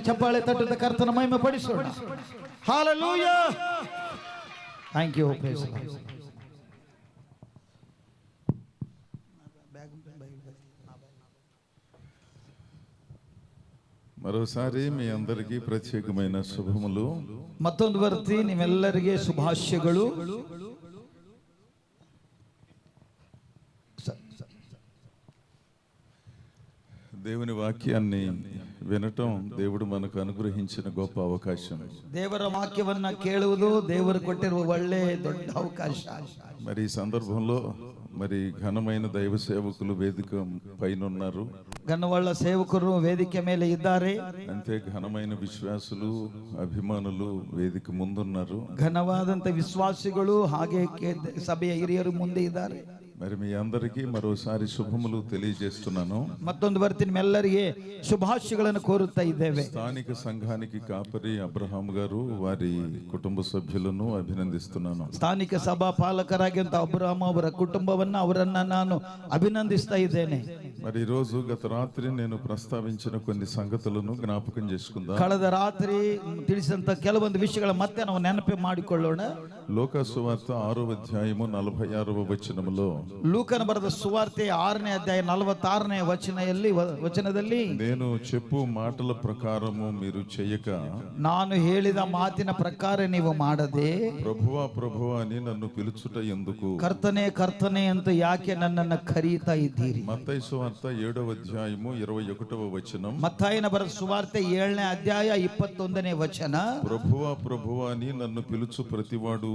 ಚಪ್ಪಾಳೆ ತಟ್ಟದ ಕರ್ತನ ಮಹಿಮೆ ಪಡಿಸೋಣ. ಹಲ್ಲೆಲೂಯಾ. Thank you. మరోసారి మీ అందరికీ ప్రత్యేకమైన శుభములు. మತ್ತೊಂದು ವರ್ತಿ ನಿಮ್ಮೆಲ್ಲರಿಗೆ ಶುಭಾಶಯಗಳು. దేవుని వాక్యాన్ని వినటం దేవుడు మనకు అనుగ్రహించిన గొప్ప అవకాశం. ದೇವರ ವಾಕ್ಯವನ್ನ ಕೇಳುವುದು ದೇವರು ಕೊಟ್ಟಿರುವ ಒಳ್ಳೆ ದೊಡ್ಡ ಅವಕಾಶ. మరి ఈ సందర్భంలో మరి ఘనమైన దైవ సేవకులు వేదిక పైన ఉన్నారు. ఘనవాళ్ళ సేవకులు ವೇದಿಕೆ ಮೇಲೆ ಇದ್ದಾರೆ. అంతే ఘనమైన విశ్వాసులు అభిమానులు వేదిక ముందున్నారు. ಘನವಾದಂತ ವಿಶ್ವಾಸಿಗಳು ಹಾಗೆ ಸಭೆಯ ಹಿರಿಯರು ಮುಂದೆ ಇದ್ದಾರೆ. మరి మీ అందరికీ మరోసారి శుభములు తెలియజేస్తున్నాను. మತ್ತೊಂದು ವರ್ತಿ ನಿಮ್ಮೆಲ್ಲರಿಗೆ ಶುಭಾಶಯಗಳನ್ನು ಕೋರುತ್ತಾ ಇದ್ದೇವೆ. స్థానిక సంఘానికి కాపరి అబ్రహాం గారు వారి కుటుంబ సభ్యులను అభినందిస్తున్నాను. ಸ್ಥಾನಿಕ ಸಭಾ ಪಾಲಕರಾಗಿಂತ ಅಬ್ರಹಾಂ ಅವರ ಅವರನ್ನ ನಾನು ಅಭಿನಂದಿಸ್ತಾ ಇದ್ದೇನೆ. మరి ఈ రోజు గత రాత్రి నేను ప్రస్తావించిన కొన్ని సంగతులను జ్ఞాపకం చేసుకుందాం. ಕಳೆದ ರಾತ್ರಿ ತಿಳಿಸಿದಂತ ಕೆಲವೊಂದು ವಿಷಯಗಳ ಮತ್ತೆ ನಾವು ನೆನಪು ಮಾಡಿಕೊಳ್ಳೋಣ. ಲೋಕ ಸುವಾರ್ತೆ 6వ అధ్యాయము 46వ వచనములో ಲೂಕನ ಬರೆದ ಸುವಾರ್ತೆ 6ನೇ ಅಧ್ಯಾಯ 46ನೇ ವಚನದಲ್ಲಿ నేను చెప్పు మాటల ప్రకారము మీరు చేయక ನಾನು ಹೇಳಿದ ಮಾತಿನ ಪ್ರಕಾರ ನೀವು ಮಾಡದೆ ప్రభువా ప్రభువా అని నన్ను పిలుచుట ఎందుకు, ಕರ್ತನೆ ಕರ್ತನೆ ಅಂತ ಯಾಕೆ ನನ್ನನ್ನು ಕರೀತಾ ಇದ್ದೀರಿ. మత్తయి సువార్త 7వ అధ్యాయము 21వ వచనం. ಮತ್ತಾಯನ ಬರೆದ ಸುವಾರ್ತೆ 7ನೇ ಅಧ್ಯಾಯ 21ನೇ ವಚನ. ప్రభువా ప్రభువా అని నన్ను పిలుచు ప్రతివాడు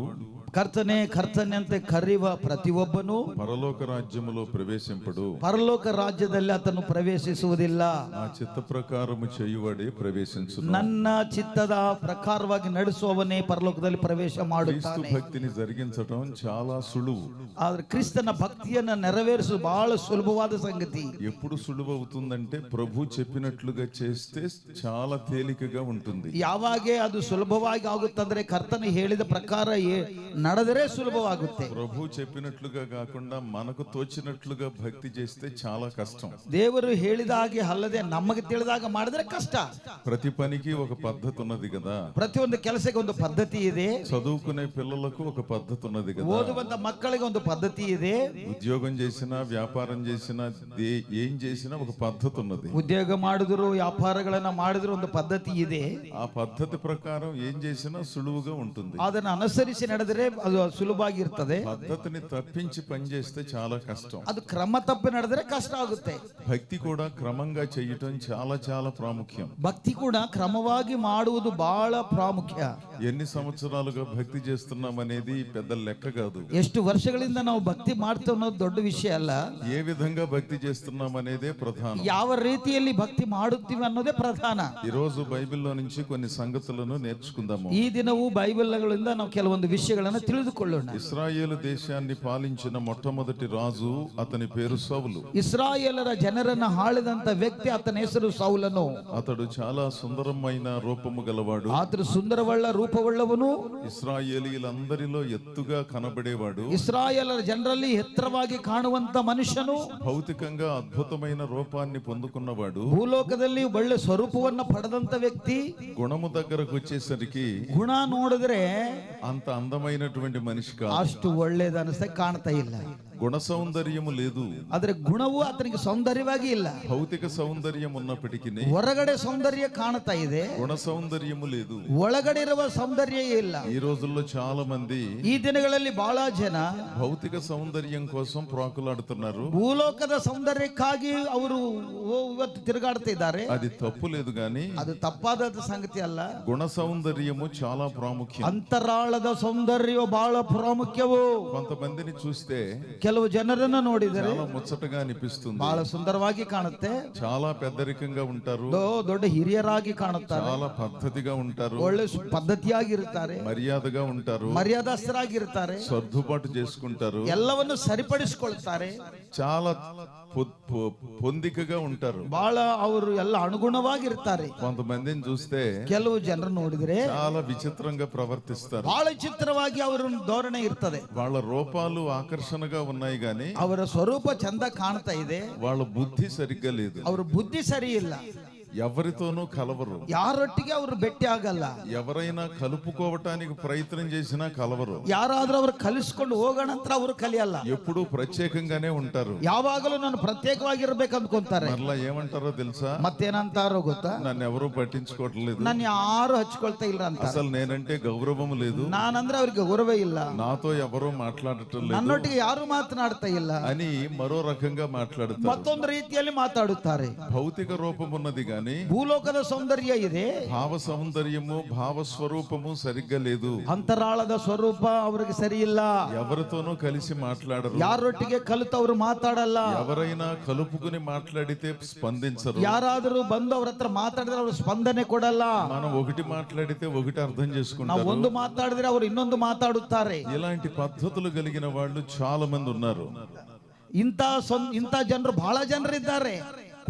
ಕರ್ತನೆ ಕರ್ತನೆ ಅಂತ ಕರೆಯುವ ಪ್ರತಿಯೊಬ್ಬನು పరలోక రాజ్యములో ప్రవేశింపడు. ಪರಲೋಕ ರಾಜ್ಯದಲ್ಲಿ ಆತನು ಪ್ರವೇಶಿಸುವುದಿಲ್ಲ. నా చిత్త ప్రకారము చేయువాడే ప్రవేశించును. ನನ್ನ ಚಿತ್ತದ ಪ್ರಕಾರವಾಗಿ ನಡೆಸುವವನೇ ಪರಲೋಕದಲ್ಲಿ ಪ್ರವೇಶ ಮಾಡುತ್ತಾನೆ. క్రీస్తు భక్తిని జరిగించడం చాలా సులువు. ಆದ್ರೆ ಕ್ರಿಸ್ತನ ಭಕ್ತಿಯನ್ನ ನೆರವೇರಿಸುವುದು ಬಹಳ ಸುಲಭವಾದ ಸಂಗತಿ. ఎప్పుడు సులువు అవుతుందంటే ప్రభు చెప్పినట్లుగా చేస్తే చాలా తేలికగా ఉంటుంది. ಯಾವಾಗೆ ಅದು ಸುಲಭವಾಗಿ ಆಗುತ್ತಂದ್ರೆ ಕರ್ತನ ಹೇಳಿದ ಪ್ರಕಾರ ನಡೆದರೆ ಸುಲಭವಾಗುತ್ತೆ. ప్రభు చెప్పినట్లుగా కాకుండా మనకు తోచినట్లుగా భక్తి చేస్తే చాలా కష్టం. ದೇವರು ಹೇಳಿದ ಹಾಗೆ ಅಲ್ಲದೆ ನಮಗೆ ತಿಳಿದಾಗ ಮಾಡಿದ್ರೆ ಕಷ್ಟ. ప్రతి పనికి ఒక పద్ధతి ఉన్నది కదా. ಪ್ರತಿಯೊಂದು ಕೆಲಸಕ್ಕೆ ಒಂದು ಪದ್ಧತಿ ಇದೆ. చదువుకునే పిల్లలకు ఒక పద్ధతి ఉన్నది కదా. ಓದುವಂತ ಮಕ್ಕಳಿಗೆ ಒಂದು ಪದ್ಧತಿ ಇದೆ. ఉద్యోగం చేసినా వ్యాపారం చేసినా ఏం చేసినా ఒక పద్ధతి ఉన్నది. ಉದ್ಯೋಗ ಮಾಡಿದ್ರು ವ್ಯಾಪಾರಗಳನ್ನ ಮಾಡಿದ್ರು ಒಂದು ಪದ್ಧತಿ ಇದೆ. ఆ పద్ధతి ప్రకారం ఏం చేసినా సులువుగా ఉంటుంది. ಅದನ್ನು ಅನುಸರಿಸಿ ನಡೆದರೆ ಅದು ಸುಲಭವಾಗಿರ್ತದೆ. పద్ధతిని తప్పించి పనిచేస్తే చాలా కష్టం. ಅದು ಕ್ರಮ ತಪ್ಪಿ ನಡೆದರೆ ಕಷ್ಟ ಆಗುತ್ತೆ. భక్తి కూడా క్రమంగా చేయటం చాలా చాలా ప్రాముఖ్యం. ಭಕ್ತಿ ಕೂಡ ಕ್ರಮವಾಗಿ ಮಾಡುವುದು ಬಹಳ ಪ್ರಾಮುಖ್ಯ. ఎన్ని సంవత్సరాలుగా భక్తి చేస్తున్నాం అనేది పెద్ద లెక్క కాదు. ಎಷ್ಟು ವರ್ಷಗಳಿಂದ ನಾವು ಭಕ್ತಿ ಮಾಡ್ತೇವೆ ಅನ್ನೋದು ದೊಡ್ಡ ವಿಷಯ ಅಲ್ಲ. ఏ విధంగా భక్తి చేస్తున్నాం అనేదే ప్రధానం. ಯಾವ ರೀತಿಯಲ್ಲಿ ಭಕ್ತಿ ಮಾಡುತ್ತೀವಿ ಅನ್ನೋದೇ ಪ್ರಧಾನ. ఈ రోజు బైబిల్లో నుంచి కొన్ని సంగతులను నేర్చుకుందాము. ಈ ದಿನವೂ ಬೈಬಲ್ಗಳಿಂದ ನಾವು ಕೆಲವೊಂದು ವಿಷಯಗಳನ್ನು ತಿಳಿದುಕೊಳ್ಳೋಣ. ఇశ్రాయేలు దేశాన్ని పాలించిన మొట్టమొదటి రాజు అతని పేరు సౌలు. ಇಸ್ರಾಯೇಲರ ಜನರನ್ನ ಆಳಿದಂತ ವ್ಯಕ್ತಿ ಆತನ ಹೆಸರು ಸೌಲನು. అతడు చాలా సుందరమైన రూపము గలవాడు. ಆತನು ಸುಂದರವಳ್ಳ ರೂಪವುಳ್ಳವನು. ఇశ్రాయేలీలందరిలో ఎత్తుగా కనబడేవాడు. ಇಸ್ರಾಯೇಲರ ಜನರಲ್ಲಿ ಎತ್ತರವಾಗಿ ಕಾಣುವಂತ ಮನುಷ್ಯನು. భౌతికంగా అద్భుతమైన రూపాన్ని పొందుకున్నవాడు. ಭೂಲೋಕದಲ್ಲಿ ಒಳ್ಳೆ ಸ್ವರೂಪವನ್ನ ಪಡೆದಂತ ವ್ಯಕ್ತಿ. గుణము దగ్గరకు వచ్చేసరికి ಗುಣ ನೋಡಿದ್ರೆ అంత అందమైనటువంటి మనిషి కాదు. ಅಷ್ಟು ಒಳ್ಳೇದು ಅನಿಸ್ತಾ ಕಾಣ್ತಾ ಇಲ್ಲ. గుణ సౌందర్యము లేదు. ಆದ್ರೆ ಗುಣವು ಆತನಿಗೆ ಸೌಂದರ್ಯವಾಗಿ ಇಲ್ಲ. భౌతిక సౌందర్యం ఉన్నప్పటికీ ಹೊರಗಡೆ ಸೌಂದರ್ಯ ಕಾಣ್ತಾ ಇದೆ. గుణ సౌందర్యము లేదు. ಒಳಗಡೆ ಇರುವ ಸೌಂದರ್ಯ ಇಲ್ಲ. ఈ రోజుల్లో చాలా మంది ಈ ದಿನಗಳಲ್ಲಿ ಬಹಳ ಜನ భౌతిక సౌందర్యం కోసం ప్రాకులాడుతున్నారు. ಭೂಲೋಕದ ಸೌಂದರ್ಯಕ್ಕಾಗಿ ಅವರು ಇವತ್ತು ತಿರುಗಾಡ್ತಾ ಇದ್ದಾರೆ. అది తప్పు లేదు గాని ಅದು ತಪ್ಪಾದ ಸಂಗತಿ ಅಲ್ಲ. గుణ సౌందర్యము చాలా ప్రాముఖ్యం. ಅಂತರಾಳದ ಸೌಂದರ್ಯವು ಬಹಳ ಪ್ರಾಮುಖ್ಯವು. కొంతమందిని చూస్తే ಕೆಲವು ಜನರನ್ನ ನೋಡಿದರೆ చాలా ముచ్చటగా అనిపిస్తుంది. ಬಹಳ ಸುಂದರವಾಗಿ ಕಾಣುತ್ತೆ. చాలా పెద్దరికంగా ఉంటారు. ದೊಡ್ಡ ಹಿರಿಯರಾಗಿ ಕಾಣುತ್ತಾರೆ. చాలా పద్ధతిగా ఉంటారు. ಒಳ್ಳೆ ಪದ್ಧತಿಯಾಗಿರುತ್ತಾರೆ. మర్యాదగా ఉంటారు. ಮರ್ಯಾದಸ್ಥರಾಗಿರ್ತಾರೆ. సర్దుబాటు చేసుకుంటారు. ಎಲ್ಲವನ್ನು ಸರಿಪಡಿಸಿಕೊಳ್ತಾರೆ. చాలా పొందికగా ఉంటారు. ಬಹಳ ಅವರು ಎಲ್ಲ ಅನುಗುಣವಾಗಿರ್ತಾರೆ. కొంతమందిని చూస్తే ಕೆಲವು ಜನರು ನೋಡಿದ್ರೆ చాలా విచిత్రంగా ప్రవర్తిస్తారు. ಬಹಳ ಚಿತ್ರವಾಗಿ ಅವರ ಧೋರಣೆ ಇರ್ತದೆ. వాళ్ళ రూపాలు ఆకర్షణగా ఉన్నాయి గాని ಅವರ ಸ್ವರೂಪ ಚಂದ ಕಾಣ್ತಾ ಇದೆ. వాళ్ళ బుద్ధి సరిగ్గా లేదు. ಅವರ ಬುದ್ಧಿ ಸರಿ ಇಲ್ಲ. ఎవరితోనూ కలవరు. ಯಾರೊಟ್ಟಿಗೆ ಅವರು ಭೇಟಿ ಆಗಲ್ಲ. ఎవరైనా కలుపుకోవటానికి ప్రయత్నం చేసినా కలవరు. ಯಾರಾದ್ರೂ ಅವರು ಕಲಿಸ್ಕೊಂಡು ಹೋಗೋಣ ಅಂತ ಅವರು ಕಲಿಯಲ್ಲ. ఎప్పుడూ ప్రత్యేకంగానే ఉంటారు. ಯಾವಾಗಲೂ ನಾನು ಪ್ರತ್ಯೇಕವಾಗಿರ್ಬೇಕು ಅಂದ್ಕೊಂತಾರೆ. మరలా ఏమంటారో తెలుసా? ಮತ್ತೇನಂತಾರೋ ಗೊತ್ತಾ? నన్ను ఎవరూ పట్టించుకోవట్లేదు, ನಾನು ಯಾರು ಹಚ್ಕೊಳ್ತಾ ಇಲ್ಲ ಅಂತ. అసలు నేనంటే గౌరవం లేదు, ನಾನಂದ್ರೆ ಅವ್ರಿಗೆ ಗೌರವ ಇಲ್ಲ, నాతో ఎవరూ మాట్లాడటం లేదు ನನ್ನೊಟ್ಟಿಗೆ ಯಾರು ಮಾತನಾಡ್ತಾ ಇಲ್ಲ అని మరో రకంగా మాట్లాడతారు. ಮತ್ತೊಂದು ರೀತಿಯಲ್ಲಿ ಮಾತಾಡುತ್ತಾರೆ. భౌతిక రూపం ఉన్నది గాని ಭೂಲೋಕದ ಸೌಂದರ್ಯ ಇದೆ, భావ సౌందర్యము భావ స్వరూపము సరిగ్గా లేదు. ಅಂತರಾಳದ ಸ್ವರೂಪ ಅವ್ರಿಗೆ ಸರಿ ಇಲ್ಲ. ఎవరితోనూ కలిసి మాట్లాడరు. ಯಾರೊಟ್ಟಿಗೆ ಕಲಿತು ಅವರು ಮಾತಾಡಲ್ಲ. ఎవరైనా కలుపుకుని మాట్లాడితే స్పందించరు. ಯಾರಾದರೂ ಬಂದು ಅವ್ರ ಹತ್ರ ಮಾತಾಡಿದ್ರೆ ಅವರು ಸ್ಪಂದನೆ ಕೊಡಲ್ಲ. మనం ఒకటి మాట్లాడితే ఒకటి అర్థం ನಾವು చేసుకుంటారు. ಒಂದು ಮಾತಾಡಿದ್ರೆ ಅವರು ಇನ್ನೊಂದು ಮಾತಾಡುತ್ತಾರೆ. ఇలాంటి పద్ధతులు కలిగిన వాళ్ళు చాలా మంది ఉన్నారు. ಇಂಥ ಜನರು ಬಹಳ ಜನರಿದ್ದಾರೆ.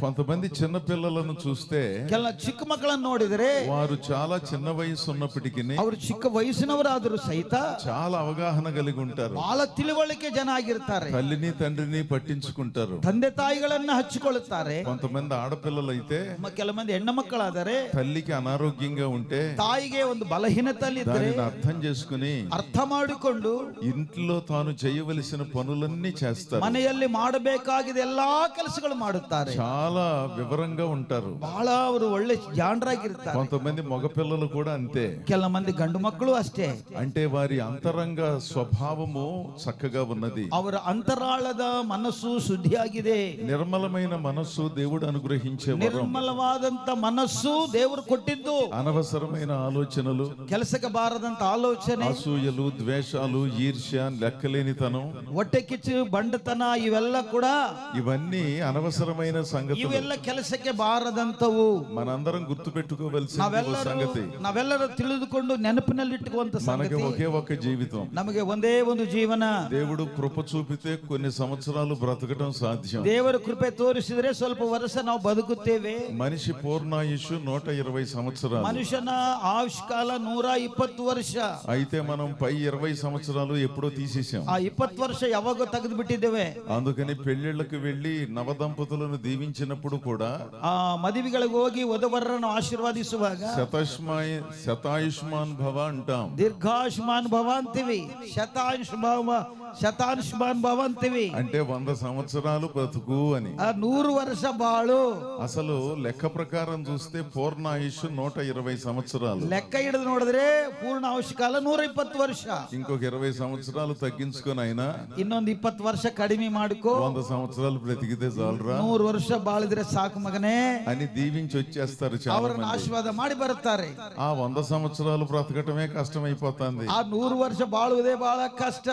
కొంతమంది చిన్న పిల్లలను చూస్తే ಕೆಲ ಚಿಕ್ಕ ಮಕ್ಕಳನ್ನು ನೋಡಿದರೆ వారు చాలా చిన్న వయసు ఉన్నప్పటికీ ಅವರು ಚಿಕ್ಕ ವಯಸ್ಸಿನವರಾದರೂ ಸಹಿತ చాలా అవగాహన కలిగి ఉంటారు. ಬಹಳ ತಿಳುವಳಿಕೆ ಜನ ಆಗಿರ್ತಾರೆ. తల్లిని తండ్రిని పట్టించుకుంటారు. ತಂದೆ ತಾಯಿಗಳನ್ನ ಹಚ್ಚಿಕೊಳ್ಳುತ್ತಾರೆ. కొంతమంది ఆడపిల్లలైతే ಕೆಲ ಮಂದಿ ಹೆಣ್ಣು ಮಕ್ಕಳಾದರೆ తల్లికి అనారోగ్యంగా ఉంటే ತಾಯಿಗೆ ಒಂದು ಬಲಹೀನತೆಯಲ್ಲಿ ಇದ್ದರೆ దానిని అర్థం చేసుకుని ಅರ್ಥ ಮಾಡಿಕೊಂಡು ఇంట్లో తాను చేయవలసిన పనులన్నీ చేస్తారు. ಮನೆಯಲ್ಲಿ ಮಾಡಬೇಕಾಗಿದೆ ಎಲ್ಲಾ ಕೆಲಸಗಳು ಮಾಡುತ್ತಾರೆ. చాలా వివరంగా ఉంటారు. ಬಹಳ ಅವರು ಒಳ್ಳೆ ಜಾಣರಾಗಿರ್ತಾರೆ. కొంతమంది మగపిల్లలు కూడా అంతే. ಕೆಲ ಮಂದಿ ಗಂಡು ಮಕ್ಕಳು ಅಷ್ಟೇ. అంటే వారి అంతరంగ స్వభావము చక్కగా ఉన్నది. ಅವರ ಅಂತರಾಳದ ಮನಸ್ಸು ಶುದ್ಧಿಯಾಗಿದೆ. నిర్మలమైన మనస్సు దేవుడు అనుగ్రహించే వరం. ನಿರ್ಮಲವಾದಂತ ಮನಸ್ಸು ದೇವರು ಕೊಟ್ಟಿದ್ದು. అనవసరమైన ఆలోచనలు, ಕೆಲಸಕ್ಕೆ ಬಾರದಂತ ಆಲೋಚನೆ, అసూయలు, ద్వేషాలు, ఈర్ష్య, లెక్కలేనితనం, ಹೊಟ್ಟೆ ಕಿಚ್ಚು, ಬಂಡತನ ಇವೆಲ್ಲ ಕೂಡ ఇవన్నీ అనవసరమైన సంగతులు. ಇವೆಲ್ಲ ಕೆಲಸಕ್ಕೆ ಬಾರದಂತವು. మనందరం గుర్తు పెట్టుకోవలసిన సంగతి. ನಾವೆಲ್ಲರೂ ತಿಳಿದುಕೊಂಡು ನೆನಪಿನಲ್ಲಿಟ್ಟುವಂತ మనకి ಸಂಗತಿ. ఒకే ఒక్క జీవితం. ನಮಗೆ ಒಂದೇ ಒಂದು ಜೀವನ. దేవుడు కృప చూపితే కొన్ని సంవత్సరాలు బ్రతకడం సాధ్యం. ದೇವರ ಕೃಪೆ ತೋರಿಸಿದ್ರೆ ಸ್ವಲ್ಪ ವರ್ಷ ನಾವು ಬದುಕುತ್ತೇವೆ. మనిషి పూర్ణాయుషు 120 సంవత్సరాలు. ಮನುಷ್ಯನ ಆಯುಷ್ಕಾಲ 120 ವರ್ಷ. అయితే మనం పై 20 సంవత్సరాలు ఎప్పుడో తీసేసాం. ಆ 20 ವರ್ಷ ಯಾವಾಗೋ ತೆಗೆದು ಬಿಟ್ಟಿದ್ದೇವೆ. అందుకని పెళ్లిళ్లకు వెళ్లి నవదంపతులను దీవించినప్పుడు కూడా ಆ ಮದುವೆಗಳಿಗೆ ಹೋಗಿ ವಧುವರರನ್ನು ಆಶೀರ್ವಾದಿಸುವಾಗ శతాయుష్మాన్ భవ అంటాం. ದೀರ್ಘಾಯುಷ್ಮಾನ್ ಭವ ಅಂತೀವಿ, ಶತಾಯುಷ್ಮಾನ್ ಭವ ಅಂತೀವಿ. అంటే 100 సంవత్సరాలు బ్రతుకు అని. ಆ 100 ವರ್ಷ ಬಾಳು. అసలు లెక్క ప్రకారం చూస్తే పూర్ణాయుష్ 120 సంవత్సరాలు. ಲೆಕ್ಕ ಹಿಡಿದು ನೋಡಿದ್ರೆ ಪೂರ್ಣ ಆಯುಷ್ಕಾಲ 120 ವರ್ಷ. ఇంకొక 20 సంవత్సరాలు తగ్గించుకొని అయినా ಇನ್ನೊಂದು 20 ವರ್ಷ ಕಡಿಮೆ ಮಾಡಿಕೋ, 100 సంవత్సరాలు బ్రతికితే చాలరా 100 ವರ್ಷ ಬಾಳಿದ್ರೆ ಸಾಕು ಮಗನೇ అని దీవించి వచ్చేస్తారు చాలా ಅವರನ್ನು మంది. ಆಶೀರ್ವಾದ ಮಾಡಿ ಬರುತ್ತಾರೆ. ఆ 100 సంవత్సరాలు బ్రతకటమే కష్టమైపోతుంది. ಆ 100 ವರ್ಷ ಬಾಳುವುದೇ ಬಹಳ ಕಷ್ಟ.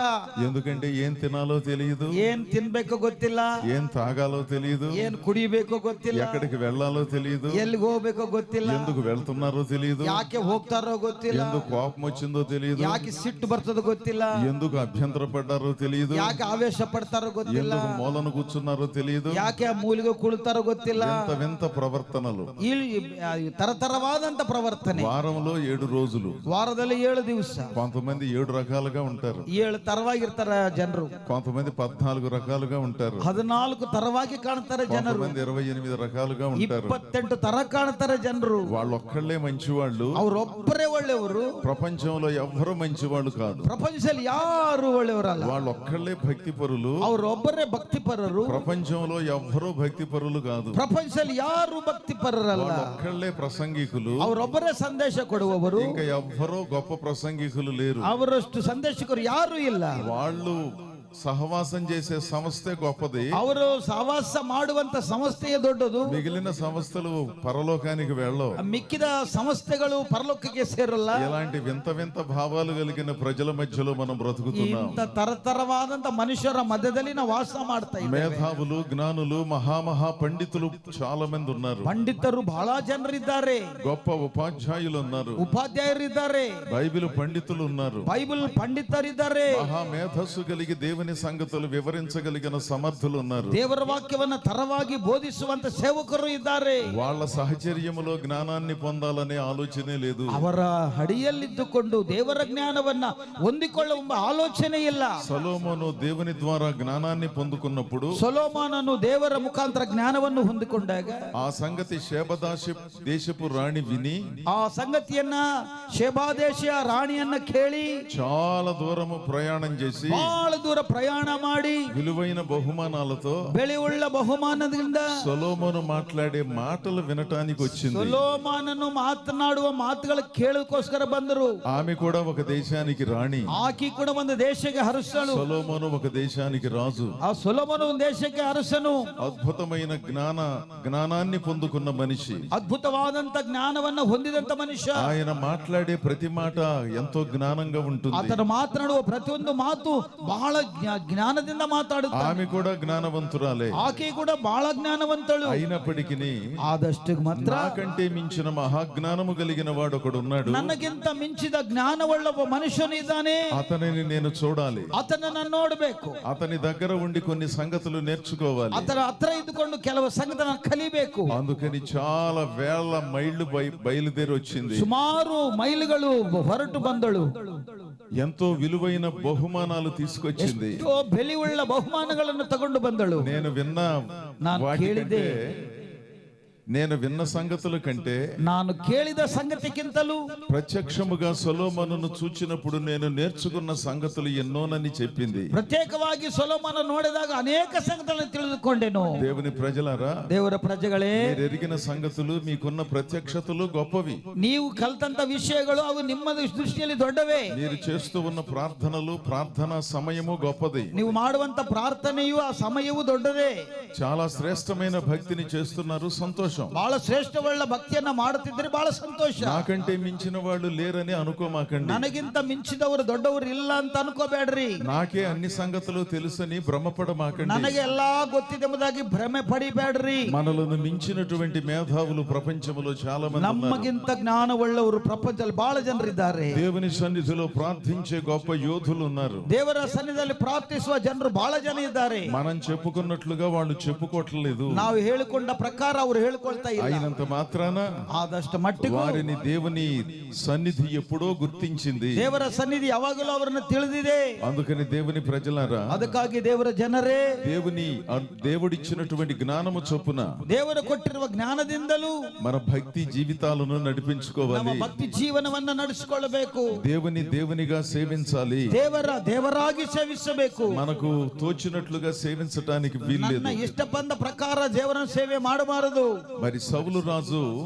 ఎందుకంటే ఏం తినాలో తెలియదు, ಏನ್ ತಿನ್ಬೇಕೋ ಗೊತ್ತಿಲ್ಲ, ఏం తాగాలో తెలియదు, ಏನ್ ಕುಡಿಬೇಕೋ ಗೊತ್ತಿಲ್ಲ, ఎక్కడికి వెళ్లాలో తెలియదు, ಎಲ್ಲಿಗೆ ಹೋಗ್ಬೇಕೋ ಗೊತ್ತಿಲ್ಲ, ఎందుకు వెళ్తున్నారో తెలియదు, ಯಾಕೆ ಹೋಗ್ತಾರೋ ಗೊತ್ತಿಲ್ಲ, ఎందుకు కోపం వచ్చిందో తెలియదు, ಯಾಕೆ ಸಿಟ್ಟು ಬರ್ತದೋ ಗೊತ್ತಿಲ್ಲ, ఎందుకు అభ్యంతర పడ్డారో తెలియదు, ಯಾಕೆ ಆವೇಶ ಪಡ್ತಾರೋ ಗೊತ್ತಿಲ್ಲ, ఎందుకు మూలను కూర్చున్నారో తెలియదు. ಯಾಕೆ ಆ ಮೂಲಿಗೆ ಕುಳಿತಾರೋ ಗೊತ್ತಿಲ್ಲ. ఎంత వింత ప్రవర్తనలు. ಈ ತರತರವಾದಂತ ಪ್ರವರ್ತನೆ. వారంలో 7 రోజులు, ವಾರದಲ್ಲಿ 7 ದಿವಸ. కొంతమంది 7 రకాలుగా ఉంటారు, 7 ತರವಾಗಿರ್ತಾರ ಜನರು. కొంతమంది 14 రకాలుగా ఉంటారు, 14 ತರವಾಗಿ ಕಾಣ್ತಾರೆ ಜನರು, కొంతమంది 28 రకాలుగా ఉంటారు. 28 ತರ ಕಾಣ್ತಾರೆ ಜನರು. వాళ్ళొక్కళ్ళే మంచివాళ్ళు, ಅವರೊಬ್ಬರೇ ಒಳ್ಳೆಯವರು. ప్రపంచంలో ఎవ్వరూ మంచివాళ్ళు కాదు. ಪ್ರಪಂಚದಲ್ಲಿ ಯಾರು ಒಳ್ಳೆಯವರಲ್ಲ. వాళ్ళొక్కళ్ళే భక్తి పరులు, ಅವರೊಬ್ಬರೇ ಭಕ್ತಿಪರರು. ప్రపంచంలో ఎవ్వరూ భక్తి పరులు కాదు. ಪ್ರಪಂಚದಲ್ಲಿ ಯಾರು ಭಕ್ತಿಪರರಲ್ಲ. వాళ్ళొక్కళ్ళే ప్రసంగికులు, ಅವರೊಬ್ಬರೇ ಸಂದೇಶ ಕೊಡುವವರು. ఇంకా ఎవ్వరూ గొప్ప ప్రసంగికులు లేరు. ಅವರಷ್ಟು ಸಂದೇಶಕರು ಯಾರು ಇಲ್ಲ. వాళ్ళు సహవాసం చేసే సంస్థే గొప్పది, ಅವರು ಸಹವಾಸ ಮಾಡುವಂತ ಸಂಸ್ಥೆಯೇ ದೊಡ್ಡದು. మిగిలిన సంస్థలు పరలోకానికి వెళ్ళవు. ಮಿಕ್ಕಿದ ಸಂಸ್ಥೆಗಳು ಪರಲೋಕಕ್ಕೆ ಸೇರಲ್ಲ. ఇలాంటి వింత వింత భావాలు కలిగిన ప్రజల మధ్యలో మనం బ్రతుకుతున్నాం. ಇಂಥ ತರತರವಾದಂತ ಮನುಷ್ಯರ ಮಧ್ಯದಲ್ಲಿ ನಾವು ವಾಸ ಮಾಡ್ತಾ ಇದ್ದೇವೆ. మేధావులు, జ్ఞానులు, మహామహా పండితులు చాలా మంది ఉన్నారు. ಪಂಡಿತರು ಬಹಳ ಜನರಿದ್ದಾರೆ. గొప్ప ఉపాధ్యాయులు ఉన్నారు, ಉಪಾಧ್ಯಾಯರಿದ್ದಾರೆ, బైబిల్ పండితులు ఉన్నారు, ಬೈಬಲ್ ಪಂಡಿತರಿದ್ದಾರೆ, మహా మేధస్సు కలిగి దేవుని దేవుని సంగతులు వివరించగలిగిన సమర్థులు ఉన్నారు. ದೇವರ ವಾಕ್ಯವನ್ನು ತರವಾಗಿ ಬೋಧಿಸುವಂತ ಸೇವಕರು ಇದ್ದಾರೆ. వాళ్ళ సహచర్యములో జ్ఞానాన్ని పొందాలనే ఆలోచనే లేదు. ಅವರ ಹಡಿಯಲ್ಲಿದ್ದುಕೊಂಡು ದೇವರ ಜ್ಞಾನವನ್ನ ಹೊಂದಿಕೊಳ್ಳುವ ಆಲೋಚನೆ ಇಲ್ಲ. సొలొమోను దేవుని ద్వారా జ్ఞానాన్ని పొందుకున్నప్పుడు ಸೊಲೊಮೋನನು ದೇವರ ಮುಖಾಂತರ ಜ್ಞಾನವನ್ನು ಹೊಂದಿಕೊಂಡಾಗ ఆ సంగతి షేబదా దేశపు రాణి విని ಆ ಸಂಗತಿಯನ್ನ ಶೆಬಾದೇಶಿಯ ರಾಣಿಯನ್ನ ಕೇಳಿ చాలా దూరము ప్రయాణం చేసి ಬಹಳ ದೂರ ಪ್ರಯಾಣ ಮಾಡಿ విలువైన బహుమానాలతో ಬೆಳೆಯುಳ್ಳ ಬಹುಮಾನದಿಂದ సొలొమోను మాట్లాడే మాటలు వినటానికి వచ్చింది. ಸೊಲೊಮೋನನು ಮಾತನಾಡುವ ಮಾತುಗಳ ಕೇಳೋಕೋಸ್ಕರ ಬಂದರು. ఆమె కూడా ఒక దేశానికి రాణి, ಆಕಿ ಕೂಡ ಒಂದು ದೇಶಕ್ಕೆ ಅರಸಳು. సొలొమోను ఒక దేశానికి రాజు. ಆ ಸೊಲೊಮೋನು ಒಂದು ದೇಶಕ್ಕೆ ಅರಸನು. అద్భుతమైన జ్ఞానాన్ని పొందుకున్న మనిషి, ಅದ್ಭುತವಾದಂತ ಜ್ಞಾನವನ್ನ ಹೊಂದಿದಂತ ಮನುಷ್ಯ. ఆయన మాట్లాడే ప్రతి మాట ఎంతో జ్ఞానంగా ఉంటుంది. ಆತನು ಮಾತನಾಡುವ ಪ್ರತಿಯೊಂದು ಮಾತು ಬಹಳ ಜ್ಞಾನದಿಂದ ಮಾತಾಡುತ್ತಾನೆ. ఆమె కూడా జ్ఞానవంతురాలే. ಆಕೆ ಕೂಡ ಬಹಳ ಜ್ಞಾನವಂತಳು. అయినప్పటికీ ಆದಷ್ಟು ಮಾತ್ರ నాకంటే మించిన మహాజ్ఞానము కలిగిన వాడు ఒకడు ఉన్నాడు. ನನಗಿಂತ ಮಿಂಚಿದ ಜ್ಞಾನವುಳ್ಳ ಒಬ್ಬ ಮನುಷ್ಯನಿದ್ದಾನೆ. అతనిని నేను చూడాలి, ಆತನನ್ನ ನೋಡಬೇಕು, అతని దగ్గర ఉండి కొన్ని సంగతులు నేర్చుకోవాలి. ಆತನ ಹತ್ರ ಇದ್ದುಕೊಂಡು ಕೆಲವು ಸಂಗತಿನ ಕಲಿಬೇಕು. అందుకని చాలా వేల మైళ్ళు బయలుదేరి వచ్చింది. ಸುಮಾರು ಮೈಲುಗಳು ಹೊರಟು ಬಂದಳು. ఎంతో విలువైన బహుమానాలు తీసుకొచ్చింది. ಎಷ್ಟೋ ಬೆಲೆಯುಳ್ಳ ಬಹುಮಾನಗಳನ್ನು ತಗೊಂಡು ಬಂದಳು. నేను విన్న సంగతుల కంటే ನಾನು ಕೇಳಿದ ಸಂಗತಿಗಿಂತಲೂ ప్రత్యక్షముగా సొలొమోనును చూచినప్పుడు నేను నేర్చుకున్న సంగతులు ఎన్నోనని చెప్పింది. ಪ್ರತ್ಯೇಕವಾಗಿ ಸೊಲೊಮೋನ ನೋಡಿದಾಗ ಅನೇಕ ಸಂಗತಿಗಳನ್ನು ತಿಳಿದುಕೊಂಡೆನು. దేవుని ప్రజలారా, ದೇವರ ಪ್ರಜೆಗಳೇ, మీరు ఎరిగిన సంగతులు, మీకున్న ప్రత్యక్షతలు గొప్పవి. ನೀವು ಕಲ್ತಂತ ವಿಷಯಗಳು ಅವು ನಿಮ್ಮ ದೃಷ್ಟಿಯಲ್ಲಿ ದೊಡ್ಡವೇ. మీరు చేస్తూ ఉన్న ప్రార్థనలు, ప్రార్థనా సమయము గొప్పది. ನೀವು ಮಾಡುವಂತ ಪ್ರಾರ್ಥನೆಯು ಆ ಸಮಯವೂ ದೊಡ್ಡದೇ. చాలా శ్రేష్టమైన భక్తిని చేస్తున్నారు, సంతోషం. ಬಹಳ ಶ್ರೇಷ್ಠವುಳ್ಳ ಭಕ್ತಿಯನ್ನ ಮಾಡುತ್ತಿದ್ದರೆ ಬಹಳ ಸಂತೋಷ. నాకంటే మించిన వాళ్ళు లేరని అనుకోమాకండి. ನನಗಿಂತ ಮಿಂಚಿದವರು ದೊಡ್ಡವರು ಇಲ್ಲ ಅಂತ ಅನ್ಕೋಬೇಡ್ರಿ. నాకే అన్ని సంగతులు తెలుసని భ్రమపడమాకండి. ನನಗೆ ಎಲ್ಲಾ ಗೊತ್ತಿದೆಂಬುದಾಗಿ ಭ್ರಮೆ ಪಡಿಬೇಡ್ರಿ. మనలను మించినటువంటి మేధావులు ప్రపంచంలో చాలా మంది ఉన్నారు. ನಮ್ಮಗಿಂತ ಜ್ಞಾನವುಳ್ಳವರು ಪ್ರಪಂಚದಲ್ಲಿ ಬಹಳ ಜನರಿದ್ದಾರೆ. దేవుని సన్నిధిలో ప్రార్థించే గొప్ప యోధులు ఉన్నారు. ದೇವರ ಸನ್ನಿಧಿಯಲ್ಲಿ ಪ್ರಾರ್ಥಿಸುವ ಜನರು ಬಹಳ ಜನ ಇದ್ದಾರೆ. మనం చెప్పుకున్నట్లుగా వాళ్ళు చెప్పుకోవట్లేదు. ನಾವು ಹೇಳಿಕೊಂಡ ಪ್ರಕಾರ ಅವರು ಹೇಳಿಕೊಳ್ತಾ ಇಲ್ಲ. అయినంత మాత్రాన ಆದಷ್ಟು ಮಟ್ಟಿಗೆ వారిని దేవుని సన్నిధి ఎప్పుడో గుర్తించింది. ದೇವರ ಸನ್ನಿಧಿ ಯಾವಾಗಲೂ ಅವರನ್ನು ತಿಳಿದಿದೆ. అందుకని దేవుని ప్రజలారా, ಅದಕ್ಕಾಗಿ ದೇವರ ಜನರೇ, దేవుడిచ్చినటువంటి జ్ఞానము చొప్పున ದೇವರು ಕೊಟ್ಟಿರುವ ಜ್ಞಾನದಿಂದಲೂ మన భక్తి జీవితాలను నడిపించుకోవాలి. ನಮ್ಮ ಭಕ್ತಿ ಜೀವನವನ್ನ ನಡೆಸಿಕೊಳ್ಳಬೇಕು. దేవునిగా సేవించాలి. ದೇವರಾಗಿ ಸೇವಿಸಬೇಕು. మనకు తోచినట్లుగా సేవించటానికి వీల్లేదు. ನನ್ನ ಇಷ್ಟ ಬಂದ ಪ್ರಕಾರ ದೇವರ ಸೇವೆ ಮಾಡಬಾರದು. మరి సౌలు రాజు,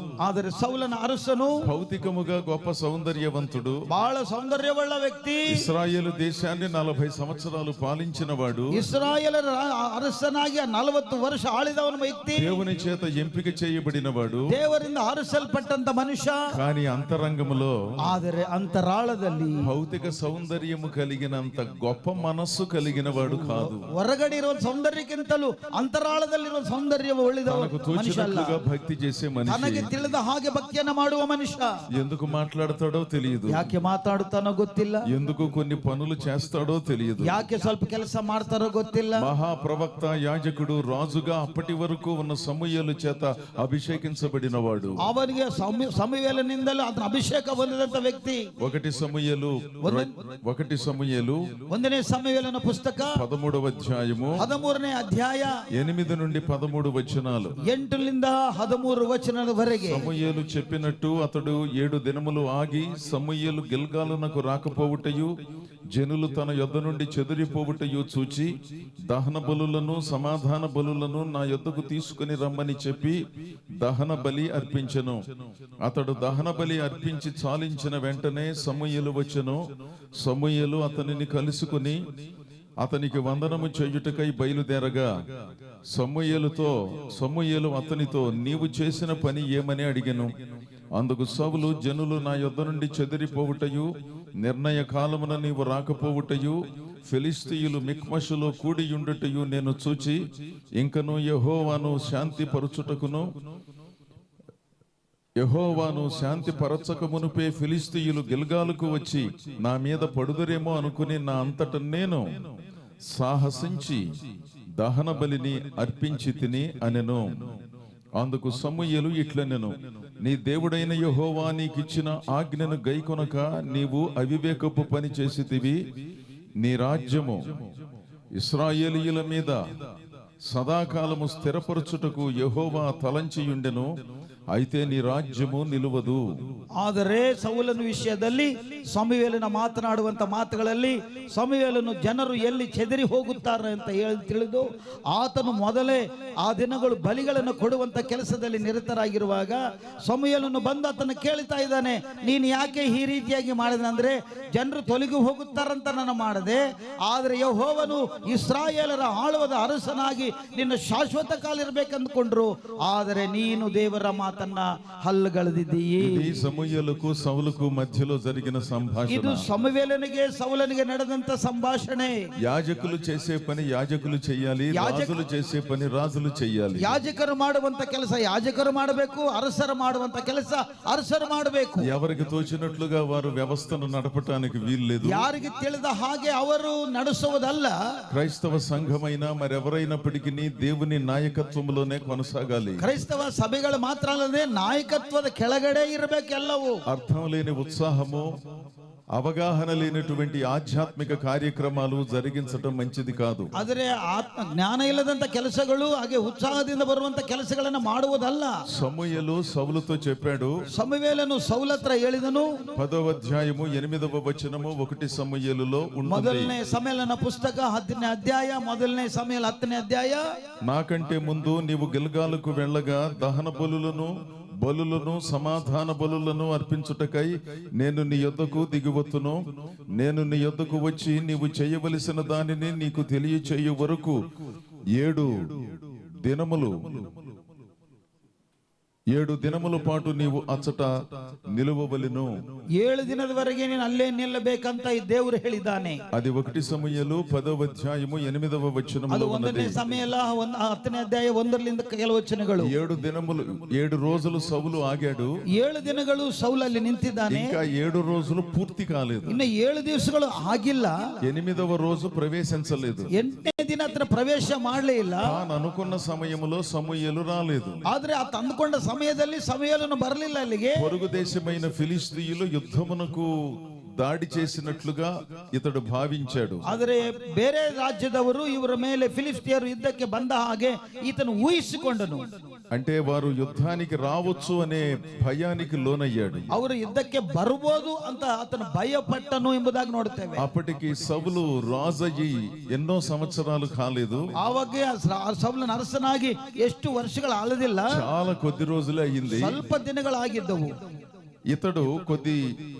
ಆದರೆ ಸೌಲನ ಅರಸನು భౌతికముగా గొప్ప సౌందర్యవంతుడు, ಬಹಳ ಸೌಂದರ್ಯವುಳ್ಳ ವ್ಯಕ್ತಿ. ఇశ్రాయేలు దేశాన్ని 40 సంవత్సరాలు పాలించిన వాడు, ಇಸ್ರಾಯೇಲರ ಅರಸನಾಗಿ 40 ವರ್ಷ ಆಳಿದವನ ವ್ಯಕ್ತಿ, దేవుని చేత ఎంపిక చేయబడిన వాడు, ದೇವರಿಂದ ಆರಿಸಲ್ಪಟ್ಟಂತ ಮನುಷ್ಯ. కానీ అంతరంగములో, ಆದರೆ ಅಂತರಾಳದಲ್ಲಿ భౌతిక సౌందర్యము కలిగినంత గొప్ప మనస్సు కలిగిన వాడు కాదు. ಹೊರಗಡೆ ಇರುವ ಸೌಂದರ್ಯಕ್ಕಿಂತಲೂ ಅಂತರಾಳದಲ್ಲಿರುವ ಸೌಂದರ್ಯ ಒಳ್ಳೆದವ ಮನುಷ್ಯ ಅಲ್ಲ. భక్తి చేసే మనిషి, ತನಗೆ ತಿಳಿದ ಹಾಗೆ ಭಕ್ತಿಯನ್ನ ಮಾಡುವ ಮನುಷ್ಯ. ఎందుకు మాట్లాడతాడో తెలియదు, ಯಾಕೆ ಮಾತಾಡುತ್ತಾನೋ ಗೊತ್ತಿಲ್ಲ, ఎందుకు కొన్ని పనులు చేస్తాడో తెలియదు, ಯಾಕೆ ಸ್ವಲ್ಪ ಕೆಲಸ ಮಾಡ್ತಾರೋ ಗೊತ್ತಿಲ್ಲ. మహాప్రవక్త, యాజకుడు, రాజుగా అప్పటి వరకు ఉన్న సమూయేలు చేత అభిషేకించబడిన వాడు. ಅವನಿಗೆ ಸಮುವೇಲನಿಂದಲೂ ಅದರ ಅಭಿಷೇಕ ಹೊಂದಿದಂತ ವ್ಯಕ್ತಿ. 1 సమూయేలు 1ನೇ ಸಮುವೇಲನ ಪುಸ್ತಕ 13వ అధ్యాయము 13ನೇ ಅಧ್ಯಾಯ 8 నుండి 13 వచనాలు. 8ರಿಂದ 13 ವಚನದವರೆಗೆ. సమూయేలు చెప్పినట్టు అతడు 7 దినములు ఆగి సమూయేలు గిల్గాలునకు రాకపోవుటయు జనులు తన యొద్ద నుండి చెదిరిపోవుటయు చూచి దహన బలులను సమాధాన బలులను నా యొద్దకు తీసుకుని రమ్మని చెప్పి దహన బలి అర్పించెను. అతడు దహన బలి అర్పించి చాలించిన వెంటనే సమూయేలు వచ్చెను. సమూయేలు అతనిని కలుసుకుని అతనికి వందనము చేయుటకై బయలుదేరగా సమూయేలు అతనితో, నీవు చేసిన పని ఏమని అడిగెను. అందుకు సౌలు, జనులు నా యొద్ద నుండి చెదిరిపోవుటయు నిర్ణయ కాలమున నీవు రాకపోవుటయు ఫిలిష్తీయులు మిక్మషులో కూడియుండుటయు నేను చూచి ఇంకను యెహోవాను శాంతి పరచక మునుపే ఫిలిష్తీయులు గిల్గాలుకు వచ్చి నా మీద పడుదురేమో అనుకుని నా అంతట నేను సాహసించి దహన బలిని అర్పించి తిని అనెను. అందుకు సమూయేలు ఇట్లనెను, నీ దేవుడైన యెహోవా నీకిచ్చిన ఆజ్ఞను గైకొనక నీవు అవివేకపు పని చేసితివి. నీ రాజ్యము ఇశ్రాయేలీయుల మీద సదాకాలము స్థిరపరచుటకు యెహోవా తలంచియుండెను, అయితే నీ ರಾಜ್ಯము ನಿಲ್ಲುವುದು. ಆದರೆ ಸೌಲನ ವಿಷಯದಲ್ಲಿ ಸಮುವೇಲನ ಮಾತನಾಡುವಂತ ಮಾತುಗಳಲ್ಲಿ ಸಮುವೇಲನು ಜನರು ಎಲ್ಲಿ ಚೆದರಿ ಹೋಗುತ್ತಾರೆ ಅಂತ ತಿಳಿದು ಆತನು ಮೊದಲೇ ಆ ದಿನಗಳು ಬಲಿಗಳನ್ನು ಕೊಡುವಂತ ಕೆಲಸದಲ್ಲಿ ನಿರತರಾಗಿರುವಾಗ ಸಮುವೇಲನು ಬಂದು ಆತನ ಕೇಳ್ತಾ ಇದ್ದಾನೆ, ನೀನು ಯಾಕೆ ಈ ರೀತಿಯಾಗಿ ಮಾಡಿದೆ ಅಂದ್ರೆ ಜನರು ತೊಲಗಿ ಹೋಗುತ್ತಾರಂತ ನಾನು ಮಾಡದೆ, ಆದರೆ ಯೆಹೋವನು ಇಸ್ರಾಯೇಲರ ಆಳುವದ ಅರಸನಾಗಿ ನಿನ್ನ ಶಾಶ್ವತ ಕಾಲ ಇರಬೇಕಂದ್ಕೊಂಡ್ರು, ಆದರೆ ನೀನು ದೇವರ ಮಾತನ್ನ ಹಲ್ಲಗಳೆದಿದ್ದೀಯಿ. ಈ ಸಮುವೇಲಕ್ಕೂ ಸೌಲಕ್ಕೂ ಮಧ್ಯలో జరిగిన సంభాషణ. ಇದು ಸಮುವೇಲನಿಗೆ ಸೌಲನಿಗೆ ನಡೆದಂತ ಸಂಭಾಷಣೆ. యాజకులు చేసే పని యాజకులు చేయాలి, రాజులు చేసే పని రాజులు చేయాలి. ಯಾಜಕರು ಮಾಡುವಂತ ಕೆಲಸ ಯಾಜಕರು ಮಾಡಬೇಕು, ಅರಸರು ಮಾಡುವಂತ ಕೆಲಸ ಅರಸರು ಮಾಡಬೇಕು. ఎవరికి తోచినట్లుగా వారు వ్యవస్థను నడపటానికి వీల్లేదు. ಯಾರಿಗೆ ತಿಳಿದ ಹಾಗೆ ಅವರು ನಡೆಸುವುದಲ್ಲ. క్రైస్తవ సంఘమైనా మరెవరైనప్పటికీ దేవుని నాయకత్వంలోనే కొనసాగాలి. ಕ್ರೈಸ್ತವ ಸಭೆಗಳು ಮಾತ್ರ ಅಲ್ಲದೆ ನಾಯಕತ್ವದ ಕೆಳಗಡೆ ಇರಬೇಕೆಲ್ಲವೂ. అర్థం లేని ఉత్సాహము, అవగాహన లేనటువంటి ఆధ్యాత్మిక కార్యక్రమాలు జరిగించటం మంచిది కాదు. ಆದರೆ ಆತ್ಮ ಜ್ಞಾನ ಇಲ್ಲದಂತ ಕೆಲಸಗಳು ಹಾಗೆ ಉತ್ಸಾಹದಿಂದ ಬರುವಂತ ಕೆಲಸಗಳನ್ನು ಮಾಡುವುದಲ್ಲ. సమూయేలు సౌలుతో చెప్పాడు, ಸಮುವೇಲನು ಸೌಲ ಹತ್ರ ಹೇಳಿದನು, 10వ అధ్యాయము 8వ వచనము 1 సమూయేలులో ఉంటుంది. ಮೊದಲನೇ ಸಮುವೇಲನ ಪುಸ್ತಕ 10ನೇ ಅಧ್ಯಾಯ, ಮೊದಲನೇ ಸಮುವೇಲ 10ನೇ ಅಧ್ಯಾಯ. నాకంటే ముందు నీవు గిల్గాలుకు వెళ్ళగా దహన బలులను సమాధాన బలులను అర్పించుటకై నేను నీ యొద్దకు దిగివత్తును. నేను నీ యొద్దకు వచ్చి నీవు చేయవలసిన దానిని నీకు తెలియచేయు వరకు 7 దినముల పాటు నీవు అచ్చట నిలువవలెను. 7 ದಿನದವರೆಗೆ ನೀನು ಅಲ್ಲೇ ನಿಲ್ಲಬೇಕಂತ ಈ ದೇವರು ಹೇಳಿದ್ದಾನೆ. అది 1 సమూయేలు 10వ అధ్యాయము 8వ వచనములో ಅದು ఉన్నది. 1ನೇ ಸಮುವೇಲ 10ನೇ ಅಧ್ಯಾಯ 1ರಿಂದ ಕೆಲವು ವಚನಗಳು. 7 రోజులు సౌలు ఆగాడు. 7 ದಿನಗಳು ಸೌಲಲ್ಲಿ ನಿಂತಿದ್ದಾನೆ. ఇంకా 7 రోజులు పూర్తి కాలేదు. ಇನ್ನು 7 ದಿವಸಗಳು ಆಗಿಲ್ಲ. 8వ రోజు ప్రవేశించలేదు. 8ನೇ ದಿನ ಹತ್ರ ಪ್ರವೇಶ ಮಾಡಲೇ ಇಲ್ಲ. తాను అనుకున్న సమయంలో సమూయేలు రాలేదు. ಆದ್ರೆ ಆ ತಂದುಕೊಂಡ ಸಮಯದಲ್ಲಿ ಸಮುವೇಲನು ಬರಲಿಲ್ಲ ಅಲ್ಲಿಗೆ. పొరుగు దేశమైన ఫిలిష్తీయులు యుద్ధమునకు దాడి చేసినట్లుగా ఇతడు భావించాడు. ಆದರೆ ಬೇರೆ ರಾಜ್ಯದವರು ಇವರ ಮೇಲೆ ಫಿಲಿಸ್ತಿಯರು ಯುದ್ಧಕ್ಕೆ ಬಂದ ಹಾಗೆ ಈತನು ಊಹಿಸಿಕೊಂಡನು. అంటే వారు యుద్ధానికి రావచ్చు అనే భయానికి లోనయ్యాడు. ಅವರು ಯುದ್ಧಕ್ಕೆ ಬರಬಹುದು ಅಂತ ಆತನು ಭಯಪಟ್ಟನು ಎಂಬುದಾಗಿ ನೋಡುತ್ತೇವೆ. అప్పటికి సౌలు రాజయ్యి ఎన్నో సంవత్సరాలు కాలేదు. ಆವಾಗ ಸೌಲನ ಅರಸನಾಗಿ ಎಷ್ಟು ವರ್ಷಗಳು ಆಳದಿಲ್ಲ, చాలా కొద్ది రోజులే అయ్యింది. ಸ್ವಲ್ಪ ದಿನಗಳಾಗಿದ್ದವು. ఇతడు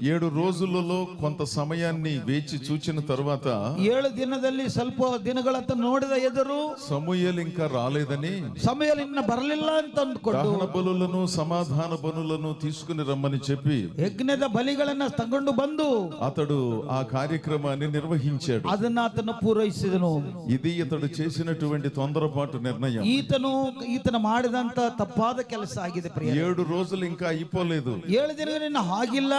7 రోజులలో కొంత సమయాన్ని వేచి చూచిన తరువాత 7 ದಿನದಲ್ಲಿ ಸ್ವಲ್ಪ ದಿನಗಳಂತ ನೋಡಿದ ಎದುರು సమూయేలు ఇంకా రాలేదని ಸಮುವೇಲ ಇನ್ನ ಬರಲಿಲ್ಲ ಅಂತ ಅಂದ್ಕೊಂಡು దహన బలులను సమాధాన బలులను తీసుకుని రమ్మని చెప్పి ಯಜ್ಞದ ಬಲಿಗಳನ್ನ ತಗೊಂಡು ಬಂದು అతడు ఆ కార్యక్రమాన్ని నిర్వహించాడు. ಅದನ್ನ ಆತನು ಪೂರೈಸಿದನು. ఇది ఇతడు చేసినటువంటి తొందరపాటు నిర్ణయం. ಈತನ ಮಾಡಿದಂತ ತಪ್ಪಾದ ಕೆಲಸ ಆಗಿದೆ ಪ್ರಿಯ. 7 రోజులు ఇంకా అయిపోలేదు. 7 ದಿನ ಆಗಿಲ್ಲ.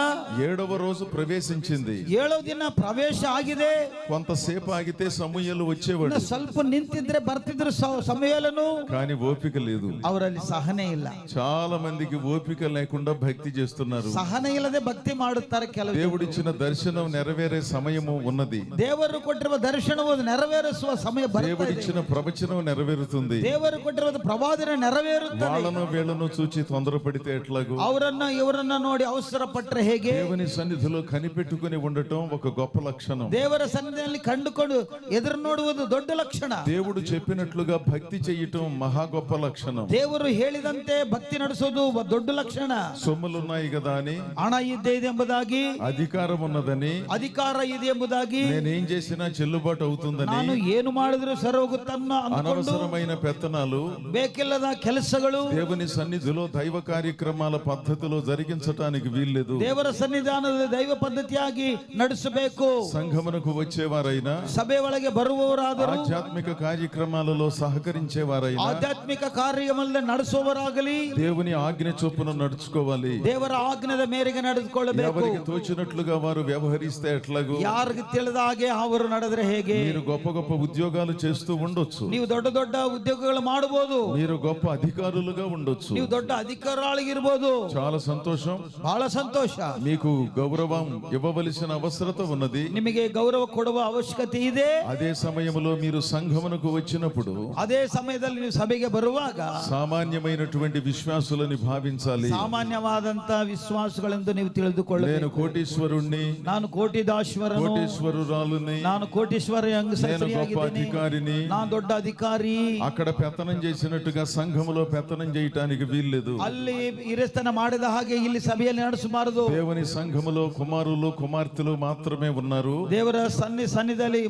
7వ రోజు ప్రవేశించింది. 7వ ದಿನ ಪ್ರವೇಶ ಆಗಿದೆ. కొంతసేపు ఆగితే సమూయేలు వచ్చేవాడు. ಸ್ವಲ್ಪ ನಿಂತಿದ್ರೆ ಬರ್ತಿದ್ರು ಸಮುವೇಲನು. కానీ ఓపిక లేదు. ಅವರಲ್ಲಿ ಸಹನೆ ಇಲ್ಲ. చాలా మందికి ఓపిక లేకుండా భక్తి చేస్తున్నారు. ಸಹನೆ ಇಲ್ಲದೆ ಭಕ್ತಿ ಮಾಡುತ್ತಾರೆ ಕೆಲವರು. దేవుడిచ్చిన దర్శనం నెరవేరే సమయము ఉన్నది. ದೇವರು ಕೊಟ್ಟಿರುವ ದರ್ಶನವು ನೆರವೇರಿಸುವ ಸಮಯ ಬರುತ್ತದೆ. దేవుడిచ్చిన ప్రవచనం నెరవేరుతుంది. ದೇವರು ಕೊಟ್ಟಿರುವ ಪ್ರವಾದನೆ ನೆರವೇರುತ್ತದೆ. వాళ్ళను వీళ్ళను చూచి తొందరపడితే ఎట్లాగూ, ಅವರನ್ನ ಇವರನ್ನ ನೋಡಿ ಅವಸರ ಪಟ್ಟರೆ ಹೇಗೆ? దేవుని సన్నిధిలో కనిపెట్టుకుని ఉండటం ఒక గొప్ప లక్షణం. ದೇವರ ಸನ್ನಿಧಿಯಲ್ಲಿ ಕಂಡುಕೊಂಡು ಎದುರು ನೋಡುವುದು ದೊಡ್ಡ ಲಕ್ಷಣ. దేవుడు చెప్పినట్లుగా భక్తి చేయటం మహా గొప్ప లక్షణం. ದೇವರು ಹೇಳಿದಂತೆ ಭಕ್ತಿ ನಡೆಸೋದು ದೊಡ್ಡ ಲಕ್ಷಣ. సొమ్ములున్నాయి కదా అని, ಹಣ ಇದೆ ಎಂಬುದಾಗಿ, అధికారం ఉన్నదని, ಅಧಿಕಾರ ಇದೆ ಎಂಬುದಾಗಿ, నేనేం చేసినా చెల్లుబాటు అవుతుందని, ನಾನು ಏನು ಮಾಡಿದ್ರು ಸರಿ ಹೋಗುತ್ತನ್ನ అనవసరమైన పెత్తనాలు, ಬೇಕಿಲ್ಲದ ಕೆಲಸಗಳು దేవుని సన్నిధిలో దైవ కార్యక్రమాల పద్ధతిలో జరిగించటానికి నడిపించటానికి వీల్లేదు. ದೇವರ ಸನ್ನಿಧಾನದಲ್ಲಿ ದೈವ ಪದ್ಧತಿಯಾಗಿ ನಡೆಸಬೇಕು. సంఘమునకు వచ్చేవారైనా, ಸಭೆ ಒಳಗೆ ಬರುವವರಾದರೂ, ఆధ్యాత్మిక కార్యక్రమాలలో సహకరించేవారైనా, ಆಧ್ಯಾತ್ಮಿಕ ಕಾರ್ಯವನ್ನು ನಡೆಸುವವರಾಗಲಿ దేవుని ఆజ్ఞ చొప్పున నడుచుకోవాలి. ದೇವರ ಆಜ್ಞದ ಮೇರೆಗೆ ನಡೆದುಕೊಳ್ಳಬೇಕು. ఎవరికి తోచినట్లుగా వారు వ్యవహరిస్తే ఎట్లాగూ, ಯಾರಿಗೆ ತಿಳಿದ ಹಾಗೆ ಅವರು ನಡೆದ್ರೆ ಹೇಗೆ? మీరు గొప్ప గొప్ప ఉద్యోగాలు చేస్తూ ఉండొచ్చు, ನೀವು ದೊಡ್ಡ ದೊಡ್ಡ ಉದ್ಯೋಗಗಳು ಮಾಡಬಹುದು, మీరు గొప్ప అధికారులుగా ఉండొచ్చు, ನೀವು ದೊಡ್ಡ ಅಧಿಕಾರಿಗಳಿರ್ಬೋದು. చాలా సంతోషం. ಬಹಳ ಸಂತೋಷ. మీకు గౌరవం ఇవ్వవలసిన అవసరత ఉన్నది. ನಿಮಗೆ ಗೌರವ ಕೊಡುವ ಅವಶ್ಯಕತೆ ಇದೆ. అదే సమయంలో మీరు సంఘమునకు వచ్చినప్పుడు ಅದೇ ಸಮಯದಲ್ಲಿ ನೀವು ಸಭೆಗೆ ಬರುವಾಗ సామాన్యమైనటువంటి విశ్వాసులని భావించాలి. ಸಾಮಾನ್ಯವಾದಂತ ವಿಶ್ವಾಸಗಳೆಂದು ನೀವು ತಿಳಿದುಕೊಳ್ಳಬೇಕು. నేను కోటీశ్వరుణ్ణి, ನಾನು ಕೋಟಿದಾಶ್ವರನು, కోటీశ్వరురాలుని, ನಾನು ಕೋಟೀಶ್ವರ నేను గొప్ప అధికారిని, ನಾನು ದೊಡ್ಡ ಅಧಿಕಾರಿ. అక్కడ పెత్తనం చేసినట్టుగా సంఘములో పెత్తనం చేయటానికి వీల్లేదు. ಅಲ್ಲಿ ಹಿರಿಸ್ತನ ಮಾಡಿದ ಹಾಗೆ ಇಲ್ಲಿ ಸಭೆಯಲ್ಲಿ ನಡೆಸಬಾರದು. దేవుని సంఘములో కుమారులు కుమార్తెలు మాత్రమే ఉన్నారు. ದೇವರ ಸನ್ನಿಧಿಯಲ್ಲಿ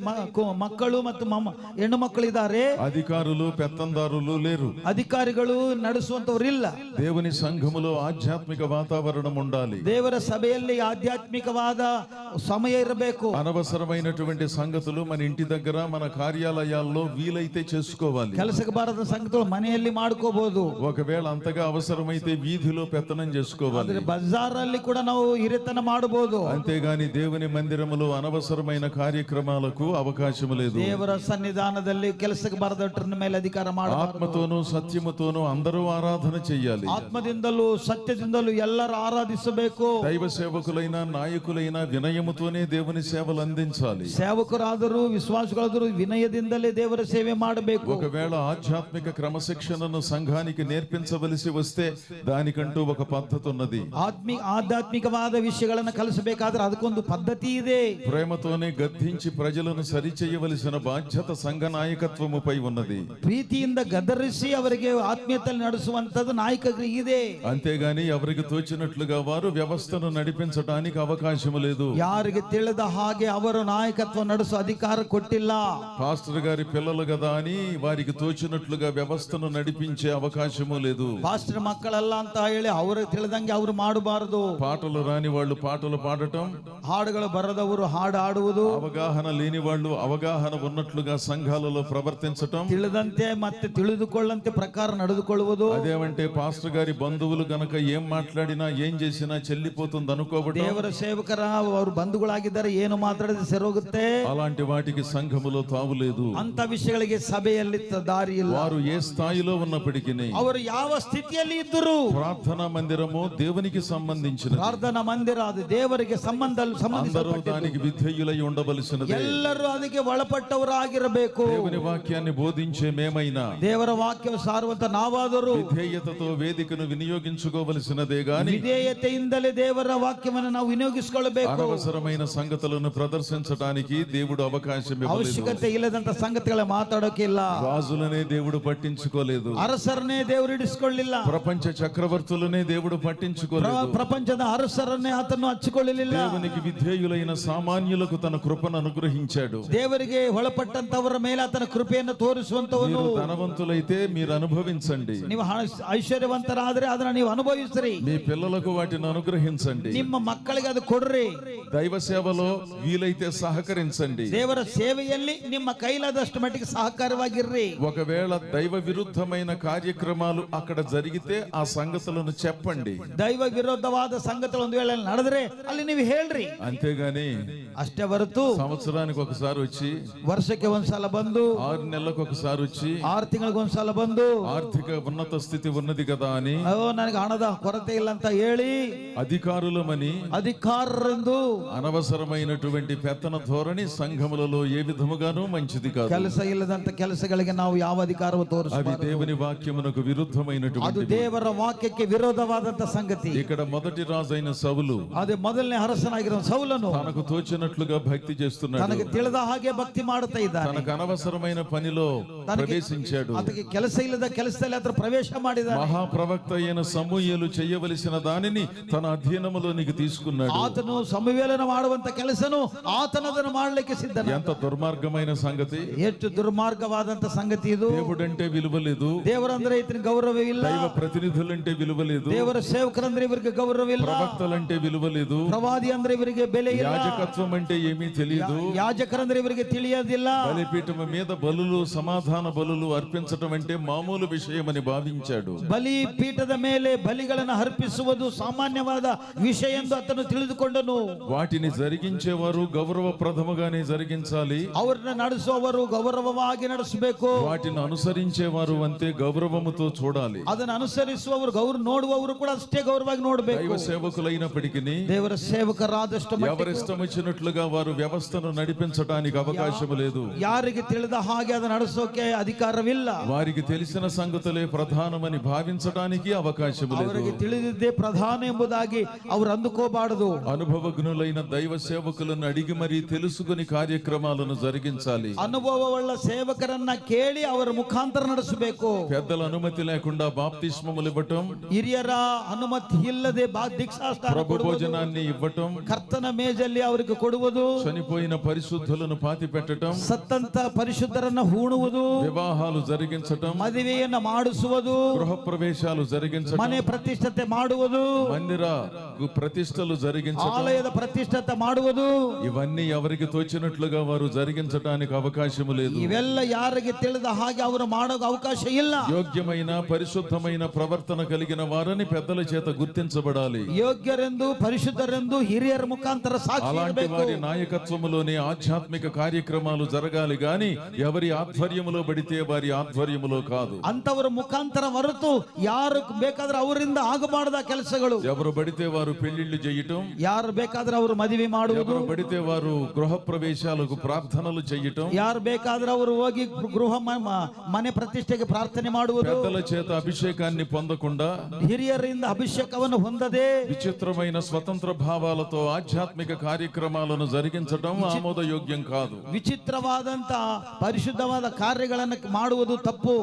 ಮಕ್ಕಳು ಮತ್ತು ಹೆಣ್ಣು ಮಕ್ಕಳು ಇದ್ದಾರೆ. అధికారులు పెత్తందారులు లేరు. ಅಧಿಕಾರಿಗಳು ನಡೆಸುವಂತವರಿಲ್ಲ. దేవుని సంఘములో ఆధ్యాత్మిక వాతావరణం ఉండాలి. ದೇವರ ಸಭೆಯಲ್ಲಿ ಆಧ್ಯಾತ್ಮಿಕವಾದ ಸಮಯ ಇರಬೇಕು. అనవసరమైనటువంటి సంగతులు మన ఇంటి దగ్గర, మన కార్యాలయాల్లో వీలైతే చేసుకోవాలి. ಕೆಲಸಕ್ಕೆ ಬಾರದ ಸಂಗತಿಗಳು ಮನೆಯಲ್ಲಿ ಮಾಡ್ಕೋಬಹುದು. ఒకవేళ అంతగా అవసరమైతే వీధిలో పెత్తనం చేసుకోవాలి. ಆದ್ರೆ ಬಜಾರಲ್ಲಿ ಕೂಡ ನಾವು ಹಿರಿತನ ಮಾಡಬಹುದು. అంతేగాని దేవుని మందిరములో అనవసరమైన కార్యక్రమాలకు అవకాశం లేదు. ದೇವರ ಸನ್ನಿಧಾನದಲ್ಲಿ ಕೆಲಸಕ್ಕೆ ಬಾರದವರ ಮೇಲೆ ಅಧಿಕಾರ ಮಾಡಬಾರದು. ఆత్మతోనూ సత్యముతోనూ అందరూ ఆరాధన చెయ్యాలి. ಆತ್ಮದಿಂದಲೂ ಸತ್ಯದಿಂದಲೂ ಎಲ್ಲರೂ ಆರಾಧಿಸಬೇಕು. దైవ సేవకులైన నాయకులైన వినయముతోనే దేవుని సేవలు అందించాలి. ಸೇವಕರಾದರೂ ವಿಶ್ವಾಸಗಳಾದರೂ ವಿನಯದಿಂದಲೇ ದೇವರ ಸೇವೆ ಮಾಡಬೇಕು. ఒకవేళ ఆధ్యాత్మిక క్రమశిక్షణను సంఘానికి నేర్పించవలసి వస్తే దానికంటూ ఒక పద్ధతి ఉన్నది. ಆಧ್ಯಾತ್ಮಿಕವಾದ ವಿಷಯಗಳನ್ನು ಕಲಿಸಬೇಕಾದ್ರೆ ಅದಕ್ಕೊಂದು ಪದ್ಧತಿ ಇದೆ. ప్రేమతోనే గద్దించి ప్రజలను సరిచేయవలసిన బాధ్యత సంఘ నాయకత్వముపై ఉన్నది. ಪ್ರೀತಿಯಿಂದ ಗದರಿಸಿ ಅವರಿಗೆ ಆತ್ಮೀಯತೆಯಲ್ಲಿ ನಡೆಸುವಂತದ್ದು ನಾಯಕರಿಗೆ ಇದೆ. అంతేగాని ఎవరికి తోచినట్లుగా వారు వ్యవస్థను నడిపించడానికి అవకాశం లేదు. ಯಾರಿಗೆ ತಿಳಿದ ಹಾಗೆ ಅವರು ನಾಯಕತ್ವ ನಡೆಸುವ ಅಧಿಕಾರ ಕೊಟ್ಟಿಲ್ಲ. పాస్టర్ గారి పిల్లలు కదా అని వారికి తోచినట్లుగా వ్యవస్థను నడిపించే అవకాశము లేదు. ಪಾಸ್ಟರ್ ಮಕ್ಕಳಲ್ಲ ಅಂತ ಹೇಳಿ ಅವ್ರಿಗೆ ತಿಳಿದಂಗೆ ಅವರು ಮಾಡಬಾರದು. పాటలు రాని వాళ్ళు పాటలు పాడటం, ಹಾಡುಗಳು ಬರದವರು ಹಾಡು ಹಾಡುವುದು, అవగాహన లేని వాళ్ళు అవగాహన ఉన్నట్లుగా సంఘాలలో ప్రవర్తించటం, ತಿಳಿದಂತೆ ಮತ್ತೆ ತಿಳಿದುಕೊಳ್ಳಂತೆ ಪ್ರಕಾರ ನಡೆದುಕೊಳ್ಳುವುದು. అదేమంటే పాస్టర్ గారి బంధువులు గనక ఏం మాట్లాడినా ఏం చేసినా చెల్లిపోతుంది అనుకోవడం, ದೇವರ ಸೇವಕರ ಅವರು ಬಂಧುಗಳಾಗಿದ್ದಾರೆ ಏನು ಮಾತಾಡಿದ್ರೆ ಸರೋಗುತ್ತೆ. అలాంటి వాటికి సంఘములో తావులేదు. ಅಂತ ವಿಷಯಗಳಿಗೆ ಸಭೆಯಲ್ಲಿ ದಾರಿ ಇಲ್ಲ. వారు ఏ స్థాయిలో ఉన్నప్పటికీ ಅವರು ಯಾವ ಸ್ಥಿತಿಯಲ್ಲಿ ಇದ್ದರು ప్రార్థనా మందిరము దేవునికి సంబంధించినది. ಪ್ರಾರ್ಥನಾ ಮಂದಿರ ಅದು ದೇವರಿಗೆ అందరూ ಸಂಬಂಧಿಸಲ್ಪಟ್ಟಿದ್ದು. దానికి విధేయులై ఉండవలసినది. ಎಲ್ಲರೂ ಅದಕ್ಕೆ ಒಳಪಟ್ಟವರಾಗಿರಬೇಕು. దేవుని వాక్యాన్ని బోధించే మేమైనా ದೇವರ ವಾಕ್ಯ ಸಾರುವಂತ ನಾವಾದರೂ విధేయతతో వేదికను వినియోగించుకోవలసినదే గాని ವಿಧೇಯತೆಯಿಂದಲೇ ದೇವರ ವಾಕ್ಯವನ್ನು ನಾವು ವಿನಿಯೋಗಿಸಿಕೊಳ್ಳಬೇಕು. అనవసరమైన సంగతులను ప్రదర్శించడానికి దేవుడు అవకాశం ఇవ్వలేదు. ಅವಶ್ಯಕತೆ ಇಲ್ಲದಂತ ಸಂಗತಿಗಳ ಮಾತಾಡೋಕಿಲ್ಲ. రాజులనే దేవుడు పట్టించుకోలేదు. ಅರಸರನ್ನೇ ದೇವರು ಇಡಿಸಿಕೊಳ್ಳಿಲ್ಲ. ప్రపంచ చక్రవర్తులనే దేవుడు పట్టించుకోలేదు. ಪ್ರಪಂಚದ ಅರಸರನ್ನೇ ಆತನು ಹಚ್ಚಿಕೊಳ್ಳಲಿಲ್ಲ. దేవునికి విధేయులైన సామాన్యులకు తన కృపను అనుగ్రహించాడు. ದೇವರಿಗೆ ಒಳಪಟ್ಟಂತವರ ಮೇಲೆ ಆತನ ಕೃಪೆಯನ್ನು ತೋರಿಸುವಂತವನು. మీరు ధనవంతులైతే మీరు అనుభవించండి. ನೀವು ಐಶ್ವರ್ಯವಂತರಾದ್ರೆ ಅದನ್ನ ನೀವು ಅನುಭವಿಸ್ರಿ. మీ పిల్లలకు వాటిని అనుగ్రహించండి. ನಿಮ್ಮ ಮಕ್ಕಳಿಗೆ ಅದು ಕೊಡ್ರಿ. దైవ సేవలో వీలైతే సహకరించండి. ದೇವರ ಸೇವೆಯಲ್ಲಿ ನಿಮ್ಮ ಕೈಲಾದಷ್ಟು ಮಟ್ಟಿಗೆ ಸಹಕಾರವಾಗಿರ್ರಿ. ఒకవేళ దైవ విరుద్ధమైన కార్యక్రమాలు అక్కడ జరిగితే ఆ సంగతులను చెప్పండి. ದೈವ ವಿರೋಧವಾದ ಸಂಗತಿಗಳು ಒಂದು ವೇಳೆ ನಡೆದ್ರೆ ಅಲ್ಲಿ ನೀವು ಹೇಳ್ರಿ. అంతేగాని ಅಷ್ಟೇ ಹೊರತು సంవత్సరానికి ఒకసారి వచ్చి, ವರ್ಷಕ್ಕೆ ಒಂದ್ಸಲ ಬಂದು, 6 నెలలకు ఒకసారి వచ్చి, 6 ತಿಂಗಳಿಗೆ ಒಂದ್ಸಲ ಬಂದು ఆర్థిక ఉన్నత స్థితి ఉన్నది కదా అని, ನನಗೆ ಹಣದ ಕೊರತೆ ಇಲ್ಲ ಅಂತ ಹೇಳಿ అధికారులమని ಅಧಿಕಾರರೆಂದು అనవసరమైనటువంటి పెత్తన ధోరణి సంఘములలో ఏ విధముగానూ మంచిది కాదు. ಕೆಲಸ ಇಲ್ಲದಂತ ಕೆಲಸಗಳಿಗೆ ನಾವು ಯಾವ ಅಧಿಕಾರವೂ అది ತೋರಿಸಬಾರದು. దేవుని వాక్యమునకు ಅದು విరుద్ధమైనటువంటి. ದೇವರ ವಾಕ್ಯಕ್ಕೆ ವಿರೋಧವಾದಂತ ಸಂಗತಿ. ఇక్కడ మొదటి రాజైన సౌలు ಅದೇ ಮೊದಲನೇ ಅರಸನಾಗಿರೋ ಸೌಲನು తనకు తోచినట్లుగా భక్తి చేస్తున్నాడు. ತನಗೆ ತಿಳಿದ ಹಾಗೆ ಭಕ್ತಿ ಮಾಡುತ್ತಾ ಇದ್ದಾನೆ. తనకు అనవసరమైన పనిలో ప్రవేశించాడు. ಅದಕ್ಕೆ ಕೆಲಸ ಇಲ್ಲದ ಕೆಲಸದಲ್ಲಿ ಆತ ಪ್ರವೇಶ ಮಾಡಿದ್ದಾನೆ. మహాప్రవక్త అయిన సమూయేలు చేయవలసిన దానిని తన అధీనములోనికి తీసుకున్నాడు. ಆತನು ಸಮುವೇಲನ ಮಾಡುವಂತ ಕೆಲಸನು ಆತನದನ್ನು ಮಾಡಲಿಕ್ಕೆ ಸಿದ್ಧನ. ఎంత దుర్మార్గమైన సంగతి. ಎಷ್ಟು ದುರ್ಮಾರ್ಗವಾದಂತ ಸಂಗತಿ ಇದು. దేవుడంటే విలువ లేదు. ದೇವರಂದ್ರೆ ಇತನ ಗೌರವ ಇಲ್ಲ. దైవ ప్రతినిధులంటే విలువ లేదు. ದೇವರ ಸೇವಕರಂದ್ರೆ ಇವರಿಗೆ ಗೌರವವಿಲ್ಲ, ప్రవక్తలంటే విలువ లేదు, ಪ್ರವಾದಿ ಅಂದ್ರೆ ಇವರಿಗೆ ಬೆಲೆ ಇಲ್ಲ, యాజకత్వం అంటే ఏమీ తెలియదు, ಯಾಜಕರಂದ್ರೆ ಇವರಿಗೆ ತಿಳಿಯೋದಿಲ್ಲ. బలిపీఠం మీద బలులు సమాధాన బలులు అర్పించటం అంటే మామూలు విషయమని భావించాడు. ಬಲಿ ಪೀಠದ ಮೇಲೆ ಬಲಿಗಳನ್ನು ಅರ್ಪಿಸುವುದು ಸಾಮಾನ್ಯವಾದ ವಿಷಯ ಎಂದು ಆತನು ತಿಳಿದುಕೊಂಡನು. వాటిని జరిగించేవారు గౌరవప్రదముగానే జరిగించాలి, ಅವರನ್ನ ನಡೆಸುವವರು ಗೌರವವಾಗಿ ನಡೆಸಬೇಕು, వాటిని అనుసరించేవారు అంతే గౌరవముతో చూడాలి. ಅದನ್ನು ಅನುಸರಿಸುವವರು ನೋಡುವವರು ಕೂಡ ಅಷ್ಟೇ ಗೌರವವಾಗಿ ನೋಡಬೇಕು. దైవ సేవకులైనప్పటికీ ದೇವರ ಸೇವಕರಾದಷ್ಟು ಮಟ್ಟಿಗೆ ఎవరిష్టం వచ్చినట్లుగా వారు వ్యవస్థను నడిపించడానికి అవకాశం లేదు. ಯಾರಿಗೆ ತಿಳಿದ ಹಾಗೆ ಅದನ್ನು ನಡೆಸೋಕೆ ಅಧಿಕಾರವಿಲ್ಲ. వారికి తెలిసిన సంగతులే ప్రధానమని భావించడానికి అవకాశం లేదు. ಅವರಿಗೆ ತಿಳಿದಿದ್ದೇ ಪ್ರಧಾನ ಎಂಬುದಾಗಿ ಅವರು ಅಂದುಕೋಬಾರದು. అనుభవజ్ఞులైన దైవ సేవకులను అడిగి మరీ తెలుసుకుని కార్యక్రమాలను జరిగించాలి. ಅನುಭವವುಳ್ಳ ಸೇವಕರನ್ನ ಕೇಳಿ ಅವರ ಮುಖಾಂತರ ನಡೆಸಬೇಕು. పెద్దల అనుమతి లేకుండా బాప్తిస్మములు ఇవ్వటం, ಹಿರಿಯರ ಅನುಮತಿ ಇಲ್ಲದೆ ದೀಕ್ಷಾಸ್ನಾನ ప్రభు ಕೊಡುವುದು, భోజనాన్ని ఇవ్వటం, ಕರ್ತನ ಮೇಜಲ್ಲಿ ಅವರಿಗೆ ಕೊಡುವುದು, చనిపోయిన పరిశుద్ధులను పాతి పెట్టటం, ಸತ್ತಂತ ಪರಿಶುದ್ಧರನ್ನ ಹೂಣುವುದು, వివాహాలు జరిగించటం, ಮದುವೆಯನ್ನ ಮಾಡಿಸುವುದು, గృహ ప్రవేశాలు జరిగించటం, ಮನೆ ಪ್ರತಿಷ್ಠತೆ ಮಾಡುವುದು, మందిర ప్రతిష్టలు జరిగించటం, ಆಲಯದ ಪ್ರತಿಷ್ಠತೆ ಮಾಡುವುದು, ఇవన్నీ ఎవరికి తోచినట్లుగా వారు జరిగించడానికి అవకాశం లేదు. ಇವೆಲ್ಲ ಯಾರಿಗೆ ತಿಳಿದ ಹಾಗೆ ಅವರು ಮಾಡೋ ಅವಕಾಶ ಇಲ್ಲ. యోగ్యమైన పరిశుద్ధమైన ప్రవర్తన కలిగిన వారని పెద్దల చేత గుర్తించబడాలి. ಯೋಗ್ಯರೆಂದು ಪರಿಶುದ್ಧರೆಂದು ಹಿರಿಯರ ಮುಖಾಂತರ ಸಾಕ್ಷಿ అలాంటి ಇರಬೇಕು. వారి నాయకత్వములోనే ఆధ్యాత్మిక కార్యక్రమాలు జరగాలి గాని ఎవరి ఆధ్వర్యములో పడితే వారి ఆధ్వర్యములో కాదు. ಅಂತವರ ಮುಖಾಂತರ ಹೊರತು ಯಾರು ಬೇಕಾದ್ರೆ ಅವರಿಂದ ಆಗಬಾರದ ಕೆಲಸಗಳು. ఎవరు పడితే వారు పెళ్లిళ్లు చేయటం, ಯಾರು ಬೇಕಾದ್ರೆ ಅವರು ಮದುವೆ ಮಾಡುವುದು, ఎవరు పడితే వారు గృహ ప్రవేశాలకు ప్రార్థనలు చేయటం, ಯಾರು ಬೇಕಾದ್ರೆ ಅವರು ಹೋಗಿ ಗೃಹ ಮನೆ ಪ್ರತಿಷ್ಠೆಗೆ ಪ್ರಾರ್ಥನೆ ಮಾಡುವುದು, పెద్దల చేత అభిషేకాన్ని పొందకుండా ಹಿರಿಯರಿಂದ ಅಭಿಷೇಕವನ್ನು ಹೊಂದದೆ విచిత్రమైన స్వతంత్ర భావాలతో ఆధ్యాత్మిక కార్యక్రమాలను జరిగించడం ఆమోదయోగ్యం కాదు. ವಿಚಿತ್ರವಾದಂತ ಪರಿಶುದ್ಧವಾದ ಕಾರ್ಯಗಳನ್ನು ಮಾಡುವುದು ತಪ್ಪು.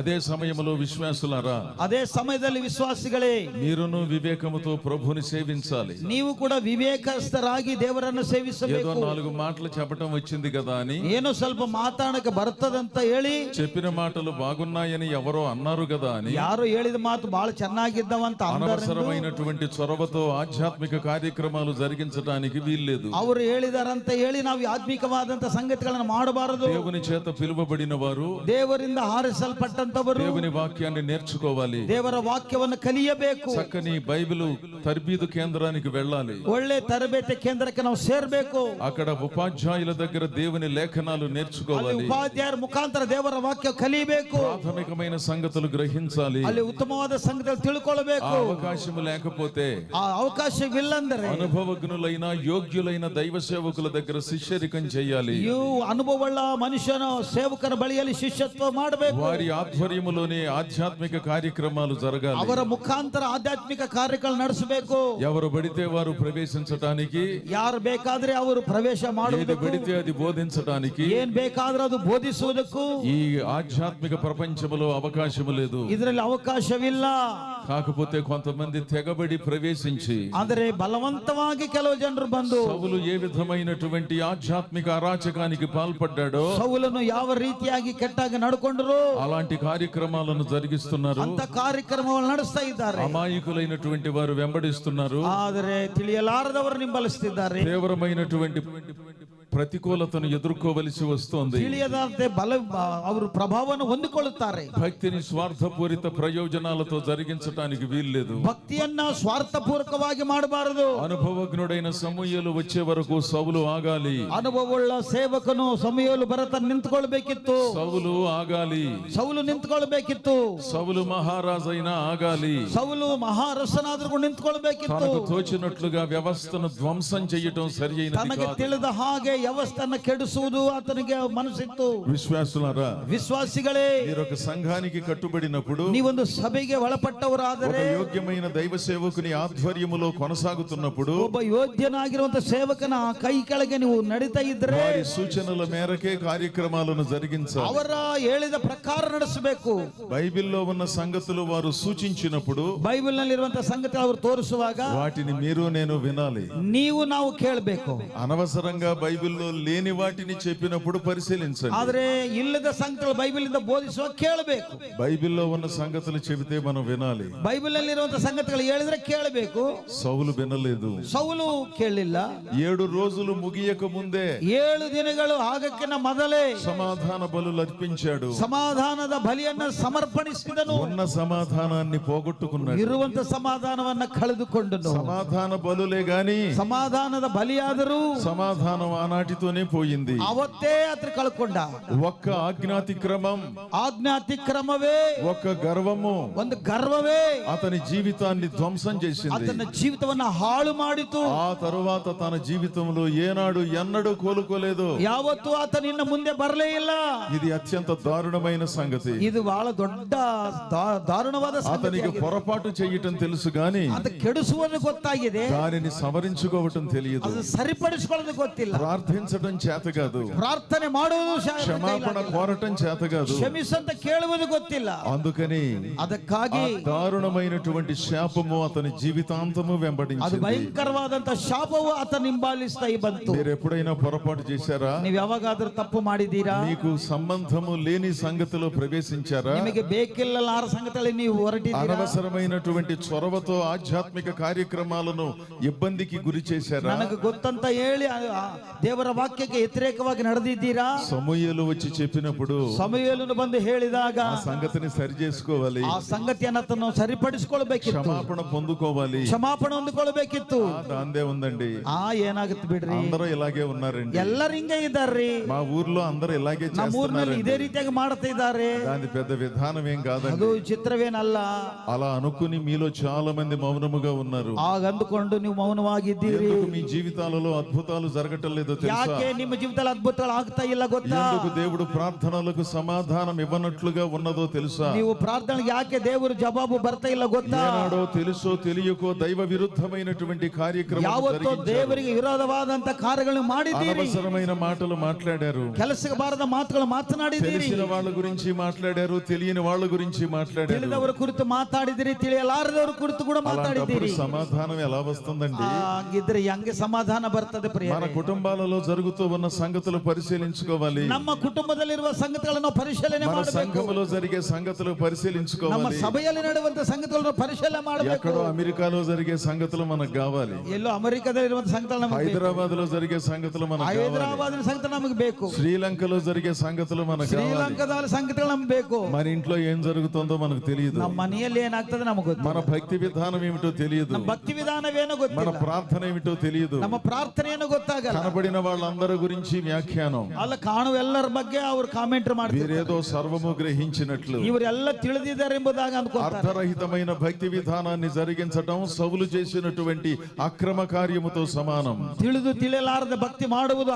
అదే సమయంలో విశ్వాసులారా, ಅದೇ ಸಮಯದಲ್ಲಿ ವಿಶ್ವಾಸಿಗಳೇ, మీరును వివేకముతో ప్రభుని సేవించాలి. ನೀವು ಕೂಡ ವಿವೇಕಸ್ಥರಾಗಿ ದೇವರನ್ನು ఏదో ಸೇವಿಸಬೇಕು. 4 మాటలు చెప్పటం వచ్చింది కదా అని ಏನೋ ಸ್ವಲ್ಪ ಮಾತಾಡಕ್ಕೆ ಬರ್ತದಂತ ಹೇಳಿ, చెప్పిన మాటలు బాగున్నాయని ఎవరో అన్నారు కదా అని ಯಾರು ಹೇಳಿದ ಮಾತು ಬಹಳ ಚೆನ್ನಾಗಿದ್ದವಂತ అనవసరమైనటువంటి చొరవతో ఆధ్యాత్మిక కార్యక్రమాలు జరిగించడానికి వీల్లేదు. ಅವರು ಹೇಳಿದಾರಂತ ಹೇಳಿ ನಾವು ಆತ್ಮಿಕವಾದಂತ ಸಂಗತಿಗಳನ್ನು ಮಾಡಬಾರದು. దేవుని చేత పిలువబడిన వారు ದೇವರಿಂದ ಹಾರಿಸಲ್ಪಟ್ಟಂತವರು దేవుని వాక్యాన్ని నేర్చుకోవాలి. ದೇವರ ವಾಕ್ಯವನ್ನು ಕಲಿಯಬೇಕು. చక్కని బైబిలు తర్బీదు కేంద్రానికి వెళ్ళాలి. ಒಳ್ಳೆ ತರಬೇತಿ ಕೇಂದ್ರಕ್ಕೆ ನಾವು ಸೇರ್ಬೇಕು. అక్కడ ఉపాధ్యాయుల దగ్గర దేవుని లేఖనాలు ಅಲ್ಲಿ నేర్చుకోవాలి. ಉಪಾಧ್ಯಾಯರ ಮುಖಾಂತರ ದೇವರ ವಾಕ್ಯ ಕಲಿಯಬೇಕು. ప్రాథమికమైన సంగతులు గ్రహించాలి. ಅಲ್ಲಿ ಉತ್ತಮವಾದ ಸಂಗತಿಗಳು ತಿಳ್ಕೊಳ್ಬೇಕು. ఆ అవకాశం లేకపోతే ಆ ಅವಕಾಶವಿಲ್ಲಂದರೆ అనుభవజ్ఞులైన యోగ్యులైన దైవ సేవకుల దగ్గర శిష్యరికం చేయాలి. ಇವು ಅನುಭವವುಳ್ಳ ಮನುಷ್ಯನ ಸೇವಕರ ಬಳಿಯಲ್ಲಿ ಶಿಷ್ಯತ್ವ ಮಾಡಬೇಕು. వారి ఆధ్వర్యములోనే ఆధ్యాత్మిక కార్యక్రమాలు జరగాలి. ಅವರ ಮುಖಾಂತರ ಆಧ್ಯಾತ್ಮಿಕ ಕಾರ್ಯಗಳು ನಡೆಸಬೇಕು. ఎవరు పడితే వారు ప్రవేశించటానికి, ಯಾರು ಬೇಕಾದ್ರೆ ಅವರು ಪ್ರವೇಶ ఏది ಮಾಡುವುದಕ್ಕೂ, పడితే అది బోధించటానికి ಏನ್ ಬೇಕಾದ್ರೆ ಅದು ಬೋಧಿಸುವುದಕ್ಕೂ ఈ ఆధ్యాత్మిక ప్రపంచములో అవకాశము లేదు. ಇದರಲ್ಲಿ ಅವಕಾಶವಿಲ್ಲ. కాకపోతే కొంతమంది తెగబడి ప్రవేశించి, ಆದರೆ ಬಲವಂತವಾಗಿ ಕೆಲವು ಜನರು ಬಂದು సౌలు ఏ విధమైనటువంటి ఆధ్యాత్మిక అరాచకానికి పాల్పడ్డాడో ಸೌಲನು ಯಾವ ರೀತಿಯಾಗಿ ಕೆಟ್ಟಾಗಿ ನಡ್ಕೊಂಡ್ರು అలాంటి కార్యక్రమాలను జరిగిస్తున్నారు. ಅಂತ ಕಾರ್ಯಕ್ರಮವನ್ನು ನಡೆಸ್ತಾ ಇದ್ದಾರೆ. అమాయకులైనటువంటి వారు వెంబడిస్తున్నారు. ಆದರೆ ತಿಳಿಯಲಾರದವರು ನಿಂಬಲಿಸುತ್ತಿದ್ದಾರೆ. తీవ్రమైనటువంటి ప్రతికూలతను ఎదుర్కోవలసి వస్తోంది. ತಿಳಿಯದಂತೆ ಅವರು ಪ್ರಭಾವವನ್ನು ಹೊಂದಿಕೊಳ್ಳುತ್ತಾರೆ. భక్తిని స్వార్థపూరిత ప్రయోజనాలతో జరిగించటానికి వీల్లేదు. ಭಕ್ತಿಯನ್ನ ಸ್ವಾರ್ಥಪೂರ್ವಕವಾಗಿ ಮಾಡಬಾರದು. అనుభవజ్ఞుడైన సమూయేలు వచ్చే వరకు సౌలు ఆగాలి. ಅನುಭವವುಳ್ಳ ಸೇವಕನು ಸಮಯಲು ಬರತ ನಿಂತ್ಕೊಳ್ಬೇಕಿತ್ತು. సౌలు ఆగాలి. ಸೌಲು ನಿಂತ್ಕೊಳ್ಬೇಕಿತ್ತು. సౌలు మహారాజైనా ఆగాలి. ಸೌಲು ಮಹಾರಸನಾದ್ರೂ ನಿಂತ್ಕೊಳ್ಬೇಕಿತ್ತು. తనకు తోచినట్లుగా వ్యవస్థను ధ్వంసం చేయటం సరియైనది ತನಗೆ కాదు. ತಿಳಿದ ಹಾಗೆ ವ್ಯವಸ್ಥೆಯನ್ನು ಕೆಡಿಸುವುದು ಆತನಿಗೆ ಮನಸ್ಸಿತ್ತು. విశ్వాసులారా, ವಿಶ್ವಾಸಿಗಳೇ, మీరు ఒక సంఘానికి కట్టుబడినప్పుడు, ನೀವೊಂದು ಸಭೆಗೆ ఒక ಒಳಪಟ್ಟವರಾದರೆ, యోగ్యమైన దైవ సేవకుని ఆధ్వర్యములో కొనసాగుతున్నప్పుడు, ಒಬ್ಬ ಯೋಗ್ಯನಾಗಿರುವಂತ ಸೇವಕನ ಕೈ ಕೆಳಗೆ ನೀವು ನಡೀತಾ ಇದ್ರೆ వారి సూచనల మేరకే కార్యక్రమాలను జరిగించాలి. ಅವರ ಹೇಳಿದ ಪ್ರಕಾರ ನಡೆಸಬೇಕು. బైబిల్లో ఉన్న సంగతులు వారు సూచించినప్పుడు ಬೈಬಲ್ ನಲ್ಲಿರುವಂತಹ ಸಂಗತಿ ಅವರು ತೋರಿಸುವಾಗ వాటిని మీరు నేను వినాలి. ನೀವು ನಾವು ಕೇಳಬೇಕು. అనవసరంగా బైబిల్ బైబిల్లో లేని వాటిని చెప్పినప్పుడు పరిశీలించండి. ಆದ್ರೆ ಇಲ್ಲದ ಸಂಗತಿಗಳು ಬೈಬಲ್ ಇಂದ ಬೋಧಿಸುವ ಕೇಳಬೇಕು. బైబిల్లో ఉన్న సంగతులు చెబితే మనం వినాలి. ಬೈಬಲ್ ಅಲ್ಲಿರುವಂತಹ ಸಂಗತಿಗಳು ಹೇಳಿದ್ರೆ ಕೇಳಬೇಕು. సౌలు వినలేదు. ಸೌಲು ಕೇಳಲಿಲ್ಲ. 7 రోజులు ముగియక ముందే 7 ದಿನಗಳು ಆಗಕ್ಕಿನ ಮೊದಲೇ సమాధాన బలులు అర్పించాడు. ಸಮಾಧಾನದ ಬಲಿಯನ್ನು ಸಮರ್ಪಣಿಸಿದನು. ఉన్న సమాధానాన్ని పోగొట్టుకున్నాడు. ಇರುವಂತ ಸಮಾಧಾನವನ್ನ ಕಳೆದುಕೊಂಡನು. సమాధాన బలులే గాని ಸಮಾಧಾನದ ಬಲಿಯಾದರೂ సమాధానం ఆనాటితోనే పోయింది. ಅವತ್ತೇ ಅತ್ರ ಕಳ್ಕೊಂಡ. ఒక్క ఆజ్ఞాతిక్రమం, ಆಜ್ಞಾತಿಕ್ರಮವೇ, ఒక్క గర్వము, ಒಂದು ಗರ್ವವೇ అతని జీవితాన్ని ధ్వంసం చేసింది. ಆತನ ಜೀವಿತವನ್ನ ಹಾಳು ಮಾಡಿತು. ఆ తరువాత తన జీవితంలో ఏనాడు ఎన్నడూ కోలుకోలేదు. ಯಾವತ್ತೂ ಆತನ ಇನ್ನು ಮುಂದೆ ಬರಲೇ ಇಲ್ಲ. ఇది అత్యంత దారుణమైన సంగతి. ಇದು ಬಹಳ ದೊಡ್ಡ ದಾರುಣವಾದ అతనికి ಸಂಗತಿ. పొరపాటు చేయటం తెలుసు గాని ಅದು ಕೆಡಿಸುವುದು ಗೊತ್ತಾಗಿದೆ, దానిని సవరించుకోవటం తెలియదు. ಅದು ಸರಿಪಡಿಸಿಕೊಳ್ಳೋದು ಗೊತ್ತಿಲ್ಲ. ప్రార్థించడం చేత కాదు, ಪ್ರಾರ್ಥನೆ ಮಾಡುವುದು క్షమాపణ కోరటం చేత కాదు. ಕ್ಷಮಿಸಂತ ಕೇಳುವುದು ಗೊತ್ತಿಲ್ಲ. అందుకని ಅದಕ್ಕಾಗಿ ఆ దారుణమైనటువంటి శాపము అతని జీవితాంతము ಅದು వెంబడించింది. ಭಯಂಕರವಾದಂತ ಶಾಪವು ಆತನ ಹಿಂಬಾಲಿಸ್ತಾ ಬಂತು. మీరు ఎప్పుడైనా పొరపాటు చేశారా? ನೀವು ಯಾವಾಗಾದ್ರೂ ತಪ್ಪು ಮಾಡಿದ್ದೀರಾ? మీకు సంబంధము లేని సంగతిలో ప్రవేశించారా? ನಿಮಗೆ ಬೇಕಿಲ್ಲಲಾರ ಸಂಗತಿಗಳಲ್ಲಿ ನೀವು ಹೊರಟಿದ್ದೀರಾ? అనవసరమైనటువంటి చొరవతో ఆధ్యాత్మిక కార్యక్రమాలను ఇబ్బందికి గురి చేశారా? ನನಗೆ ಗೊತ್ತಂತ ಹೇಳಿ ದೇವರ ವಾಕ್ಯಕ್ಕೆ ವ್ಯತಿರೇಕವಾಗಿ ನಡೆದಿದ್ದೀರಾ? సమూయేలు వచ్చి చెప్పినప్పుడు ಸಮಯವನ್ನು ಬಂದು ಹೇಳಿದಾಗ ఆ సంగతిని సరి చేసుకోవాలి, ಆ ಸಂಗತಿಯನ್ನು ಆತನು ಸರಿಪಡಿಸಿಕೊಳ್ಬೇಕಿತ್ತು, క్షమాపణ పొందుకోవాలి. ಕ್ಷಮಾಪಣೆ ಹೊಂದಿಕೊಳ್ಬೇಕಿತ್ತು. దాందే ఉందండి. ಏನಾಗುತ್ತೆ ಬಿಡ್ರಿ, అందరూ ఇలాగే ఉన్నారండి. ಎಲ್ಲರೂ ಹಿಂಗೆ ಇದ್ದಾರ್ರಿ. మా ఊర్లో అందరూ ఇలాగే ನಮ್ಮ ಊರಿನಲ್ಲಿ చేస్తున్నారు. ಇದೇ ರೀತಿಯಾಗಿ ಮಾಡ್ತಾ ಇದ್ದಾರೆ. దాని పెద్ద విధానం ఏం ಅದು కాదండి. ಚಿತ್ರವೇನಲ್ಲ. అలా అనుకుని మీలో చాలా మంది మౌనముగా ఉన్నారు. ಆಗ ಅಂದುಕೊಂಡು ನೀವು ಮೌನವಾಗಿದ್ದೀರಿ. ఎందుకు మీ జీవితాలలో అద్భుతాలు జరగటం లేదో తెలుసా? ಯಾಕೆ ನಿಮ್ಮ ಜೀವಿತದಲ್ಲಿ ಅದ್ಭುತಗಳು ಆಗ್ತಾ ಇಲ್ಲ ಗೊತ್ತಾ? ఎందుకు దేవుడు ప్రార్థనలకు సమాధానం ఇవ్వనట్లుగా ఉన్నదో తెలుసా? ನೀವು ಪ್ರಾರ್ಥನೆಗೆ ಯಾಕೆ ದೇವರು ಜವಾಬು ಬರ್ತಾ ಇಲ್ಲ ಗೊತ್ತಾ? ఏనాడో తెలుసో తెలియకో దైవ విరుద్ధమైనటువంటి కార్యక్రమం ಯಾವತ್ತೋ ದೇವರಿಗೆ ವಿರೋಧವಾದಂತ ಕಾರ್ಯಗಳನ್ನು ಮಾಡಿದ್ದೀರಿ. అనవసరమైన మాటలు మాట్లాడారు. ಕೆಲಸಕ್ಕೆ ಬಾರದ ಮಾತುಗಳು ಮಾತನಾಡಿದ್ದೀರಿ. తెలిసిన వాళ్ళ గురించి మాట్లాడారు, తెలియని వాళ్ళ గురించి మాట్లాడారు. ತಿಳಿದವರ ಕುರಿತು ಮಾತಾಡಿದಿರಿ, ತಿಳಿಯಲಾರದವರ ಕುರಿತು ಕೂಡ అలాంటప్పుడు ಮಾತಾಡಿದ್ದೀರಿ. సమాధానం ఎలా వస్తుందండి? ಹಾಗಿದ್ರೆ ಹೆಂಗೆ ಸಮಾಧಾನ ಬರ್ತದೆ మన ಪ್ರಿಯರೇ? కుటుంబాలలో జరుగుతూ ఉన్న సంగతులు పరిశీలించుకోవాలి. ನಮ್ಮ ಕುಟುಂಬದಲ್ಲಿರುವ ಸಂಗತಿಗಳನ್ನು ಪರಿಶೀಲನೆ మన ಮಾಡಬೇಕು. సంఘములో జరిగే సంగతులు ನಮ್ಮ పరిశీలించుకోవాలి. ಸಭೆಯಲ್ಲಿ ನಡೆಯುವಂತ ಸಂಗತಿಗಳನ್ನು ಪರಿಶೀಲನೆ ಮಾಡಬೇಕು. ఎక్కడో అమెరికాలో జరిగే సంగతులు మనకు కావాలి. ಎಲ್ಲೋ ಅಮೆರಿಕದಲ್ಲಿರುವಂತ ಸಂಗತಿಗಳು ನಮಗೆ ಬೇಕು. హైదరాబాద్ లో జరిగే సంగతులు మనకు కావాలి. ಹೈದರಾಬಾದಿನ ಸಂಗತಿ ನಮಗೆ ಬೇಕು. శ్రీలంకలో జరిగే సంగతులు మనకు కావాలి. ಶ್ರೀಲಂಕಾದ ಸಂಗತಿಗಳು ನಮಗೆ ಬೇಕು. మన ఇంట్లో ఏం జరుగుతుందో మనకు తెలియదు. ನಮ್ಮ ಮನೆಯಲ್ಲಿ ಏನಾಗ್ತದೆ ನಮಗೆ ಗೊತ್ತಿಲ್ಲ. మన భక్తి విధానం ఏమిటో తెలియదు. ನಮ್ಮ ಭಕ್ತಿ ವಿಧಾನವೇನೋ మన ಗೊತ್ತಿಲ್ಲ. ప్రార్థన ఏమిటో తెలియదు. ನಮ್ಮ ಪ್ರಾರ್ಥನೆ ಏನೋ ಗೊತ್ತಾಗಲ್ಲ. కనబడిన వాళ్ళందరి గురించి వ్యాఖ్యానం. ಅಲ್ಲ, ಕಾಣುವ ಎಲ್ಲರ ಬಗ್ಗೆ ಅವ್ರು ಕಾಮೆಂಟ್ ಮಾಡ್ತಾರೆ. వీరేదో సర్వము గ్రహించినట్లు ಇವರೆಲ್ಲ ತಿಳಿದಿದ್ದಾರೆ ಎಂಬುದಾಗಿ ಅನ್ಕೊಂತಾರೆ. అర్థరహితమైన భక్తి విధానాన్ని జరిగించడం సౌలు చేసినటువంటి అక్రమ కార్యముతో సమానం. ತಿಳಿದು ತಿಳಿಯಲಾರದ ಭಕ್ತಿ ಮಾಡುವುದು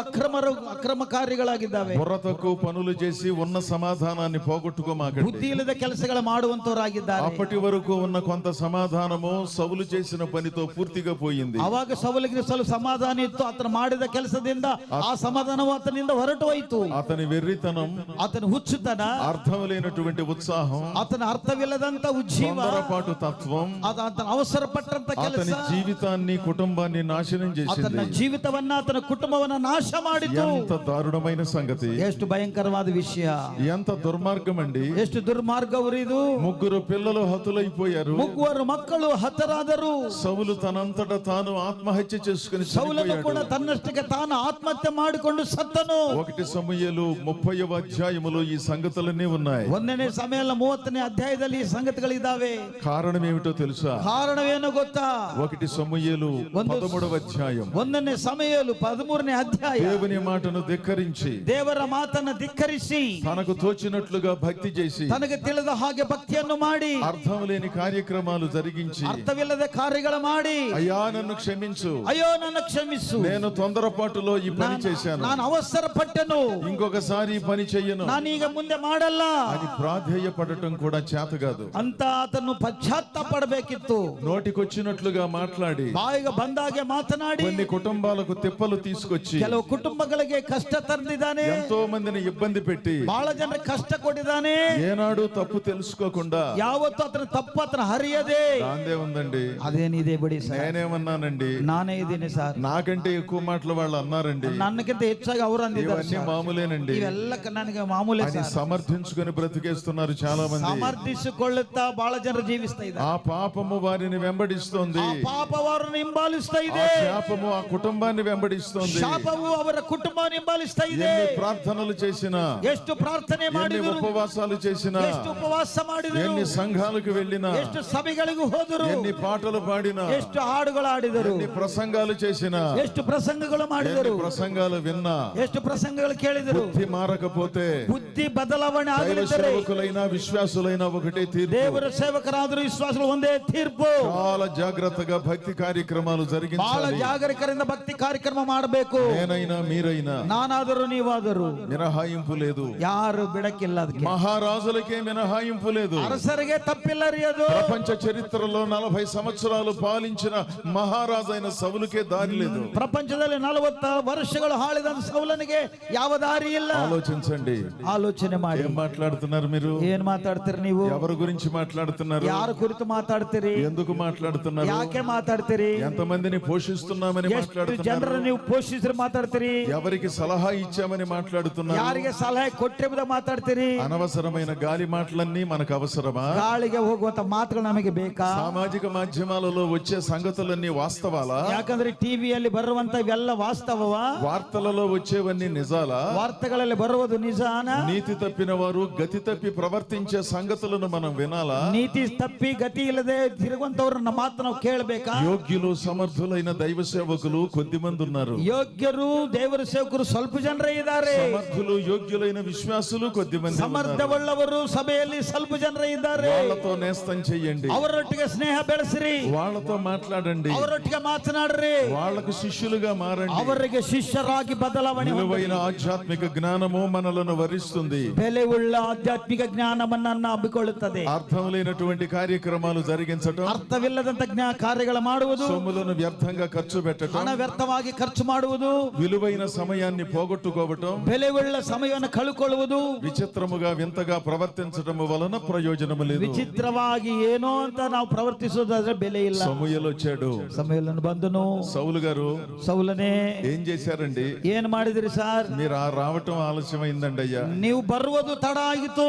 ಅಕ್ರಮ ಕಾರ್ಯಗಳಾಗಿದ್ದಾವೆ. బుర్ర తక్కువ పనులు చేసి ఉన్న సమాధానాన్ని పోగొట్టుకోమాకండి. ಬುದ್ಧಿ ಇಲ್ಲದ ಕೆಲಸಗಳ ಮಾಡುವಂತವರಾಗಿದ್ದಾರೆ. అప్పటి వరకు ఉన్న కొంత సమాధానము సౌలు చేసిన పనితో పూర్తిగా పోయింది. ಅವಾಗ ಸೌಲಿಗೆ ಸ್ವಲ್ಪ ಸಮಾಧಾನ ಇತ್ತು. ಆತನು ಮಾಡಿದ ಕೆಲಸದಿಂದ ಆ ಸಮಾಧಾನವು ಆತನಿಂದ ಹೊರಟು ಹೋಯಿತು. అతని వెర్రితనం, ಆತನ ಹುಚ್ಚುತನ, అర్థం లేనటువంటి ఉత్సాహం, ಆತನ ಅರ್ಥವಿಲ್ಲದಂತ ಉಜ್ಜೀವ, తొందరపాటు తత్వం ಆತನ ಅವಸರ ಪಟ್ಟಂತ ಕೆಲಸ అతని జీవితాన్ని కుటుంబాన్ని నాశనం ಆತನ చేసింది. ಜೀವಿತವನ್ನ ಆತನ ಕುಟುಂಬವನ್ನ ನಾಶ ಮಾಡಿತು. ఎంత దారుణమైన సంగతి, ಎಷ್ಟು ಭಯಂಕರವಾದ ವಿಷಯ, ఎంత దుర్మార్గం అండి. ಎಷ್ಟು ದುರ್ಮಾರ್ಗವರಿದು. 3 పిల్లలు హతులైపోయారు. 3 ಮಕ್ಕಳು ಹತರಾದರು. సౌలు తనంతట తాను ఆత్మహత్య చేసుకుని ಸೌಲನು ಕೂಡ చనిపోయాడు. ತನ್ನಷ್ಟಕ್ಕೆ ತಾನು ಆತ್ಮಹತ್ಯೆ ಮಾಡಿಕೊಂಡು ಸತ್ತನು. 1 సమూయేలు 30వ అధ్యాయములో ఈ సంగతులన్నీ ఉన్నాయి. 1ನೇ ಸಮುವೇಲ 30ನೇ ಅಧ್ಯಾಯದಲ್ಲಿ ಈ ಸಂಗತಿಗಳಿದ್ದಾವೆ. కారణం ఏమిటో తెలుసా? ಕಾರಣವೇನು ಗೊತ್ತಾ? 1 సమూయేలు 13వ అధ్యాయం. 1ನೇ ಸಮುವೇಲ 13ನೇ ಅಧ್ಯಾಯ. దేవుని మాటను ధిక్కరించి ದೇವರ ಮಾತನ್ನು ಧಿಕ್ಕರಿಸಿ తనకు తోచినట్లుగా భక్తి చేసి ತನಗೆ ತಿಳಿದ ಹಾಗೆ ಭಕ್ತಿಯನ್ನು ಮಾಡಿ అర్థం లేని కార్యక్రమాలు జరిగించి, ಅರ್ಥವಿಲ್ಲದ ಕಾರ್ಯಗಳು ಮಾಡಿ, అయ్యా నన్ను క్షమించు, ಅಯ್ಯೋ ನನ್ನ ಕ್ಷಮಿಸು, నేను తొందరపాటులో ఈ పని చేశాను, ನಾನು ಅವಸರ ಪಟ್ಟೆನು, ఇంకొకసారి ఈ పని చెయ్యను ನಾನೀಗ ಮುಂದೆ ಮಾಡಲ್ಲ అని ప్రాధేయపడటం కూడా చేత కాదు. ಅಂತ ಆತನು ಪಶ್ಚಾತ್ತಾಪ ಪಡಬೇಕಿತ್ತು. నోటికొచ్చినట్లుగా మాట్లాడి ಬಾಯಿಗೆ ಬಂದಾಗೆ ಮಾತನಾಡಿ కొన్ని కుటుంబాలకు తిప్పలు తీసుకొచ్చి ಕೆಲವು ಕುಟುಂಬಗಳಿಗೆ ಕಷ್ಟ ತಂದಿದ್ದಾನೆ. ఎంతో మందిని ఇబ్బంది పెట్టి ಬಹಳ ಜನರಿಗೆ ಕಷ್ಟ ಕೊಟ್ಟಿದ್ದಾನೆ. ఏనాడు తప్పు తెలుసుకోకుండా ಯಾವತ್ತು ಆತನ ತಪ್ಪು ಆತನ ಹರಿಯದೆ. దాందే ఉందండి. ಅದೇನಿದೆ ಬಿಡಿ ಸರ್, నేనేమన్నానండి, ನಾನೇ ಇದ್ದೀನಿ ಸರ್. నాకంటే ఎక్కువ మాటలు వాళ్ళు అన్నారు. అన్నారండి. నన్నకింత ಹೆಚ್ಚಾಗಿ ಅವರು అందిದ್ದಾರೆ ఇవన్నీ మామూలేనండి ఇವೆಲ್ಲ ನನಗೆ మామూలే అని సమర్థించుకొని బ్రతికేస్తున్నారు చాలా మంది. సమర్థిಸಿಕೊಳ್ಳುತ್ತಾ ಬಹಳ ಜನರು ಜೀವಿಸ್ತಾ ಇದ್ದಾರೆ. ఆ పాపము వారిని వెంబడిస్తోంది. ఆ పాಪ వారిని ಹಿಂಬಾಲಿಸ್ತಾ ಇದೆ. ఆ శాపము ఆ కుటుంబాన్ని వెంబడిస్తోంది. శాపము ಅವರ ಕುಟುಂಬವನ್ನು ಹಿಂಬಾಲಿಸ್ತಾ ಇದೆ. ఎన్ని ప్రార్థనలు చేసినా, ಎಷ್ಟು ಪ್ರಾರ್ಥನೆ ఎన్ని ಮಾಡಿದರು, ఉపవాసాలు చేసినా, ಎಷ್ಟು ಉಪವಾಸ ಮಾಡಿದರು, ఎన్ని సంఘాలకు వెళ్ళినా, ಎಷ್ಟು ಸಭೆಗಳಿಗೂ ಹೋದರು, ఎన్ని పాటలు పాడినా, ಎಷ್ಟು ಹಾಡುಗಳು ఆడిದರು, ఎన్ని ప్రసంగాలు చేసినా, ಎಷ್ಟು ಪ್ರಸಂಗಗಳು ಮಾಡಿದರು, ఎన్ని ప్రసంగాలు విన్నా, ಎಷ್ಟು ಪ್ರಸಂಗಗಳು ಕೇಳಿದರು, బుద్ధి మారకపోతే బుద్ధి బదలాವಣೆ దైవ ಆಗದಿದ್ದರೆ సేవకులైన విశ్వాసులైన ఒకటే తీర్పు. ದೇವರ ಸೇವಕರಾದರೂ ವಿಶ್ವಾಸಗಳು ಒಂದೇ ತೀರ್ಪು. చాలా జాగ్రత్తగా భక్తి కార్యక్రమాలు ಬಹಳ జరిగించాలి. ಜಾಗರೂಕರಿಂದ ಭಕ್ತಿ ಕಾರ್ಯಕ್ರಮ ಮಾಡಬೇಕು. నేనైనా మీరైనా ನಾನಾದರೂ ನೀವಾದರೂ మినహాయింపు లేదు. ಯಾರು ಬಿಡಕ್ಕಿಲ್ಲ. ಅದಕ್ಕೆ మహారాజులకే మినహాయింపు లేదు. ಅರಸರಿಗೆ ತಪ್ಪಿಲ್ಲ ರೀ ಅದು. ప్రపంచ చరిత్రలో 40 సంవత్సరాలు పాలించిన మహారాజైన సౌలుకే దారి లేదు. ಪ್ರಪಂಚದಲ್ಲಿ 40 ವರ್ಷಗಳು ಆಳಿದ ಸೌಲನಿಗೆ ಯಾವ ದಾರಿ ಇಲ್ಲ. ఆలోచించండి, ಆಲೋಚನೆ ಮಾಡಿ. ఏం మాట్లాడుతున్నారు మీరు? ಏನ್ ಮಾತಾಡ್ತೀರಿ ನೀವು? ఎవరి గురించి మాట్లాడుతున్నారు? ಯಾರ ಕುರಿತು ಮಾತಾಡ್ತೀರಿ? ఎందుకు మాట్లాడుతున్నారు? ಯಾಕೆ ಮಾತಾಡ್ತೀರಿ? ఎంతమందిని పోషిస్తున్నామని ಎಷ್ಟು మాట్లాడుతున్నారు? ಜನರು ನೀವು ಪೋಷಿಸಿದ್ರೆ ಮಾತಾಡ್ತೀರಿ? ఎవరికి సలహా ఇచ్చామని మాట్లాడుతున్నారు? ಯಾರಿಗೆ ಸಲಹೆ ಕೊಟ್ಟಿರುವುದ ಮಾತಾಡ್ತೀರಿ? అనవసరమైన గాలి మాటలన్నీ మనకు అవసరమా? ಗಾಳಿಗೆ ಹೋಗುವಂತ ಮಾತುಗಳು ನಮಗೆ ಬೇಕಾ? సామాజిక మాధ్యమాలలో వచ్చే సంగతులన్నీ వాస్తవాలా? ಯಾಕಂದ್ರೆ ಟಿವಿಯಲ್ಲಿ ಬರುವಂತ ಇವೆಲ್ಲ ವಾಸ್ತವವಾ? వార్తలలో వచ్చేవన్నీ నిజాలా? ವಾರ್ತೆಗಳಲ್ಲಿ ಬರುವುದು ನಿಜಾನಾ? నీతి తప్పిన వారు గతి తప్పి ప్రవర్తించే సంగతులను మనం వినాలా? ನೀತಿ ತಪ್ಪಿ ಗತಿ ಇಲ್ಲದೆ ತಿರುಗುವಂತವ್ರನ್ನ ಮಾತು ನಾವು ಕೇಳಬೇಕಾ? యోగ్యులు సమర్థులైన దైవ సేవకులు కొద్ది మంది ఉన్నారు. ಯೋಗ್ಯರು ದೇವರ ಸೇವಕರು ಸ್ವಲ್ಪ ಜನರೇ ಇದ್ದಾರೆ. సమర్థులు యోగ్యులైన విశ్వాసులు కొద్ది మంది ఉన్నారు. ಸಮರ್ಥವುಳ್ಳವರು ಸಭೆಯಲ್ಲಿ ಸ್ವಲ್ಪ ಜನರೇ ಇದ್ದಾರೆ. వాళ్ళతో నేస్తం చెయ్యండి, ಅವರೊಟ್ಟಿಗೆ ಸ್ನೇಹ ಬೆಳೆಸಿರಿ, వాళ్ళతో మాట్లాడండి, ಅವರೊಟ್ಟಿಗೆ ಮಾತನಾಡ್ರಿ, వాళ్ళకు శిష్యులుగా మారండి. ಅವರಿಗೆ ಶಿಷ್ಯರಾಗಿ ಬದಲಾವಣೆ ಹೊಂದಿರಿ. విలువైన ఆధ్యాత్మిక జ్ఞానము మనలను వరిస్తుంది. ಬೆಲೆಯುಳ್ಳ ಆಧ್ಯಾತ್ಮಿಕ ಜ್ಞಾನವನ್ನ ಹಬ್ಬಿಕೊಳ್ಳುತ್ತದೆ. అర్థం లేనటువంటి కార్యక్రమాలు జరిగించటం, ಅರ್ಥವಿಲ್ಲದಂತ ಕಾರ್ಯಗಳು ಮಾಡುವುದು, సొమ్ములను వ్యర్థంగా ఖర్చు పెట్టడం, ಹಣ ವ್ಯರ್ಥವಾಗಿ ಖರ್ಚು ಮಾಡುವುದು, విలువైన సమయాన్ని పోగొట్టుకోవటం, ಬೆಲೆಯುಳ್ಳ ಸಮಯವನ್ನು ಕಳುಕೊಳ್ಳುವುದು, విచిత్రముగా వింతగా ప్రవర్తించడం వలన ప్రయోజనము లేదు. ವಿಚಿತ್ರವಾಗಿ ಏನೋ ಅಂತ ನಾವು ಪ್ರವರ್ತಿಸೋದಾದ್ರೆ ಬೆಲೆ ಇಲ್ಲ. సమూయేలు వచ్చాడు. ಸಮಯವನ್ನು ಬಂದನು. సౌలు గారు ಸೌಲನೇ ఏం చేశారండి? ಏನ್ ಮಾಡಿದಿರಿ ಸಾರ್? మీరు రావటం ఆలస్యమైందండి అయ్యా. ನೀವು ಬರುವುದು ತಡ ಆಗಿತ್ತು.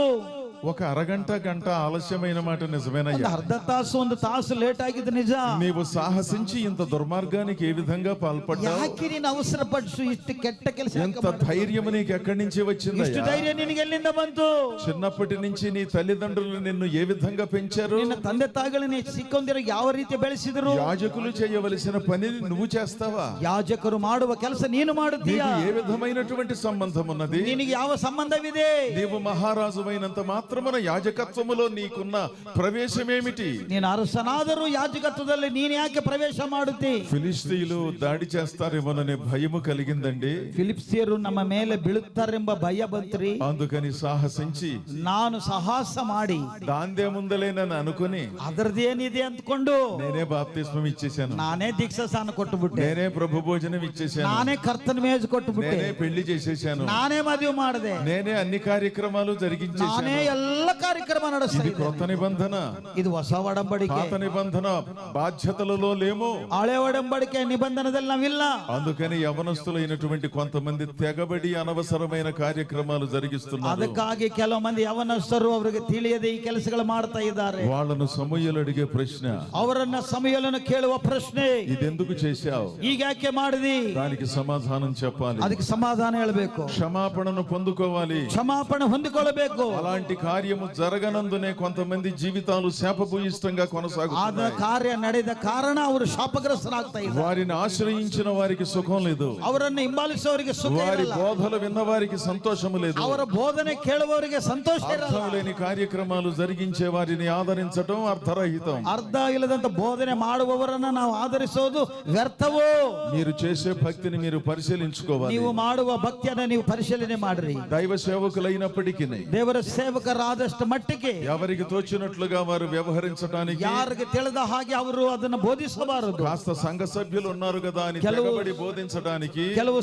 ఒక అరగంట గంట ఆలస్యమైన మాట ಒಂದು నిజమేనయ్యా. ಅರ್ಧ ತಾಸು ಒಂದು ತಾಸು ಲೇಟ್ ಆಗಿದ್ದು ನಿಜ. నీవు సాహసించి ఇంత దుర్మార్గానికి ఏ విధంగా పాల్పడ్డావు? ಯಾಕೆ ನೀನು ಅವಸರ ಪಡಿಸು? ಇಷ್ಟು ಕೆಟ್ಟ ಕೆಲಸ ఎంత ధైర్యం నీకు ఎక్కడి నుంచి ಇಷ್ಟು వచ్చిందయ్యా? ಧೈರ್ಯ ನಿನಗೆ ಎಲ್ಲಿಂದ ಬಂತು? చిన్నప్పటి నుంచి నీ తల్లిదండ్రులు నిన్ను ఏ విధంగా పెంచారు? ನಿನ್ನ ತಂದೆ ತಾಯಿಗಳನ್ನ ಸಿಕ್ಕೊಂದಿರ ಯಾವ ರೀತಿ ಬೆಳೆಸಿದ್ರು? యాజకులు చేయవలసిన పనిని నువ్వు చేస్తావా? ಯಾಜಕರು ಮಾಡುವ ಕೆಲಸ ನೀನು ಮಾಡುತ್ತೀಯಾ? నీకు ఏ విధమైనటువంటి సంబంధం ఉన్నది? ನಿನಗೆ ಯಾವ ಸಂಬಂಧವಿದೆ? నీవు మహారాజువైనంత మాత్రమున యాజకత్వములో నీకున్న ప్రవేశమేమిటి? ನೀನು ಅರಸನಾದರೂ ಯಾಜಕತ್ವದಲ್ಲಿ ನೀನು ಯಾಕೆ ಪ್ರವೇಶ ಮಾಡುತ್ತಿ? ఫిలిస్తీయులు దాడి చేస్తారేమోననే భయము కలిగిందండి. ಫಿಲಿಪ್ಸಿಯರು ನಮ್ಮ ಮೇಲೆ ಬೀಳುತ್ತಾರೆಂಬ ಭಯ ಬಂತ್ರಿ. అందుకని సాహసించి ನಾನು ಸಾಹಸ ಮಾಡಿ దాందే ముందలేనని అనుకుని ಅದರದೇನಿದೆ ಅಂದ್ಕೊಂಡು నేనే బాప్తిస్మం ఇచ్చేశాను, ನಾನೇ ದೀಕ್ಷಾಸ್ನಾನ ಕೊಟ್ಟು ಬಿಟ್ಟೆ, నేనే ప్రభు భోజనం ఇచ్చేశాను, ನಾನೇ ಕರ್ತನ ಮೇಜು ಕೊಟ್ಟು ಬಿಟ್ಟೆ, నేనే పెళ్లి చేసేశాను, ನಾನೇ ಮದುವೆ ಮಾಡಿದೆ, నేనే అన్ని కార్యక్రమాలు జరిగించేశాను. ನಾನೇ ಎಲ್ಲ ಕಾರ್ಯಕ್ರಮ ನಡೆಸ್ತಾ ఇది ಇದ್ದೆ. కొత్త నిబంధన. ಇದು ಹೊಸ ಒಡಂಬಡಿಕೆ. పాత నిబంధన బాధ్యతలలో లేము. ಹಳೆ ಒಡಂಬಡಿಕೆ ನಿಬಂಧನದಲ್ಲಿ ನಾವಿಲ್ಲ. అందుకని యవనస్తులైనటువంటి కొంతమంది తెగబడి అనవసరమైన కార్యక్రమాలు జరిగిస్తున్నారు. ಅದಕ್ಕಾಗಿ ಕೆಲವು ಮಂದಿ ಯವನಸ್ಥರು ಅವರಿಗೆ ತಿಳಿಯದೆ ಈ ಕೆಲಸಗಳು ಮಾಡ್ತಾ ಇದ್ದಾರೆ. వాళ్ళను సమూయేలు అడిగే ప్రశ్న, ಅವರನ್ನ ಸಮಯలను ಕೇಳುವ ಪ್ರಶ್ನೆ, ఇదెందుకు చేశావు? ಈಗ ಯಾಕೆ ಮಾಡಿದಿ? దానికి సమాధానం చెప్పాలి. ಅದಕ್ಕೆ ಸಮಾಧಾನ ಹೇಳಬೇಕು, క్షమాపణను పొందుకోవాలి. ಕ್ಷಮಾಪಣೆ ಹೊಂದಿಕೊಳ್ಳಬೇಕು. అలాంటి కార్యము జరగనందునే కొంతమంది జీవితాలు శాపభూయిష్టంగా ಆದ కొనసాగుతున్నాయి. ಕಾರ್ಯ ನಡೆದ ಕಾರಣ ಅವರು ಶಾಪಗ್ರಸ್ತರಾಗ್ತಾ ಇದ್ದಾರೆ. వారిని ఆశ్రయించిన వారికి సుఖం లేదు, ಅವರನ್ನು ಹಿಂಬಾಲಿಸುವವರಿಗೆ ಸುಖ వారి ಇರಲ್ಲ, బోధలు విన్న వారికి సంతోషము లేదు. ಅವರ ಬೋಧನೆ ಕೇಳುವವರಿಗೆ ಸಂತೋಷ ಇರಲ್ಲ. అర్థం లేని కార్యక్రమాలు జరిగించే వారిని ఆదరించడం అర్థరహితం. ಅರ್ಧ ಇಲ್ಲದಂತ ಬೋಧನೆ ಮಾಡುವವರನ್ನ ನಾವು ಆಧರಿಸೋದು ವ್ಯರ್ಥವೋ. మీరు చేసే భక్తిని మీరు పరిశీలించుకోవాలి. ನೀವು ಮಾಡುವ ಭಕ್ತಿಯನ್ನ ನೀವು ಪರಿಶೀಲನೆ ಮಾಡ್ರಿ. దైవ సేవకులైనప్పటికీ ದೇವರ ಸೇವಕರ ಅವಶ್ಯಕರಾದಷ್ಟು ಮಟ್ಟಿಗೆ ఎవరికి తోచినట్లుగా వారు వ్యవహరించడానికి, ಯಾರಿಗೆ ತಿಳಿದ ಹಾಗೆ ಅವರು ಅದನ್ನು ಬೋಧಿಸಬಾರದು. కాస్త సంఘ సభ్యులు ఉన్నారు కదా అని తెగబడి బోధించడానికి, ಕೆಲವು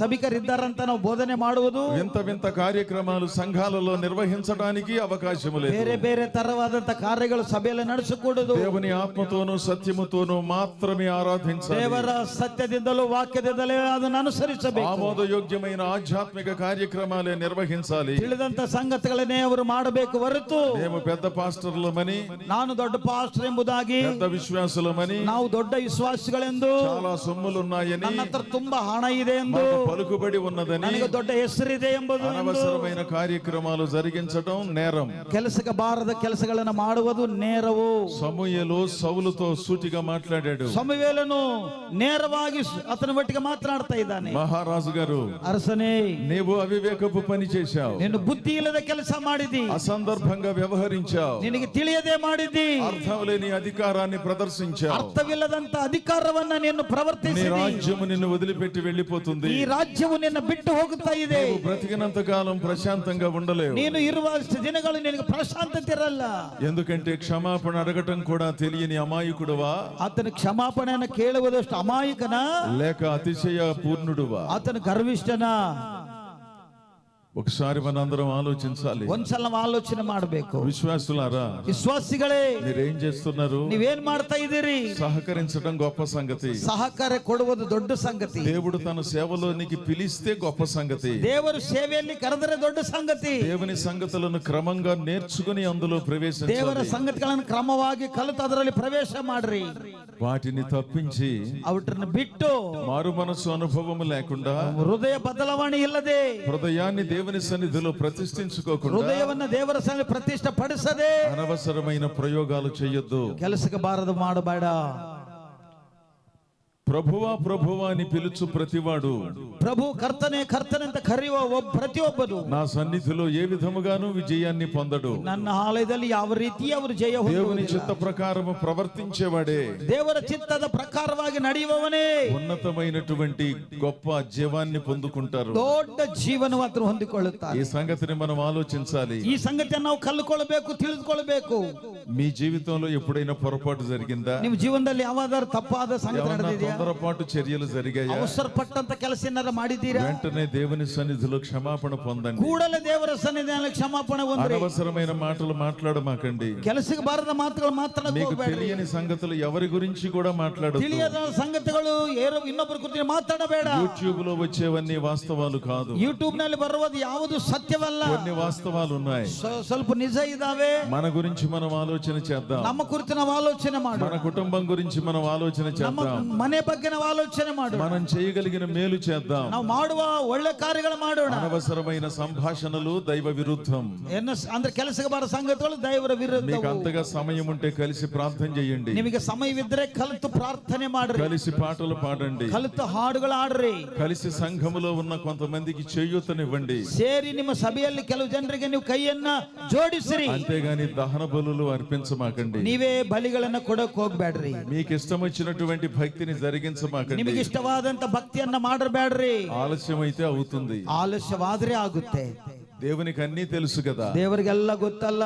ಸಭಿಕರಿದ್ದಾರಂತ ನಾವು ಬೋಧನೆ ಮಾಡುವುದು, వింత వింత కార్యక్రమాలు సంఘాలలో నిర్వహించడానికి అవకాశం లేదు. ಬೇರೆ ಬೇರೆ ತರವಾದಂತ ಕಾರ್ಯಗಳು ಸಭೆಯಲ್ಲಿ ನಡೆಸಿಕೊಡುವುದು. దేవుని ఆత్మతోనూ సత్యముతోనూ మాత్రమే ఆరాధించాలి. ದೇವರ ಸತ್ಯದಿಂದಲೂ ವಾಕ್ಯದಿಂದಲೇ ಅದನ್ನು ಅನುಸರಿಸಬೇಕು. ఆమోదయోగ్యమైన ఆధ్యాత్మిక కార్యక్రమాలే నిర్వహించాలి. ತಿಳಿದಂತ ಸಂಗತಿಗಳನ್ನೇ ಅವರು ಮಾಡಬೇಕು ಹೊರತು మేము పెద్ద పాస్టర్లమని, ನಾನು ದೊಡ್ಡ ಪಾಸ್ಟರ್ ಎಂಬುದಾಗಿ, పెద్ద విశ్వాసులమని, ನಾವು దೊಡ್ಡ ವಿಶ್ವಾಸಿಗಳೆಂದು, చాలా సొమ్ములున్నాయని, ನನ್ನ ಹತ್ರ ತುಂಬಾ ಹಣ ಇದೆ ಎಂದು, మాకు పలుకుబడి ఉన్నదని ನನಗೆ ದೊಡ್ಡ ಹೆಸರಿದೆ ಎಂಬುದು, అనవసరమైన కార్యక్రమాలు జరిగించడం నేరం. ಕೆಲಸಕ್ಕೆ ಬಾರದ ಕೆಲಸಗಳನ್ನು ಮಾಡುವುದು ನೇರವು. సమూయేలు సౌలుతో సూటిగా మాట్లాడాడు. ಸಮುವೇಲನು ನೇರವಾಗಿ ಆತನ ಒಟ್ಟಿಗೆ ಮಾತನಾಡ್ತಾ ಇದ್ದಾನೆ. మహారాజు గారు, ಅರಸನೇ, నీవు అవివేకపు పని చేశావు, ನೀನು ಬುದ್ಧಿ ಇಲ್ಲದ ಕೆಲಸ ಮಾಡಿದಿ, అసందర్భంగా వ్యవహరించావు, ನಿನಗೆ ತಿಳಿಯದೆ ಮಾಡಿದಿ, అర్థం లేని అధికారాన్ని ప్రదర్శించావు, ಅರ್ಥವಿಲ್ಲದಂತ ಅಧಿಕಾರವನ್ನ ನೀನು నీ ಪ್ರವರ್ತಿಸಿ, రాజ్యము నిన్ను వదిలిపెట్టి వెళ్ళిపోతుంది. ಈ ರಾಜ್ಯವು ನಿನ್ನ ಬಿಟ್ಟು ಹೋಗುತ್ತಾ ಇದೆ. నీవు బ్రతికినంత కాలం ప్రశాంతంగా ఉండలేవు. ನೀನು ಇರುವಷ್ಟು ದಿನಗಳು ನಿನಗೆ ಪ್ರಶಾಂತತೆ ಇರಲ್ಲ. ఎందుకంటే క్షమాపణ అడగటం కూడా తెలియని అమాయకుడువా, ಆತನ ಕ್ಷಮಾಪಣೆಯನ್ನು ಕೇಳುವುದಷ್ಟು ಅಮಾಯಕನ, లేక అతిశయ పూర్ణుడువా? ಆತನ ಗರ್ವಿಷ್ಠನ? ఒకసారి మనందరం ఆలోచించాలి. ಒಂದ್ಸಲ ನಾವು ಆಲೋಚನೆ ಮಾಡಬೇಕು. విశ్వాసులారా, ವಿಶ್ವಾಸಿಗಳೇ, మీరేం చేస్తున్నారు? ನೀವೇನ್ ಮಾಡ್ತಾ ಇದ್ದೀರಿ? సహకరించడం గొప్ప సంగతి. ಸಹಕಾರ ಕೊಡುವುದು ದೊಡ್ಡ ಸಂಗತಿ. దేవుడు తన సేవలోనికి పిలిస్తే గొప్ప సంగతి. ದೇವರು ಸೇವೆಯಲ್ಲಿ ಕರೆದರೆ ದೊಡ್ಡ ಸಂಗತಿ. దేవుని సంగతులను క్రమంగా నేర్చుకుని అందులో ದೇವರ ప్రవేశించాలి. ಸಂಗತಿಗಳನ್ನು ಕ್ರಮವಾಗಿ ಕಲಿತು ಅದರಲ್ಲಿ ಪ್ರವೇಶ ಮಾಡ್ರಿ. వాటిని తప్పించి ಅವಟನ್ನು ಬಿಟ್ಟು మారు మనసు అనుభవం లేకుండా, ಹೃದಯ ಬದಲಾವಣೆ ಇಲ್ಲದೆ, హృదయాన్ని దేవుని సన్నిధిలో ప్రతిష్ఠించుకోకుండా, ಹೃದಯವನ್ನ ದೇವರ ಸನ್ನಿಧಿಯಲ್ಲಿ ಪ್ರತಿಷ್ಠೆ ಪಡಿಸದೆ అనవసరమైన ప్రయోగాలు చేయొద్దు. ಕೆಲಸಕ್ಕೆ ಬಾರದು ಮಾಡಬೇಡ. ప్రభువా ప్రభువా అని పిలుచు ప్రతివాడు, ಪ್ರಭು ಕರ್ತನೆ ಕರ್ತನೆ ಅಂತ ಕರೆಯುವ ಪ್ರತಿಯೊಬ್ಬರು నా సన్నిధిలో ఏ విధముగాను విజయాన్ని పొందడు. ನನ್ನ ಆಲಯದಲ್ಲಿ ಯಾವ ರೀತಿ ಅವರು ಜಯ దేవుని ಹೊಂದುವುದಿಲ್ಲ. చిత్త ప్రకారము ప్రవర్తించేవాడే ದೇವರ ಚಿತ್ತದ ಪ್ರಕಾರವಾಗಿ ನಡೆಯುವವನೇ ఉన్నతమైనటువంటి గొప్ప జీవాన్ని పొందుకుంటారు. ದೊಡ್ಡ ಜೀವನವನ್ನು ఈ ಹೊಂದಿಕೊಳ್ಳುತ್ತಾರೆ. సంగతిని మనం ఆలోచించాలి. ಈ ಸಂಗತಿಯನ್ನು ನಾವು ಕಲ್ಕೊಳ್ಳಬೇಕು, ತಿಳಿದುಕೊಳ್ಳಬೇಕು. మీ జీవితంలో ఎప్పుడైనా పొరపాటు జరిగిందా? ನಿಮ್ಮ ಜೀವನದಲ್ಲಿ ಯಾವಾದರೂ ತಪ್ಪಾದ ಸಂಗತಿ ఏమన్నా ನಡೆದಿದೆಯಾ? తొందరపాటు చర్యలు జరిగాయా? ಅವಸರಪಟ್ಟಂತ ಕೆಲಸ ಏನಾರ ಮಾಡಿದ್ದೀರಾ? వెంటనే దేవుని సన్నిధిలో క్షమాపణ పొందండి. ಕೂಡಲೇ ದೇವರ ಸನ್ನಿಧಿಯಲ್ಲಿ ಕ್ಷಮಾಪಣೆ ಹೊಂದ್ರಿ. అనవసరమైన మాటలు మాట్లాడమాకండి. ಕೆಲಸಕ್ಕೆ ಬಾರದ ಮಾತುಗಳು ಮಾತನಾಡಕ್ಕೆ మీకు ಹೋಗಬೇಡ್ರಿ. తెలియని సంగతులు ఎవరి గురించి కూడా మాట్లాడొద్దు. ತಿಳಿಯದ ಸಂಗತಿಗಳು ಇನ್ನೊಬ್ಬರ ಕುರಿತು ಮಾತಾಡಬೇಡ. యూట్యూబ్ లో వచ్చేవన్నీ వాస్తవాలు కాదు. ಯೂಟ್ಯೂಬ್ ನಲ್ಲಿ ಬರುವುದು ಯಾವುದು ಸತ್ಯವಲ್ಲ. కొన్ని వాస్తవాలు ఉన్నాయి. ಸ್ವಲ್ಪ ನಿಜ ಇದಾವೆ. మన గురించి మనం ఆలోచన చేద్దాం. ನಮ್ಮ ಕುರಿತು ನಾವು ಆಲೋಚನೆ మన ಮಾಡೋಣ. కుటుంబం గురించి మనం ఆలోచన ನಮ್ಮ చేద్దాం. ಮನೆ ಬಗ್ಗೆ ನಾವು ಆಲೋಚನೆ ಮಾಡೋಣ. మనం చేయగలిగిన మేలు చేద్దాం. ನಾವು ಮಾಡುವ ಒಳ್ಳೆ ಕಾರ್ಯಗಳು ಮಾಡೋಣ. అనవసరమైన సంభాషణలు దైవ విరుద్ధం. ಅಂದ್ರೆ ಕೆಲಸಕ್ಕೆ ಬರೋ ಸಂಗತಿಗಳು ದೇವರ ವಿರುದ್ಧ. మీకు అంతగా సమయం ఉంటే కలిసి ప్రార్థన చేయండి. ನಿಮಗೆ ಸಮಯವಿದ್ರೆ ಕಲಿತು ಪ್ರಾರ್ಥನೆ ಮಾಡ್ರಿ. కలిసి పాటలు పాడండి. ಕಲಿತು ಹಾಡುಗಳು ಆಡ್ರಿ. కలిసి సంఘములో ఉన్న కొంతమందికి చేయూతనివ్వండి. ಸೇರಿ ನಿಮ್ಮ ಸಭೆಯಲ್ಲಿ ಕೆಲವು ಜನರಿಗೆ ನೀವು ಕೈಯನ್ನ ಜೋಡಿಸಿರಿ. అంతేగాని దహన బలులు అర్పించమాకండి. ನೀವೇ ಬಲಿಗಳನ್ನ ಕೊಡಕ್ ಹೋಗ್ಬೇಡ್ರಿ. మీకు ఇష్టం వచ్చినటువంటి భక్తిని జరిగించమాకండి. ನಿಮಗೆ ಇಷ್ಟವಾದಂತ ಭಕ್ತಿಯನ್ನ ಮಾಡಬೇಡ್ರಿ. ఆలస్యమైతే అవుతుంది. ಆಲಸ್ಯವಾದ್ರೆ ಆಗುತ್ತೆ. దేవునికి అన్నీ తెలుసు కదా. ದೇವರಿಗೆಲ್ಲ ಗೊತ್ತಲ್ಲ.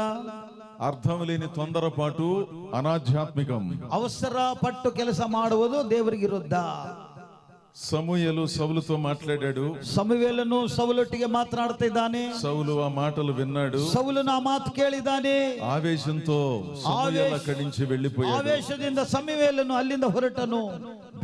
అర్థం లేని తొందరపాటు అనాధ్యాత్మికం. ಅವಸರ ಪಟ್ಟು ಕೆಲಸ ಮಾಡುವುದು ದೇವರಿಗೆ ವಿರುದ್ಧ. సమూయేలు సౌలుతో మాట్లాడాడు. ಸಮುವೇಲನು ಸೌಲೊಟ್ಟಿಗೆ ಮಾತನಾಡ್ತಾ ಇದ್ದಾನೆ. సౌలు ఆ మాటలు విన్నాడు. ಸೌಲನು ಆ ಮಾತು ಕೇಳಿದ್ದಾನೆ. ఆవేశంతో సమూయేలు అక్కడి నుంచి వెళ్ళిపోయాడు. ಆವೇಶದಿಂದ ಸಮುವೇಲನು ಅಲ್ಲಿಂದ ಹೊರಟನು.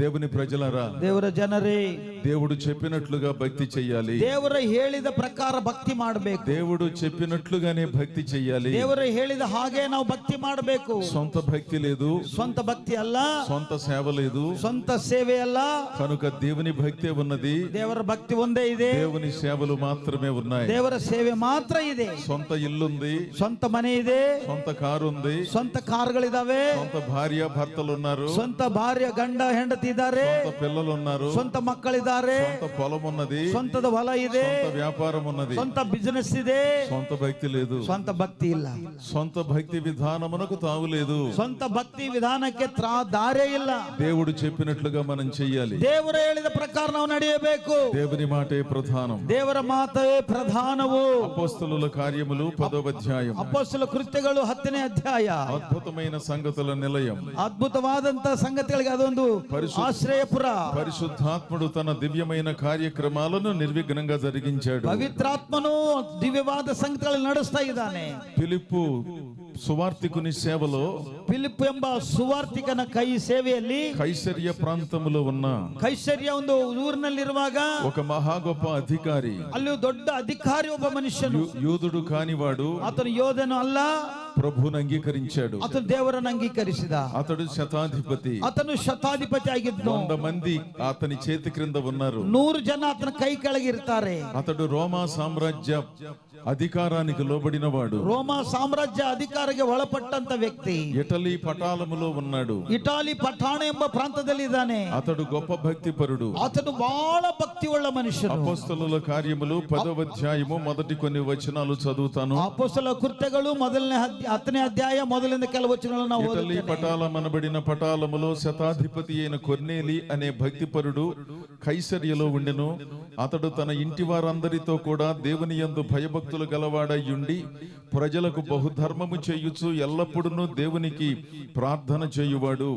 దేవుని ప్రజలారా, ದೇವರ ಜನರೇ, దేవుడు చెప్పినట్లుగా భక్తి చెయ్యాలి. ದೇವರ ಹೇಳಿದ ಪ್ರಕಾರ ಭಕ್ತಿ ಮಾಡಬೇಕು. దేవుడు చెప్పినట్లుగానే భక్తి చెయ్యాలి. ದೇವರು ಹೇಳಿದ ಹಾಗೆ ನಾವು ಭಕ್ತಿ ಮಾಡಬೇಕು. సొంత భక్తి లేదు, ಸ್ವಂತ ಭಕ್ತಿ ಅಲ್ಲ, సొంత సేవ లేదు. ಸ್ವಂತ ಸೇವೆ ಅಲ್ಲ. కనుక దేవుని భక్తే ఉన్నది. ದೇವರ ಭಕ್ತಿ ಒಂದೇ ಇದೆ. దేవుని సేవలు మాత్రమే ఉన్నాయి. ದೇವರ ಸೇವೆ ಮಾತ್ರ ಇದೆ. సొంత ఇల్లుంది, ಸ್ವಂತ ಮನೆ ಇದೆ, సొంత కారు ఉంది, ಸ್ವಂತ ಕಾರುಗಳಿದಾವೆ, సొంత భార్య భర్తలు ఉన్నారు, ಸ್ವಂತ ಭಾರ್ಯ ಗಂಡ ಹೆಂಡತಿ ಇದ್ದಾರೆ, సొంత పిల్లలు ఉన్నారు, ಸ್ವಂತ ಮಕ್ಕಳಿದ್ದಾರೆ. ಇದ್ದಾರೆ, సొంత పొలం ఉన్నది, ಸ್ವಂತದ ಹೊಲ ಇದೆ, సొంత వ్యాపారం ఉన్నది, ಸ್ವಂತ ಬಿಸಿನೆಸ್ ಇದೆ, సొంత భక్తి లేదు, ಸ್ವಂತ ಭಕ್ತಿ ಇಲ್ಲ, సొంత భక్తి విధానమునకు తావులేదు. ಸ್ವಂತ ಭಕ್ತಿ ವಿಧಾನಕ್ಕೆ ದಾರೇ ಇಲ್ಲ. దేవుడు చెప్పినట్లుగా మనం చెయ్యాలి. ದೇವರು ಹೇಳಿದ ಪ್ರಕಾರ ನಾವು ನಡೆಯಬೇಕು. దేవుని మాటే ప్రధానం. ದೇವರ ಮಾತೇ ಪ್ರಧಾನವು. అపోస్తలుల కార్యములు 10వ అధ్యాయం. ಅಪೊಸ್ತಲ ಕೃತ್ಯಗಳು 10ನೇ ಅಧ್ಯಾಯ. అద్భుతమైన సంగతుల నిలయం. ಅದ್ಭುತವಾದಂತ ಸಂಗತಿಗಳಿಗೆ ಅದೊಂದು ಆಶ್ರಯಪುರ. పరిశుద్ధాత్ముడు తన దివ్యమైన కార్యక్రమాలను నిర్విఘ్నంగా జరిగించాడు. ಪವಿತ್ರಾತ್ಮನು ದಿವ್ಯವಾದ ಸಂಗತಿಗಳನ್ನು ನಡೆಸ್ತಾ ಇದ್ದಾನೆ. ఫిలిప్పు సువార్తికుని సేవలో, ಫಿಲಿಪ್ ಎಂಬ ಸುವಾರ್ತಿಕನ ಕೈ ಸೇವೆಯಲ್ಲಿ కైసర్య ప్రాంతములో ఉన్న ಕೈಸರ್ಯ ಒಂದು ಊರಿನಲ್ಲಿರುವಾಗ ఒక మహా గొప్ప అధికారి, ಅಲ್ಲಿ ದೊಡ್ಡ ಅಧಿಕಾರಿ ಒಬ್ಬ ಮನುಷ್ಯನು, యూదుడు కానివాడు, ಆತನು ಯೋಧನು ಅಲ್ಲ, ప్రభువును అంగీకరించాడు. ಆತನು ದೇವರನ್ನು ಅಂಗೀಕರಿಸಿದ. అతడు శతాధిపతి. ಆತನು ಶತಾಧಿಪತಿ ಆಗಿದ್ನು. 100 మంది అతని చేతి క్రింద ఉన్నారు. 100 ಜನ ಆತನ ಕೈ ಕೆಳಗೆ ಇರ್ತಾರೆ. అతడు రోమా సామ్రాజ్య అధికారానికి లోబడినవాడు. ರೋಮ ಸಾಮ್ರಾಜ್ಯ ಅಧಿಕಾರಿಗೆ ಒಳಪಟ್ಟಂತ ವ್ಯಕ್ತಿ. ఇటలీ పటాలములో ఉన్నాడు. ಇಟಾಲಿ ಪಠಾಣ ಎಂಬ ಪ್ರಾಂತದಲ್ಲಿ ಇದ್ದಾನೆ. అతడు గొప్ప భక్తిపరుడు. ಆತನು ಬಹಳ ಭಕ್ತಿ ಉಳ್ಳ ಮನುಷ್ಯನು. అపోస్తలుల కార్యములు 10వ అధ్యాయము మొదటి కొన్ని వచనాలు చదువుతాను. ಅಪೊಸ್ತಲ ಕೃತ್ಯಗಳು 10ನೇ ಅಧ್ಯಾಯ ಮೊದಲಿಂದ ಕೆಲವು ವಚನಗಳನ್ನು ನಾವು ఇటలీ ಓದುತ್ತೇವೆ. పటాలమనబడిన పటాలములో శతాధిపతి అయిన కొర్నేలి అనే భక్తిపరుడు కైసర్యలో ఉండెను. అతడు తన ఇంటి వారందరితో కూడా దేవుని యందు భయభక్తులు గలవాడయ్యుండి ప్రజలకు బహుధర్మము చేయుచు ఎల్లప్పుడూ దేవునికి ప్రార్థన చేయువాడు.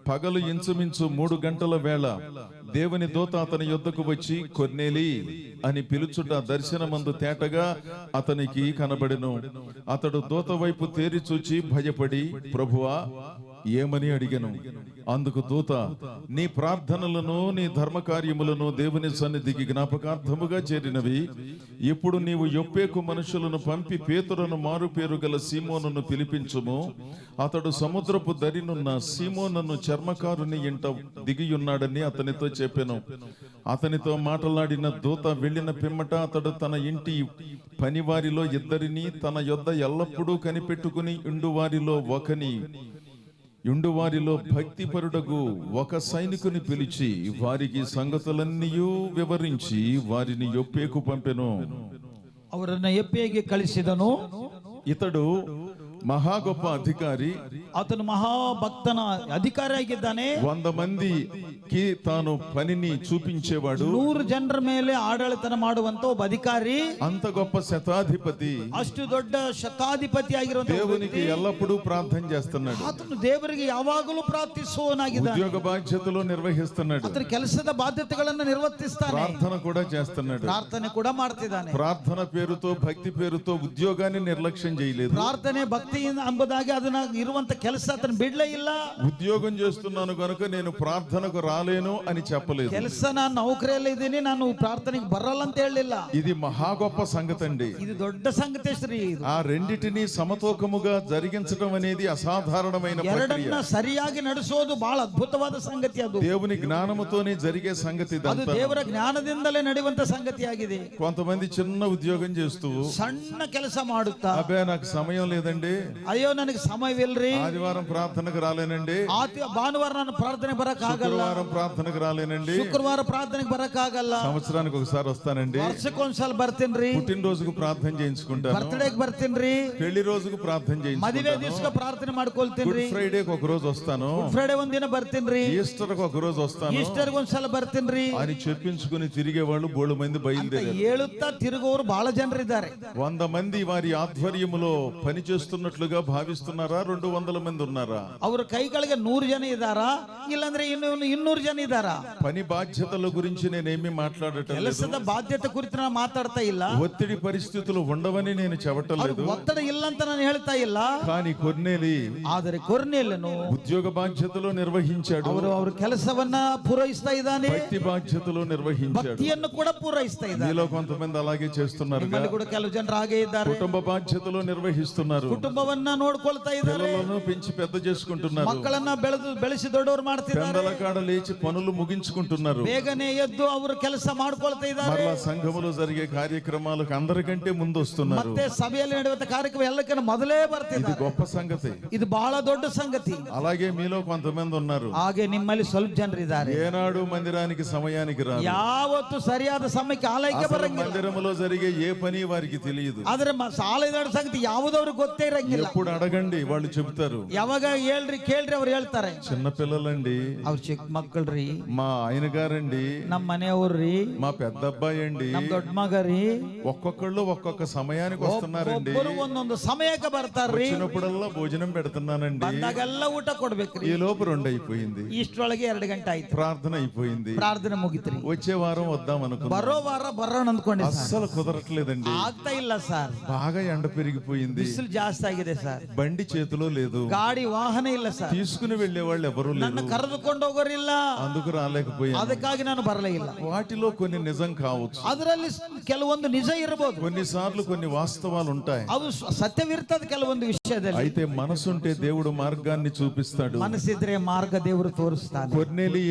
పగలు ఇంచుమించు 3 గంటల వేళ దేవుని దూత అతని యొద్దకు వచ్చి కొర్నేలి అని పిలుచుట దర్శనమందు తేటగా అతనికి కనబడెను. అతడు దూత వైపు తేరి చూచి భయపడి, ప్రభువా ఏమని అడిగెను. అందుకు దూత, నీ ప్రార్థనలను నీ ధర్మ కార్యములను దేవుని సన్నిధికి జ్ఞాపకార్థముగా చేరినవి. ఇప్పుడు నీవు యొప్పేకు మనుషులను పంపి పేతురును మారు పేరు గల సీమోనును పిలిపించుము. అతడు సముద్రపు దరినున్న సీమోనును చర్మకారుని ఇంట దిగియున్నాడని అతనితో చెప్పెను. అతనితో మాట్లాడిన దూత వెళ్ళిన పిమ్మట అతడు తన ఇంటి పనివారిలో 2 తన యొద్ద ఎల్లప్పుడూ కనిపెట్టుకుని యుండువారిలో భక్తిపరుడగు ఒక సైనికుని పిలిచి వారికి సంగతులన్నీ వివరించి వారిని యొప్పేకు పంపెను. ಅವರನ್ನ ಯಪ್ಪೆಗೆ ಕಳಿಸಿದನು. ఇతడు మహా గొప్ప అధికారి. ಆತನು ಮಹಾಭಕ್ತನ ಅಧಿಕಾರಿ ಆಗಿದ್ದಾನೆ. 100 మందికి తాను పనిని చూపించేవాడు. 100 ಜನರ ಮೇಲೆ ಆಡಳಿತನ ಮಾಡುವಂತ ಒಬ್ಬ ಅಧಿಕಾರಿ. అంత గొప్ప శతాధిపతి. ಅಷ್ಟು ದೊಡ್ಡ ಶತಾಧಿಪತಿ ಆಗಿರುವಂತ దేవునికి ఎల్లప్పుడూ ప్రార్థన చేస్తున్నాడు. ಆತನು ದೇವರಿಗೆ ಯಾವಾಗಲೂ ಪ್ರಾರ್ಥಿಸುವವನಾಗಿದ್ದಾನೆ. ఉద్యోగ బాధ్యతలు నిర్వహిస్తున్నాడు. ಆತನ ಕೆಲಸದ ಬಾಧ್ಯತೆಗಳನ್ನು ನಿರ್ವಹಿಸ್ತಾನೆ. ప్రార్థన కూడా చేస్తున్నాడు. ಪ್ರಾರ್ಥನೆ ಕೂಡ ಮಾಡ್ತಿದ್ದಾನೆ. ప్రార్థన పేరుతో భక్తి పేరుతో ఉద్యోగాన్ని నిర్లక్ష్యం చేయలేదు. ಪ್ರಾರ್ಥನೆ ಭಕ್ತಿ ಎಂಬುದಾಗಿ ಅದನ್ನ ಇರುವಂತ ಕೆಲಸ ಆತನ ಬಿಡ್ಲೇ ಇಲ್ಲ. ఉద్యోగం చేస్తున్నాను కనుక నేను ప్రార్థనకు రాలేను అని చెప్పలేదు. ಕೆಲಸ ನಾನು ನೌಕರಿಯಲ್ಲಿ ಇದ್ದೀನಿ, ನಾನು ಪ್ರಾರ್ಥನೆಗೆ ಬರಲ್ಲ ಅಂತ ಹೇಳಿಲ್ಲ. ఇది మహా గొప్ప సంగతి అండి. ఇది దొడ్ಡ సంగతి శ్రీ. ఆ రెండిటిని సమతూకముగా జరిగించడం అనేది అసాధారణమైన ప్రక్రియ. ಎರಡನ್ನ ಸರಿಯಾಗಿ ನಡೆಸೋದು ಬಹಳ ಅದ್ಭುತವಾದ ಸಂಗತಿ. ಅದು దేవుని జ్ఞానముతోనే జరిగే సంగతి. ಅದು ದೇವರ ಜ್ಞಾನದಿಂದಲೇ ನಡೆಯುವಂತ ಸಂಗತಿಯಾಗಿದೆ. కొంతమంది చిన్న ఉద్యోగం చేస్తూ ಸಣ್ಣ ಕೆಲಸ ಮಾಡುತ್ತಾ, అబ్బే నాకు సమయం లేదండి, ಅಯ್ಯೋ ನನಗೆ ಸಮಯವಿಲ್ರಿ, ఆదివారం ప్రార్థనకు రాలేనండి, ಭಾನುವಾರ ನಾನು ಪ್ರಾರ್ಥನೆ ಬರಕ್ ಆಗಲ್ಲ, శుక్రవారం ప్రార్థనకు రాలేనండి, ಶುಕ್ರವಾರ ಪ್ರಾರ್ಥನೆಗೆ ಬರಕ್ ಆಗಲ್ಲ, సంవత్సరానికి ఒకసారి వస్తానండి, ವರ್ಷಕ್ಕೊಂದ್ಸಲ ಬರ್ತೀನ್ರಿ, పుట్టినరోజుకు ప్రార్థన చేయించుకుంటాను, బర్త్డేకి ಬರ್ತೀನ್ರಿ, పెళ్లి రోజుకు ప్రార్థన ಮದುವೆ చేయించుకుంటాను, ದಿವಸ ಪ್ರಾರ್ಥನೆ ಮಾಡ್ಕೊಳ್ತೀನ್ರಿ, గుడ్ ఫ్రైడేకి ఒక రోజు వస్తాను, ಗುಡ್ ಫ್ರೈಡೆ ಒಂದಿನ ಬರ್ತೀನ್ರಿ, ఈస్టర్ కు ఒక రోజు వస్తాను ಈಸ್ಟರ್ಗೆ ಒಂದ್ಸಲ ಬರ್ತೀನ್ರಿ అని చెప్పించుకుని తిరిగే వాళ్ళు బోళ్ళు మంది బయలుదేరారు. ಹೇಳುತ್ತಾ ತಿರುಗೋರು ಬಹಳ ಜನರಿದ್ದಾರೆ. 100 మంది వారి ఆధ్వర్యములో పని చేస్తున్నట్లుగా భావిస్తున్నారా? 200 మంది ఉన్నారా? ಅವರ ಕೈಗಳಿಗೆ 100 ಜನ ಇದ್ದಾರಾ, ಇಲ್ಲಾಂದ್ರೆ 200 ಜನ ಇದ್ದಾರಾ? పని బాధ్యతల గురించి నేనేమి మాట్లాడటం లేదు. ಕೆಲಸದ ಬಾಧ್ಯತೆ ಕುರಿತು ನಾನು ಮಾತಾಡ್ತಾ ಇಲ್ಲ. ఒత్తిడి పరిస్థితులు ఉండవని నేను చెప్పటం లేదు. ಒತ್ತಡ ಇಲ್ಲ ಅಂತ ನಾನು ಹೇಳ್ತಾ ಇಲ್ಲ. కానీ కొర్నేలి ಆದರೆ ಕೊರ್ನೇಲನು ఉద్యోగ బాధ్యతలు నిర్వహించాడు, ಅವರ ಕೆಲಸವನ್ನ ಪೂರೈಸ್ತಾ ಇದ್ದಾನೆ, భక్తి బాధ్యతలు నిర్వహించాడు. ಭಕ್ತಿಯನ್ನು ಕೂಡ ಪೂರೈಸ್ತಾ ಇದ್ದಾನೆ. మీలో కొంతమంది అలాగే చేస్తున్నారు. ನಿಮ್ಮಲ್ಲಿ ಕೂಡ ಕೆಲವು ಜನರು ಹಾಗೆ ಇದ್ದಾರೆ. కుటుంబ బాధ్యతలు నిర్వహిస్తున్నారు, ಕುಟುಂಬವನ್ನ ನೋಡ್ಕೊಳ್ತಾ ಇದ್ದಾರೆ, పిల్లలను పెంచి పెద్ద చేసుకుంటున్నారు. ಮಕ್ಕಳನ್ನ ಬೆಳೆಸಿ ದೊಡ್ಡವರು ಮಾಡ್ತಿದ್ದಾರೆ. పెందల కాడ లేచి పనులు ముగించుకుంటున్నారు. ಬೇಗನೆ ಎದ್ದು ಅವರು ಕೆಲಸ ಮಾಡ್ಕೊಳ್ತಾ ಇದ್ದಾರೆ. మరలా సంఘములో జరిగే కార్యక్రమాలకు అందరికంటే ముందు వస్తున్నారు. ಮತ್ತೆ సభೆಯಲ್ಲಿ ನಡೆಯುವ ಕಾರ್ಯಕ್ರಮ ಎಲ್ಲಕ್ಕಿಂತ ಮೊದಲೇ ఇది ಬರ್ತಿದ್ದಾರೆ. గొప్ప సంగతి. ಇದು ಬಹಳ ದೊಡ್ಡ ಸಂಗತಿ. అలాగే మీలో కొంతమంది ఉన్నారు, ಹಾಗೆ ನಿಮ್ಮಲ್ಲಿ ಸ್ವಲ್ಪ ಜನರಿದ್ದಾರೆ, ఏనాడు మందిరానికి సమయానికి రారు. ಯಾವತ್ತು ಸರಿಯಾದ ಸಮಯಕ್ಕೆ ಆಲಯಕ್ಕೆ అసలు ಬರಂಗಿಲ್ಲ. మందిరములో జరిగే ఏ పని వారికి తెలియదు. ಆದ್ರೆ ಆಲಯದ ಸಂಗತಿ ಯಾವುದವ್ರಿಗೆ ಗೊತ್ತೇ ಇರಂಗಿಲ್ಲ. ఎప్పుడు అడగండి వాళ్ళు చెబుతారు. ಯಾವಾಗ ಹೇಳ್ರಿ ಕೇಳ್ರಿ ಅವ್ರು ಹೇಳ್ತಾರೆ. చిన్న పిల్లలండి, ಅವ್ರ ಚಿಕ್ಕ ಮಕ್ಕಳ್ರಿ, మా ఆయన గారండి, ನಮ್ಮ ಮನೆಯವ್ರಿ, మా పెద్ద అబ్బాయి అండి, ನಮ್ ದೊಡ್ಡ ಮಗರಿ, ఒక్కొక్కళ్ళు ఒక్కొక్క సమయానికి వస్తున్నారండి. ಒಬ್ಬರು ಒಂದೊಂದು ಸಮಯಕ್ಕೆ ಬರ್ತಾರ್ರಿ. వచ్చినప్పుడల్లా భోజనం పెడుతున్నానండి. ಬಂದಾಗೆಲ್ಲ ಊಟ ಕೊಡ್ಬೇಕ್ರಿ. ఈ లోపు 2 అయిపోయింది, ಇಷ್ಟರೊಳಗೆ 2 ಗಂಟೆ ಆಯ್ತು, ప్రార్థన అయిపోయింది, ಪ್ರಾರ್ಥನೆ ಮುಗಿತ್ರಿ. వచ్చే వారం వద్దాం అనుకున్నా, ಬರೋ ವಾರ ಬರೋಣ ಅಂದ್ಕೊಂಡೆ ಸರ್. అస్సలు కుదరట్లేదండి. ಆಗ್ತಾ ಇಲ್ಲ ಸರ್. బాగా ఎండ పెరిగిపోయింది, ಬಿಸಿಲು ಜಾಸ್ತಿ ಆಗಿದೆ ಸರ್. బండి చేతిలో లేదు, ಗಾಡಿ ವಾಹನ ಇಲ್ಲ ಸರ್. తీసుకుని వెళ్లే వాళ్ళు ఎవరు ನನ್ನ లేరు, ಕರೆದುಕೊಂಡು ಹೋಗೋರಿಲ್ಲ. అందుకు రాలేకపోయాను. ಅದಕ್ಕಾಗಿ ನಾನು ಬರಲೇ ಇಲ್ಲ. వాటిలో కొన్ని నిజం కావచ్చు, ಅದರಲ್ಲಿ ಕೆಲವೊಂದು ನಿಜ ಇರಬಹುದು, కొన్నిసార్లు కొన్ని వాస్తవాలు ఉంటాయి. ಅವು ಸತ್ಯವಿರ್ತದೆ ಕೆಲವೊಂದು ವಿಷಯದಲ್ಲಿ. అయితే మనసుంటే దేవుడు మార్గాన్ని చూపిస్తాడు. ಮನಸ್ಸಿದ್ರೆ ಮಾರ್ಗ ದೇವರು ತೋರಿಸ್ತಾನೆ. కొర్నేలి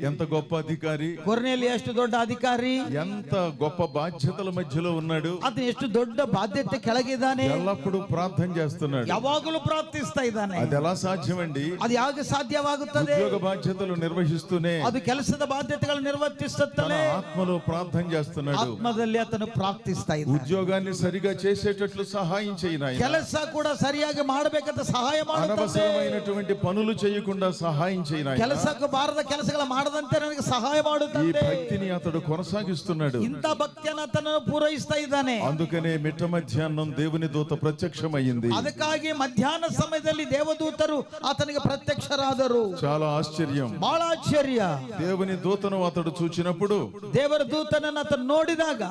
ఎంత గొప్ప అధికారి, ಕೊರ್ನೇಲಿ ಎಷ್ಟು ದೊಡ್ಡ ಅಧಿಕಾರಿ, ఎంత గొప్ప బాధ్యతల మధ్యలో ఉన్నాడు. ಅದು ಎಷ್ಟು ದೊಡ್ಡ ಬಾಧ್ಯತೆ ಕೆಳಗಿದ್ದಾನೆ. ఎల్లప్పుడూ ప్రార్థన చేస్తున్నాడు. ಯಾವಾಗಲೂ ಪ್ರಾರ್ಥಿಸ್ತಾ ಇದ್ದಾನೆ. అది ఎలా సాధ్యమండి? ಅದು ಯಾವಾಗ ಸಾಧ್ಯವಾಗುತ್ತದೆ? ఉద్యోగ బాధ్యతలు నిర్వహిస్తూనే ಅದು ಕೆಲಸದ ಬಾಧ್ಯತೆಗಳು తన ನಿರ್ವಹಿಸುತ್ತಲೇ ఆత్మలో ప్రార్థన చేస్తున్నాడు. ಆತ್ಮದಲ್ಲಿ ಆತನು ಪ್ರಾರ್ಥಿಸ್ತಾ ಇದ್ದಾನೆ. ఉద్యోగాన్ని సరిగా చేసేటట్లు సహాయం చేయను ఆయన. ಕೆಲಸ ಕೂಡ ಸರಿಯಾಗಿ ಮಾಡಬೇಕಂತ ಸಹಾಯ ಮಾಡುತ್ತಾನೆ. అనవసరమైనటువంటి పనులు చేయకుండా సహాయం చేయను ఆయన. ಕೆಲಸಕ್ಕೆ ಬಾರದ ಕೆಲಸಗಳ ಮಾಡದಂತೆ ನನಗೆ ಸಹಾಯ ఈ ಮಾಡುತ್ತಾನೆ. భక్తిని అతడు కొనసాగిస్తున్నాడు. ಇಂಥ ಭಕ್ತಿಯನ್ನು ಆತನು ಪೂರೈಸ್ತಾ ಇದ್ದಾನೆ. అందుకనే మిట్ట మధ్యాహ్నం దేవుని దూత ప్రత్యక్షమైంది. ಅದಕ್ಕಾಗಿ ಮಧ್ಯಾಹ್ನ ಸಮಯದಲ್ಲಿ ದೇವದೂತರು ಆತನಿಗೆ ಪ್ರತ್ಯಕ್ಷರಾದರು. చాలా ఆశ్చర్యం. ಬಹಳ ಆಶ್ಚರ್ಯ. దేవుని దూతను అతడు చూచినప్పుడు ದೇವರ ದೂತನನ್ನು ಆತನು ನೋಡಿದಾಗ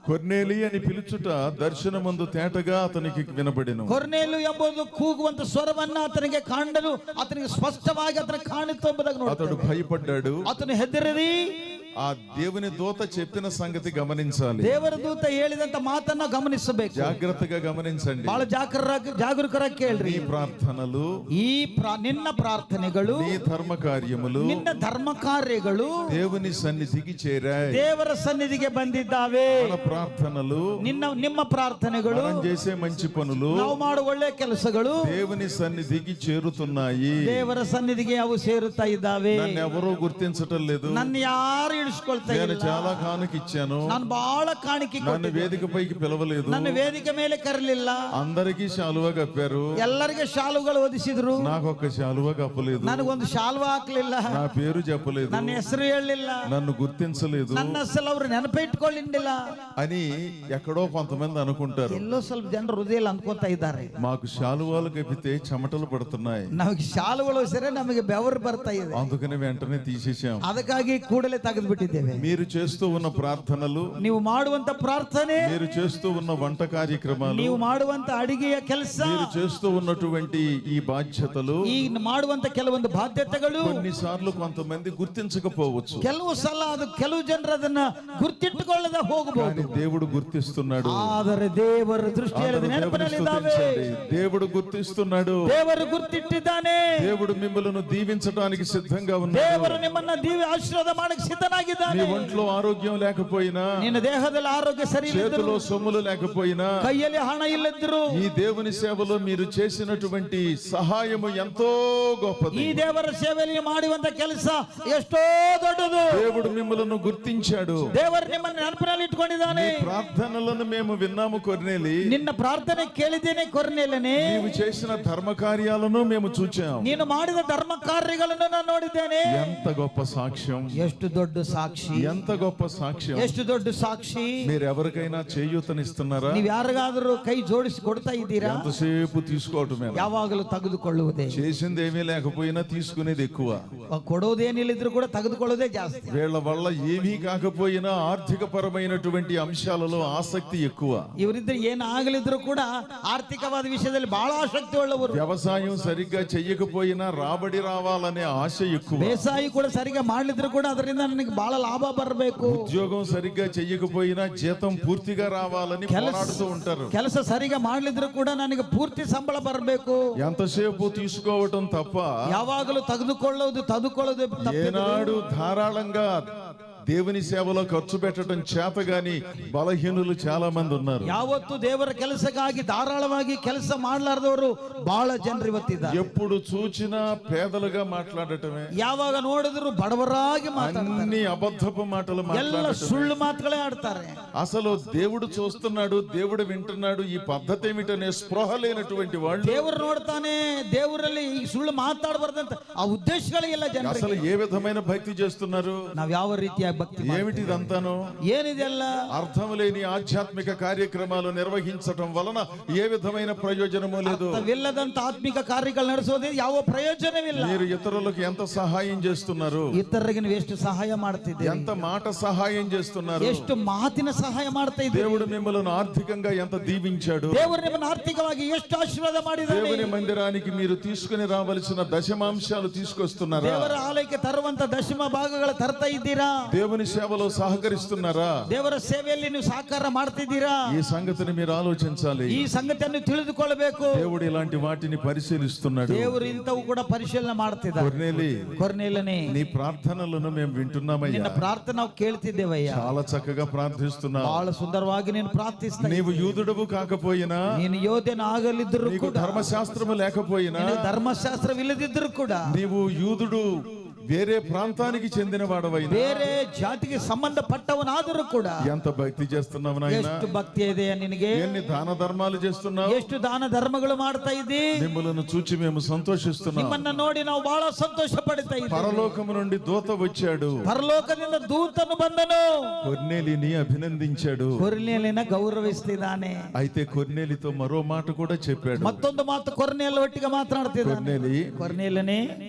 కొర్నేలి అని పిలుచుట దర్శనమందు తేటగా అతనికి వినబడెను. ಕೊರ್ನೇಲು ಎಂಬುದು ಕೂಗುವಂತ ಸ್ವರವನ್ನ ಆತನಿಗೆ ಕಾಣಲು ಆತನಿಗೆ ಸ್ಪಷ್ಟವಾಗಿ ಆತನ ಕಾಣಿತು ಎಂಬುದಾಗಿ అతడు ನೋಡ್ತಾನೆ. భయపడ్డాడు. ಆತನು ಹೆದರಿ ఆ దేవుని దూత చెప్పిన సంగతి గమనించాలి. ದೇವರ ದೂತ ಹೇಳಿದಂತ ಮಾತನ್ನ ಗಮನಿಸಬೇಕು. జాగ్రత్తగా గమనించండి. ಬಹಳ ಜಾಗರೂಕರಾಗಿ ಕೇಳ್ರಿ. నీ ప్రార్థనలు, ನಿನ್ನ ಪ್ರಾರ್ಥನೆಗಳು, నీ ధర్మ కార్యములు ನಿನ್ನ ಧರ್ಮ ಕಾರ್ಯಗಳು దేవుని సన్నిధికి చేరాయి. ದೇವರ ಸನ್ನಿಧಿಗೆ ಬಂದಿದ್ದಾವೆ. మన ప్రార్థనలు, ನಿಮ್ಮ ಪ್ರಾರ್ಥನೆಗಳು, మనం చేసే మంచి పనులు ನಾವು ಮಾಡುವ ಒಳ್ಳೆ ಕೆಲಸಗಳು దేవుని సన్నిధికి చేరుతున్నాయి. ದೇವರ ಸನ್ನಿಧಿಗೆ ಅವು ಸೇರುತ್ತಾ ಇದ್ದಾವೆ. నన్ను ఎవరూ గుర్తించటం లేదు. ನನ್ನ ಯಾರು ಇಳಿಸ್ಕೊಳ್ತಾ నేను ಇಲ್ಲ. చాలా కానుక ఇచ్చాను. ನಾನು ಬಹಳ ಕಾಣಿಕೆ నన్ను ಕೊಟ್ಟಿದ್ದೆ. వేదిక పైకి పిలవలేదు. ನನ್ನ ವೇದಿಕೆ ಮೇಲೆ ಕರಲಿಲ್ಲ. అందరికీ శాలువ కప్పారు, ಎಲ್ಲರಿಗೆ ಶಾಲುಗಳು ಒದಿಸಿದ್ರು. నాకు ఒక్క శాలువ కప్పలేదు. ನನಗೊಂದು ಶಾಲ್ವ ಹಾಕ್ಲಿಲ್ಲ. నా పేరు చెప్పలేదు, ನನ್ನ ಹೆಸರು ಹೇಳಲಿಲ್ಲ. నన్ను గుర్తించలేదు ನನ್ನ ಅಸಲು ಅವರು ನೆನಪಿಟ್ಕೊಳ್ಳಿಲ್ಲ అని ఎక్కడో కొంతమంది అనుకుంటారు. ಎಲ್ಲೋ ಸ್ವಲ್ಪ ಜನರು ಹೃದಯಲ್ಲಿ ಅಂದ್ಕೊಂತ ಇದ್ದಾರೆ. మాకు శాలువాలు కప్పితే చెమటలు పడుతున్నాయి, ನಮಗೆ ಶಾಲುಗಳು ಸರಿ ನಮಗೆ ಬೆವರು ಬರ್ತಾ ಇದೆ, అందుకని వెంటనే తీసేసాం. ಅದಕ್ಕಾಗಿ ಕೂಡಲೇ ತೆಗೆದು ಬಿಟ್ಟಿದ್ದೇವೆ. మీరు చేస్తూ ఉన్న ప్రార్థనలు, ನೀವು ಮಾಡುವಂತ ಪ್ರಾರ್ಥನೆ, మీరు చేస్తూ ఉన్న వంట కార్యక్రమాలు, ನೀವು ಮಾಡುವಂತ ಅಡಿಗೆಯ ಕೆಲಸ, మీరు చేస్తూ ఉన్నటువంటి ఈ బాధ్యతలు ಈ ಮಾಡುವಂತ ಕೆಲವೊಂದು ಬಾಧ್ಯತೆಗಳು కొన్నిసార్లు కొంతమంది గుర్తించకపోవచ్చు. ಕೆಲವು ಸಲ ಅದು ಕೆಲವು ಜನರು ಅದನ್ನ ಗುರ್ತಿಟ್ಟುಕೊಳ್ಳದೆ ಹೋಗಬಹುದು. కానీ దేవుడు గుర్తిస్తున్నాడు. ಆದರೆ ದೇವರ ದೃಷ್ಟಿಯಲ್ಲಿ అందరూ దేవుని ನೆನಪಿನಲ್ಲಿದ್ದಾವೆ. స్తుతించండి. దేవుడు గుర్తిస్తున్నాడు. ದೇವರು ಗುರ್ತಿಟ್ಟಿದ್ದಾನೆ. దేవుడు మిమ్మల్ని దీవించడానికి సిద్ధంగా ఉన్నాడు. ದೇವರು ನಿಮ್ಮನ್ನ ಆಶೀರ್ವಾದ ಮಾಡಕ್ಕೆ నీ ಸಿದ್ಧನಾಗಿದ್ದಾನೆ. ఒంట్లో ఆరోగ్యం లేకపోయినా, ನಿನ್ನ ದೇಹದಲ್ಲಿ ಆರೋಗ್ಯ ಸರಿ ಇಲ್ಲದಿದ್ರು, చేతిలో సొమ్ములు లేకపోయినా, ಕೈಯಲ್ಲಿ ಹಣ ಇಲ್ಲದಿದ್ರು, ఈ దేవుని సేవలో మీరు చేసినటువంటి సహాయము ఎంతో గొప్పది. ಈ ದೇವರ ಸೇವೆಯಲ್ಲಿ ಮಾಡುವಂತ ಕೆಲಸ ಎಷ್ಟೋ ದೊಡ್ಡದು. దేవుడు మిమ్మల్ని గుర్తించాడు. ದೇವರು ನಿಮ್ಮನ್ನು ನೆನಪಿನಲ್ಲಿ ಇಟ್ಕೊಂಡಿದ್ದಾನೆ. నీ ప్రార్థనలను మేము విన్నాము కొర్నేలి. ನಿನ್ನ ಪ್ರಾರ್ಥನೆ ಕೇಳಿದ್ದೇನೆ ಕೊರ್ನೇಲನೇ. నీవు చేసిన ధర్మ కార్యాలను మేము చూచాం. ನೀನು ಮಾಡಿದ ಧರ್ಮ ಕಾರ್ಯಗಳನ್ನು ನಾನು ನೋಡಿದ್ದೇನೆ. ఎంత గొప్ప సాక్ష్యం, ಎಷ್ಟು ದೊಡ್ಡ ಸಾಕ್ಷಿ, ఎంత గొప్ప సాక్ష్యం. ಎಷ್ಟು ದೊಡ್ಡ ಸಾಕ್ಷಿ. మీరు ఎవరికైనా చేయూతనిస్తున్నారా? ನೀವು ಯಾರಿಗಾದರೂ ಕೈ ಜೋಡಿಸಿ ಕೊಡ್ತಾ ಇದ್ದೀರಾ? ఎంతసేపు తీసుకోవటమే, ಯಾವಾಗಲೂ ತೆಗೆದುಕೊಳ್ಳುವುದೇ. చేసింది ఏమీ లేకపోయినా తీసుకునేది ఎక్కువ. ಕೊಡೋದೇನಿಲ್ಲಿದ್ರು ಕೂಡ ತೆಗೆದುಕೊಳ್ಳೋದೇ ಜಾಸ್ತಿ. వీళ్ళ వల్ల ఏమీ కాకపోయినా ఆర్థిక పరమైనటువంటి అంశాలలో ఆసక్తి ఎక్కువ. ಇವರಿದ್ರೆ ಏನಾಗಲಿದ್ರು ಕೂಡ ಆರ್ಥಿಕವಾದ ವಿಷಯದಲ್ಲಿ ಬಹಳ ಆಸಕ್ತಿ ಉಳ್ಳವರು. వ్యవసాయం సరిగ్గా చెయ్యకపోయినా రాబడి రావాలనే ఆశ ఎక్కువ. ಬೇಸಾಯ ಕೂಡ ಸರಿగా ಮಾಡಲಿದ್ರು ಕೂಡ ಅದರಿಂದ ನನಗೆ బహಳ లాభ బరಬೇಕು. ఉద్యోగం సరిగ్గా చెయ్యకపోయినా జీతం పూర్తిగా రావాలని పోరాడుతూ ఉంటారు. ಕೆಲಸ ಸರಿగా ಮಾಡಲಿದ್ರು ಕೂಡ ನನಗೆ ಪೂರ್ತಿ ಸಂಬಳ ಬರಬೇಕು. ఎంతసేపు తీసుకోవటం తప్ప ಯಾವಾಗಲೂ ತೆಗೆದುಕೊಳ್ಳೋದು ఏనాడు ధారాళంగా దేవుని సేవలో ఖర్చు పెట్టడం చేత గాని బలహీనులు చాలా మంది ఉన్నారు. ಯಾವತ್ತು ದೇವರ ಕೆಲಸಕ್ಕಾಗಿ ಧಾರಾಳವಾಗಿ ಕೆಲಸ ಮಾಡಲಾರದವರು ಬಹಳ ಜನರು ಇವತ್ತಿದ್ದಾರೆ. ఎప్పుడు చూచినా పేదలుగా మాట్లాడటమే, ಯಾವಾಗ ನೋಡಿದ್ರು ಬಡವರಾಗಿ అన్ని అబద్ధపు మాటలు ಎಲ್ಲ మాట్లాడటమే. ಸುಳ್ಳು ಮಾತುಗಳೇ ಆಡ್ತಾರೆ. అసలు దేవుడు చూస్తున్నాడు, దేవుడు వింటున్నాడు, ఈ పద్ధతి ఏమిటనే స్పృహ లేనటువంటి వాళ్ళు ದೇವರು ನೋಡ್ತಾನೆ, ದೇವರಲ್ಲಿ ಈ ಸುಳ್ಳು ಮಾತಾಡಬಾರ್ದಂತ ಆ ಉದ್ದೇಶಗಳೇ ಇಲ್ಲ ಜನರಿಗೆ. అసలు ఏ విధమైన భక్తి చేస్తున్నారు? ನಾವ್ ಯಾವ ರೀತಿಯ ಭಕ್ತಿ ఏమిటిదంతాను? ಏನಿದೆಲ್ಲ అర్థం లేని ఆధ్యాత్మిక కార్యక్రమాలు నిర్వహించటం వలన ఏ విధమైన ప్రయోజనము లేదు. ಅರ್ಥವಿಲ್ಲದಂತ ಆತ್ಮಿಕ ಕಾರ್ಯಗಳು ನಡೆಸೋದೇ ಯಾವ ಪ್ರಯೋಜನವಿಲ್ಲ. మీరు ఇతరులకు ఎంత సహాయం చేస్తున్నారు? ಇತರರಿಗೆ ನೀವು ಎಷ್ಟು ಸಹಾಯ ಮಾಡ್ತಿದ್ದೀರಿ? ఎంత మాట సహాయం చేస్తున్నారు? ಎಷ್ಟು ಮಾತಿನ ಸಹಾಯ ಮಾಡ್ತಾ ಇದ್ದೀರಿ? దేవుడు మిమ్మల్ని ఆర్థికంగా ఎంత దీవించాడు? ದೇವರು ನಿಮ್ಮನ್ನು ಆರ್ಥಿಕವಾಗಿ ಎಷ್ಟು ಆಶೀರ್ವಾದ ಮಾಡಿದ್ದಾನೆ? దేవుని మందిరానికి మీరు తీసుకుని రావలసిన దశమాంశాలు తీసుకొస్తున్నారా? ದೇವರ ಆಲಯಕ್ಕೆ ತರುವಂತ ದಶಮ ಭಾಗಗಳು ತರ್ತಾ ಇದ್ದೀರಾ? దేవుని సేవలో సహకరిస్తున్నారా? ದೇವರ ಸೇವೆಯಲ್ಲಿ ನೀವು ಸಹಕಾರ ಮಾಡ್ತಿದ್ದೀರಾ? ఈ సంగతిని మీరు ఆలోచించాలి. ಈ ಸಂಗತಿಯನ್ನು ತಿಳಿದುಕೊಳ್ಳಬೇಕು. దేవుడు ఇలాంటి వాటిని పరిశీలిస్తున్నాడు. ದೇವರು ಇಂಥವು ಕೂಡ ಪರಿಶೀಲನೆ ಮಾಡ್ತಿದ್ದಾರೆ. ಕೊರ್ನೇಲನೇ, నీ ప్రార్థనలను మేము వింటున్నామయ్యా. ನಿನ್ನ ಪ್ರಾರ್ಥನೆ ನಾವು ಕೇಳ್ತಿದ್ದೇವಯ್ಯ. చాలా చక్కగా ప్రార్థిస్తున్నావు. ಬಹಳ ಸುಂದರವಾಗಿ ನೀನು ಪ್ರಾರ್ಥಿಸ್ತಾ. నీవు యూదుడవు కాకపోయినా, ನೀನು ಯೋಧನ ಆಗಲಿದ್ದರೂ నీకు ಕೂಡ, ధర్మశాస్త్రము లేకపోయినా, ಧರ್ಮಶಾಸ್ತ್ರವಿಲ್ಲದಿದ್ದರೂ ಕೂಡ, నీవు యూదుడు వేరే ప్రాంతానికి చెందిన వాడవైనా, ಬೇರೆ ಜಾತಿಗೆ ಸಂಬಂಧಪಟ್ಟವನಾದರೂ ಕೂಡ ఎంత భక్తి చేస్తున్నావు నాయనా? ಎಷ್ಟು ಭಕ್ತಿ ಇದೆ ನಿನಗೆ? ఎన్ని దాన ధర్మాలు చేస్తున్నావు? ಎಷ್ಟು ದಾನ ಧರ್ಮಗಳು ಮಾಡ್ತಾ ಇದ್ದಿ? మిమ్మల్ని చూచి మేము సంతోషిస్తున్నాం. ನಿಮ್ಮನ್ನ ನೋಡಿ ನಾವು ಬಹಳ ಸಂತೋಷ ಪಡ್ತಾ ಇದ್ದೀವಿ. పరలోకము నుండి దూత వచ్చాడు, ಪರಲೋಕದಿಂದ ದೂತನು ಬಂದನು, కొర్నేలిని అభినందించాడు. ಕೊರ್ನೇಲಿನ ಗೌರವಿಸ್ತಿದ್ದಾನೆ. అయితే కొర్నేలితో మరో మాట కూడా చెప్పాడు. ಮತ್ತೊಂದು ಮಾತು ಕೊರ್ನೇಲ ಒಟ್ಟಿಗೆ ಮಾತನಾಡ್ತಿದ್ದಾನೆ. కొర్నేలి, ಕೊರ್ನೇಲನೇ,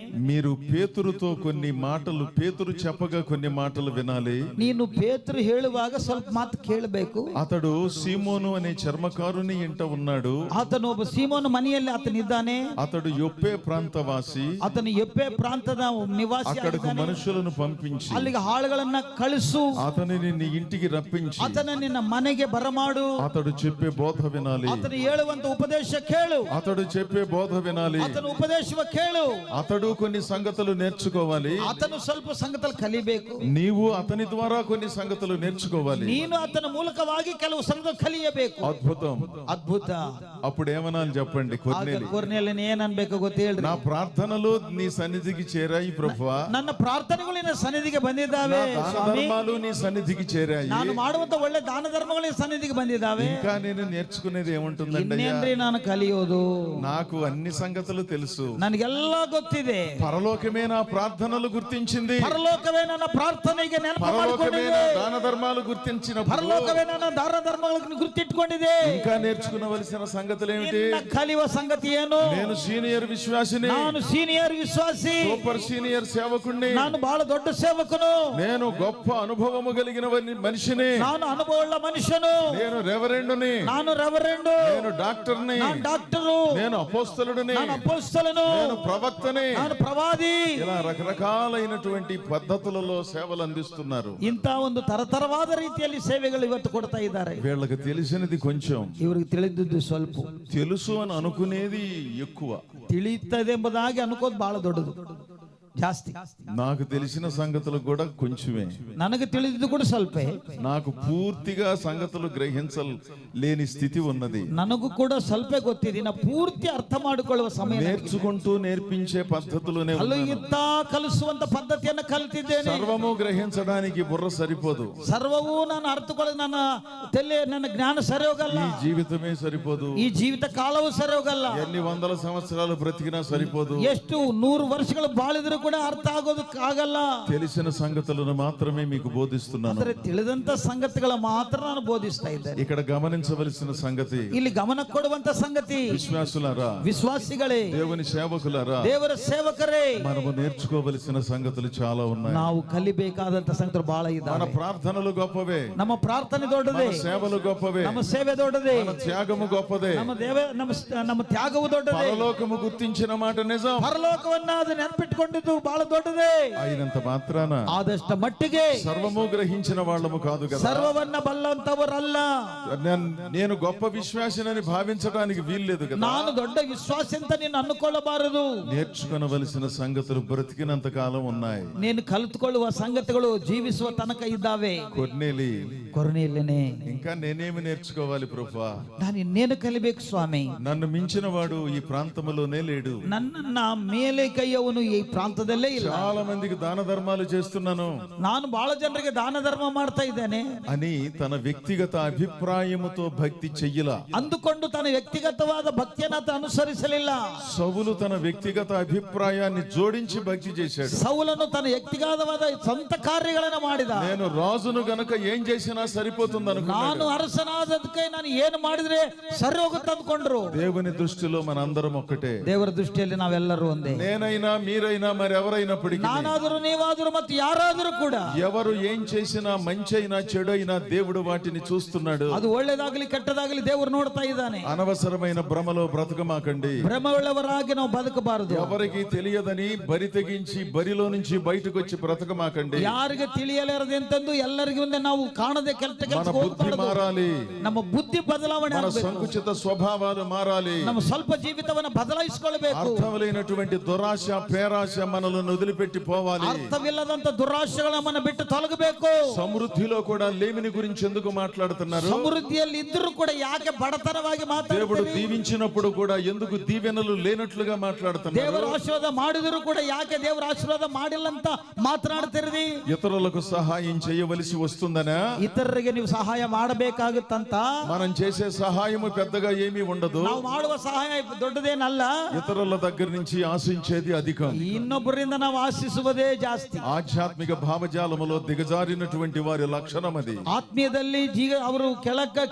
మీరు పేతురుతో కొన్ని మాటలు, పేతురు చెప్పగా కొన్ని మాటలు వినాలి. ನೀನು ಪೇತ್ರರು ಹೇಳುವಾಗ ಸ್ವಲ್ಪ ಮಾತು ಕೇಳಬೇಕು. అతడు సీమోను అనే చర్మకారుని ఇంట ఉన్నాడు. ಆತನು ಒಬ್ಬ ಸೀಮೋನ ಮನೆಯಲ್ಲಿ ಆತನಿದ್ದಾನೆ. అతడు యొప్పే ప్రాంతవాసి. ಆತನು ಯೊಪ್ಪೆ ಪ್ರಾಂತದ ನಿವಾಸಿ. అక్కడకు మనుషులను పంపించి ಅಲ್ಲಿಗೆ ಆಳುಗಳನ್ನ ಕಳಿಸು, అతనిని నీ ఇంటికి రప్పించి ಆತನ ನಿನ್ನ ಮನೆಗೆ ಬರಮಾಡು, అతడు చెప్పే బోధ వినాలి. ಆತನು ಹೇಳುವಂತ ಉಪದೇಶ ಕೇಳು, అతడు చెప్పే బోధ వినాలి. ಆತನ ಉಪದೇಶವ ಕೇಳು. అతడు కొన్ని సంగతులు నేర్చుకోవాలి. ಆತನು ಸ್ವಲ್ಪ ಸಂಗತಿಗಳು ಕಲಿಬೇಕು. నీవు అతని ద్వారా కొన్ని సంగతులు నేర్చుకోవాలి. ನೀನು ಆತನ ಮೂಲಕವಾಗಿ ಕೆಲವು ಸಂಗತಿ ಕಲಿಯಬೇಕು. అద్భుతం, ಅದ್ಭುತ. అప్పుడు ఏమనాలి చెప్పండి? కొర్నేలి, ಕೊರ್ನೇಲನೇ ಏನ್ ಅನ್ಬೇಕು ಗೊತ್ತ ಹೇಳ್ರಿ? నా ప్రార్థనలు నీ సన్నిధికి చేరాయి ప్రభువా. ನನ್ನ ಪ್ರಾರ್ಥನೆಗಳು ನಿನ್ನ ಸನ್ನಿಧಿಗೆ ಬಂದಿದ್ದಾವೆ దాన ಸ್ವಾಮಿ. ధర్మాలు నీ సన్నిధికి చేరాయి. ನಾನು ಮಾಡುವಂತ ಒಳ್ಳೆ ದಾನ ಧರ್ಮಗಳು ನಿನ್ನ ಸನ್ನಿಧಿಗೆ ಬಂದಿದ್ದಾವೆ. ఇంకా నేను నేర్చుకునేది ఏముంటుందండి? ಇನ್ನೇನ್ರಿ ನಾನು ಕಲಿಯೋದು? నాకు అన్ని సంగతులు తెలుసు. ನನಗೆಲ್ಲ ಗೊತ್ತಿದೆ. పరలోకమే నా ప్రార్థనలు గుర్తించింది. ಪರಲೋಕವೇ ನನ್ನ ಪ್ರಾರ್ಥನೆಗೆ ನೆನಪು పరలోకమే ಮಾಡಿಕೊಂಡಿದೆ. నా దాన ధర్మాలు గుర్తించినప్పుడు ಪರಲೋಕವೇ ನನ್ನ ದಾನ ಧರ್ಮಗಳನ್ನು ಗುರ್ತಿಟ್ಕೊಂಡಿದೆ. ఇంకా నేర్చుకునవలసిన సంగతులు ఏమిటి? ಇನ್ನ ಕಲಿಯುವ ಸಂಗತಿ ಏನು? నేను సీనియర్ విశ్వాసిని, ನಾನು సీనియర్ విశ్వాసి, సూపర్ సీనియర్ సేవకుణ్ణి, ನಾನು ಬಹಳ ದೊಡ್ಡ ಸೇವಕನು, నేను గొప్ప అనుభవము కలిగిన మనిషిని, ನಾನು ಅನುಭವವುಳ್ಳ ಮನುಷ್ಯನು, నేను రెవరెండుని, ನಾನು ರೆವರೆಂಡ್, నేను డాక్టర్ని, ನಾನು ಡಾಕ್ಟರು, నేను అపోస్తలుడిని, ನಾನು ಅಪೊಸ್ತಲನು, నేను ప్రవక్తని. ನಾನು ಪ್ರವಾದಿ. ఇలా రకరకాలైనటువంటి పద్ధతులలో సేవలు అందిస్తున్నారు. ಇಂತ ಒಂದು ತರತರವಾದ ರೀತಿಯಲ್ಲಿ ಸೇವೆಗಳು ಇವತ್ತು ಕೊಡ್ತಾ ಇದ್ದಾರೆ. వీళ్ళకి తెలిసినది కొంచెం, ಇವ್ರಿಗೆ ತಿಳಿದಿದ್ದು ಸ್ವಲ್ಪ, తెలుసు అని అనుకునేది ఎక్కువ. ತಿಳಿಯುತ್ತದೆ ಎಂಬುದಾಗಿ ಅನ್ಕೋದು ಬಹಳ ದೊಡ್ಡದು, ಜಾಸ್ತಿ. నాకు తెలిసిన సంగతులు కూడా కొంచెమే. ನನಗೆ ತಿಳಿದಿದ್ದು ಕೂಡ ಸ್ವಲ್ಪ. నాకు పూర్తిగా సంగతులు గ్రహించలేని స్థితి ఉన్నది. ನನಗೂ ಕೂಡ ಸ್ವಲ್ಪ ಗೊತ್ತಿದೆ. ನಾ ಪೂರ್ತಿ ಅರ್ಥ ಮಾಡಿಕೊಳ್ಳುವ ಸಮಯ. నేర్చుకుంటూ నేర్పించే పద్ధతులోనే ఉన్నాను. ಕಲಿಯುತ್ತಾ ಕಲಿಸುವಂತ ಪದ್ಧತಿಯನ್ನು ಕಲಿತಿದ್ದೇನೆ. సర్వము గ్రహించడానికి బుర్ర సరిపోదు. ಸರ್ವವೂ ನಾನು ಅರ್ಥಕೊಳ್ಳೋದು ನನ್ನ ತಲೆ, ನನ್ನ ಜ್ಞಾನ ಸರಿ ಹೋಗಲ್ಲ. ఈ జీవితమే సరిపోదు. ಈ ಜೀವಿತ ಕಾಲವೂ ಸರಿ ಹೋಗಲ್ಲ. ఎన్ని వందల సంవత్సరాలు బ్రతికినా సరిపోదు. ಎಷ್ಟು 100 ವರ್ಷಗಳು ಬಾಳಿದ್ರು ಕೂಡ ಅರ್ಥ ಆಗೋದಕ್ಕಾಗಲ್ಲ. తెలిసిన సంగతులను మాత్రమే మీకు బోధిస్తున్నాను. ಅಂದ್ರೆ ತಿಳಿದಂತ ಸಂಗತಿಗಳ ಮಾತ್ರ ನಾನು ಬೋಧಿಸ್ತಾ ಇದ್ದೇನೆ. ఇక్కడ గమనించవలసిన సంగతి, ಇಲ್ಲಿ ಗಮನ ಕೊಡುವಂತ ಸಂಗತಿ, విశ్వాసులారా, ವಿಶ್ವಾಸಿಗಳೇ, దేవుని సేవకులారా, ದೇವರ ಸೇವಕರೇ, మనము నేర్చుకోవలసిన సంగతులు చాలా ఉన్నాయి. ನಾವು ಕಲಿಬೇಕಾದಂತ ಸಂಗತಿಗಳು ಬಹಳ మన ಇದ್ದಾವೆ. ప్రార్థనలు గొప్పవే, ನಮ್ಮ ಪ್ರಾರ್ಥನೆ ದೊಡ್ಡದೇ, మన సేవలు గొప్పవే, ನಮ್ಮ ಸೇವೆ ದೊಡ್ಡದೇ, మన త్యాగము గొప్పదే, ನಮ್ಮ ತ್ಯಾಗವು ದೊಡ್ಡದೇ. పరలోకము గుర్తించిన మాట నిజం. ಪರಲೋಕವನ್ನ ಅದು ನೆನಪಿಟ್ಟುಕೊಂಡಿದ್ದು బహಳ దొడ్డదే. అయినంత మాత్రాన ఆదష్ట మట్టిಗೆ సర్వము గ్రహించిన వాళ్ళము కాదు కదా. సర్వవన్న బల్లంతవరల్ల. నేను గొప్ప విశ్వాసినని భావించడానికి వీల్లేదు కదా. ನಾನು ದೊಡ್ಡ ವಿಶ್ವಾಸಿ ಅಂತ ನೀನು ಅನ್ನಕೊಳ್ಳಬಾರದು. నేర్చుకొనవలసిన సంగతులు బ్రతికినంత కాలం ఉన్నాయి. నేను కలుతుಕೊಳ್ಳುವ సంగతులు జీవిಸುವ తనక ఇದ್ದಾವೆ. కొర్నేలినే ఇంకా నేనేమి నేర్చుకోవాలి ప్రభువా? నేను కలిಬೇಕು స్వామి. నన్ను మించిన వాడు ఈ ప్రాంతంలోనే లేడు. నನ್ನನ್ನ ಮೇಲೆ ಕೈಯವನು ಈ ಪ್ರಾಂತದಲ್ಲೇ ಇಲ್ಲ. చాలా మందికి దాన ధర్మాలు చేస్తున్నాను, ನಾನು ಬಹಳ ಜನರಿಗೆ ದಾನ ಧರ್ಮ ಮಾಡ್ತಾ ಇದ್ದೇನೆ అని తన వ్యక్తిగత అభిప్రాయముతో భక్తి చెయ్యల. అందుಕೊಂಡು తన వ్యక్తిగతವಾದ ಭಕ್ತಿಯನ್ನು ಅನುಸರಿಸಲಿಲ್ಲ. సౌలు తన వ్యక్తిగత అభిప్రాయాన్ని జోడించి భక్తి చేశాడు. సౌలను తన వ్యక్తిగతವಾದ ಸ್ವಂತ ಕಾರ್ಯಗಳನ್ನು ಮಾಡಿದ. నేను రాజును గనక ఏం చేసినా సరిపోతుంది అనుకున్నాడు. ನಾನು ಅರಸನಾದದಕ್ಕೆ ನಾನು ಏನು ಮಾಡಿದ್ರೆ ಸರಿ ಹೋಗುತ್ತೆ ಅಂದ್ಕೊಂಡ್ರು. దేవుని దృష్టిలో మనందరం ఒక్కటే. ದೇವರ ದೃಷ್ಟಿಯಲ್ಲಿ ನಾವೆಲ್ಲರೂ ಒಂದೇ. నేనైనా మీరైనా మరి ఎవరైనప్పటికీ, నానాದರೂ నీవాದರೂ ಮತ್ತು ಯಾರಾದರೂ ಕೂಡ ఎవరు ఏం చేసినా మంచైనా చెడైనా దేవుడు వాటిని చూస్తున్నాడు. ಅದು ಒಳ್ಳೆದಾಗಲಿ ಕೆಟ್ಟದಾಗಲಿ ದೇವರು ನೋಡ್ತಾ ಇದ್ದಾನೆ. అనవసరమైన భ్రమలో బ్రతకమాకండి. ಭ್ರಮವುಳ್ಳವರಾಗಿ ನಾವು ಬದುಕಬಾರದು. ఎవరికి తెలియదని బరి తెగించి బరిలో నుంచి బయటకు వచ్చి బ్రతకమాకండి. ಯಾರಿಗೆ ತಿಳಿಯಲಿರದೆಂತಂದು ಎಲ್ಲರಿಗೂ ಮುಂದೆ ನಾವು ಕಾಣದೆ ಕೆಟ್ಟ మన బుద్ధి మారాలి. ನಮ್ಮ ಬುದ್ಧಿ ಬದಲಾವಣೆ మన ಆಗಬೇಕು. సంకుచిత స్వభావాలు మారాలి. ನಮ್ಮ ಸ್ವಲ್ಪ ಜೀವಿತವನ್ನು ಬದಲಾಯಿಸಿಕೊಳ್ಳಬೇಕು. అర్థములైనటువంటి దురాశ పేరాశ మనలను వదిలిపెట్టి పోవాలి. ಅರ್ಥವಿಲ್ಲದಂತ ದುರಾಶೆಗಳು ನಮ್ಮನ್ನು ಬಿಟ್ಟು ತೊಲಗಬೇಕು. సమృద్ధిలో కూడా లేమిని గురించి ఎందుకు మాట్లాడుతున్నారు? ಸಮೃದ್ಧಿಯಲ್ಲಿ ಇದ್ದರೂ ಕೂಡ ಯಾಕೆ ಬಡತನವಾಗಿ దేవుడు ಮಾತಾಡ್ತೀರಿ? దీవించినప్పుడు కూడా ఎందుకు దీవెనలు లేనట్లుగా మాట్లాడుతున్నారు? ದೇವರ ಆಶೀರ್ವಾದ ಮಾಡಿದರೂ ಕೂಡ ಯಾಕೆ ದೇವರ ಆಶೀರ್ವಾದ ಮಾಡಿಲ್ಲ ಅಂತ ಮಾತನಾಡ್ತಿರಿ? ఇతరులకు సహాయం చేయవలసి వస్తుందనా? ಇತರರಿಗೆ ನೀವು ಸಹಾಯ ಮಾಡಬೇಕಾಗುತ್ತಂತ. మనం చేసే సహాయము పెద్దగా ఏమీ ఉండదు. ನಾವು ಮಾಡುವ ಸಹಾಯ ದೊಡ್ಡದೇನಲ್ಲ. ఇతరుల దగ్గర నుంచి ఆశించేది అధికం. ಇನ್ನೊಬ್ಬರಿಂದ ನಾವು ಆಶಿಸುವುದೇ ಜಾಸ್ತಿ. ఆధ్యాత్మిక భావజాలములో దిగజారినటువంటి వారి లక్షణం అది. ಆತ್ಮೀಯದಲ್ಲಿ ಅವರು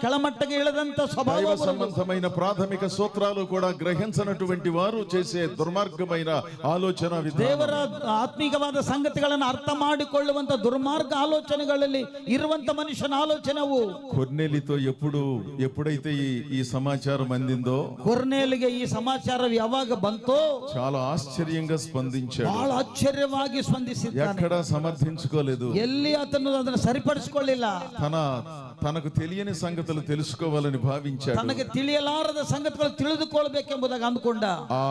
ಕೆಳಮಟ್ಟಕ್ಕೆ ಇಳಿದಂತ దైవ ಸ್ವಭಾವ. సంబంధమైన ప్రాథమిక సూత్రాలు కూడా గ్రహించనటువంటి వారు చేసే దుర్మార్గమైన ఆలోచన ದೇವರ విధానం. ಆತ್ಮೀಕವಾದ ಸಂಗತಿಗಳನ್ನು ಅರ್ಥ ಮಾಡಿಕೊಳ್ಳುವಂತ ದುರ್ಮಾರ್ಗ ಆಲೋಚನೆಗಳಲ್ಲಿ ಇರುವಂತ ಮನುಷ್ಯನ ಆಲೋಚನೆವು. కొర్నేలితో ఎప్పుడైతే ఈ సమాచారం అందిందో, ಕೊರ್ನೇಲಿಗೆ ಈ ಸಮಾಚಾರ ಯಾವಾಗ ಬಂತೋ చాలా ఆశ్చర్యంగా స్పందించాడు. ಬಹಳ ಆಶ್ಚರ್ಯವಾಗಿ ಸ್ಪಂದಿಸಿದ್ದಾನೆ. ఎక్కడా సమర్థించుకోలేదు. ಎಲ್ಲಿ ಆತನು ಅದನ್ನು ಸರಿಪಡಿಸಿಕೊಳ್ಳಿಲ್ಲ. తనకు తెలియని సంగతులు తెలుసుకోవాలని భావించాడు. ತನಗೆ ತಿಳಿಯಲಾರದ ಸಂಗತಿಗಳು ತಿಳಿದುಕೊಳ್ಳಬೇಕೆಂಬುದಾಗಿ ಅಂದುಕೊಂಡ. ఆ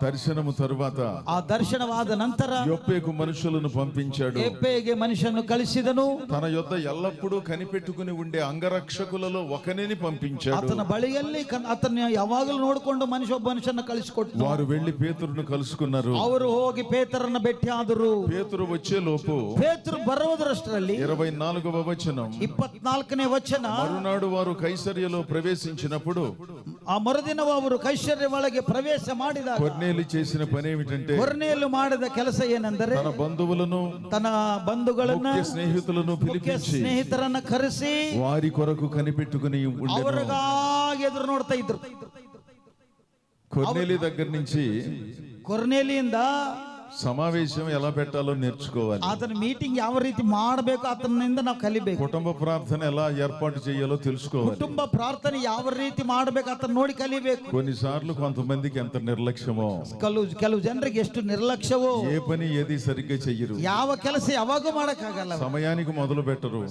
దర్శనము తరువాత ಆ ದರ್ಶನವಾದ ನಂತರ యొప్పేకు మనుషులను పంపించాడు. ಯೆಪ್ಪೆಗೆ ಮನುಷ್ಯನು ಕಳಿಸಿದನು. తన యొద్ద ఎల్లప్పుడూ కనిపెట్టుకుని ఉండే అంగరక్షకులలో ఒకనిని పంపించాడు. ಆತನ ಬಳಿಯಲ್ಲಿ ಆತನ ಯಾವಾಗಲೂ ನೋಡಿಕೊಂಡು ಒಬ್ಬ ಮನುಷ್ಯನ ಕಳಿಸಿಕೊಟ್ಟು వారు వెళ్లి పేతురును కలుసుకున్నారు. ಅವರು ಹೋಗಿ ಪೇತ್ರರನ್ನ ಭೇಟಿಯಾದರು. పేతురు వచ్చే లోపు ಪೇತ್ರ ಬರುವುದರಷ್ಟರಲ್ಲಿ 24వ వచనం, 24ನೇ ವಚನ, మరునాడు వారు కైసరియలో ప్రవేశించినప్పుడు ಆ ಮರುದಿನ ಅವರು ಕೈಸರ್ಯ ಒಳಗೆ ಪ್ರವೇಶ ಮಾಡಿದಾಗ కొర్నేలి చేసిన పని ఏమిటంటే, ಕೊರ್ನೇಲು ಮಾಡಿದ ಕೆಲಸ ಏನೆಂದರೆ తన బంధువులను ತನ್ನ ಬಂಧುಗಳನ್ನ ముఖ్య స్నేహితులను ಮುಖ್ಯ పిలిపించి ಸ್ನೇಹಿತರನ್ನ ಕರೆಸಿ వారి కొరకు కనిపెట్టుకుని ఉండెను. ಅವರಿಗಾಗಿ ಎದುರು ನೋಡ್ತಾ ಇದ್ರು. కొర్నేలి దగ్గర నుంచి ಕೊರ್ನೇಲಿಯಿಂದ సమావేశం ఎలా పెట్టాలో నేర్చుకోవాలి. ಆತನ ಮೀಟಿಂಗ್ ಯಾವ ರೀತಿ ಮಾಡಬೇಕು ಆತನಿಂದ ನಾವು ಕಲಿಬೇಕು. కుటుంబ ప్రార్థన ఎలా ఏర్పాటు చేయాలో తెలుసుకోవాలి. ಕುಟುಂಬ ಪ್ರಾರ್ಥನೆ ಯಾವ ರೀತಿ ಮಾಡಬೇಕು ಆತನ ನೋಡಿ ಕಲಿಬೇಕು. కొన్నిసార్లు కొంతమందికి ఎంత నిర్లక్ష్యమో, ಕೆಲವು ಜನರಿಗೆ ಎಷ್ಟು ನಿರ್ಲಕ್ಷ್ಯವೋ, ఏ పని ఏది సరిగ్గా చెయ్యరు, ಯಾವ ಕೆಲಸ ಯಾವಾಗೂ ಮಾಡಕ್ಕಾಗಲ್ಲ, సమయానికి మొదలు పెట్టరు,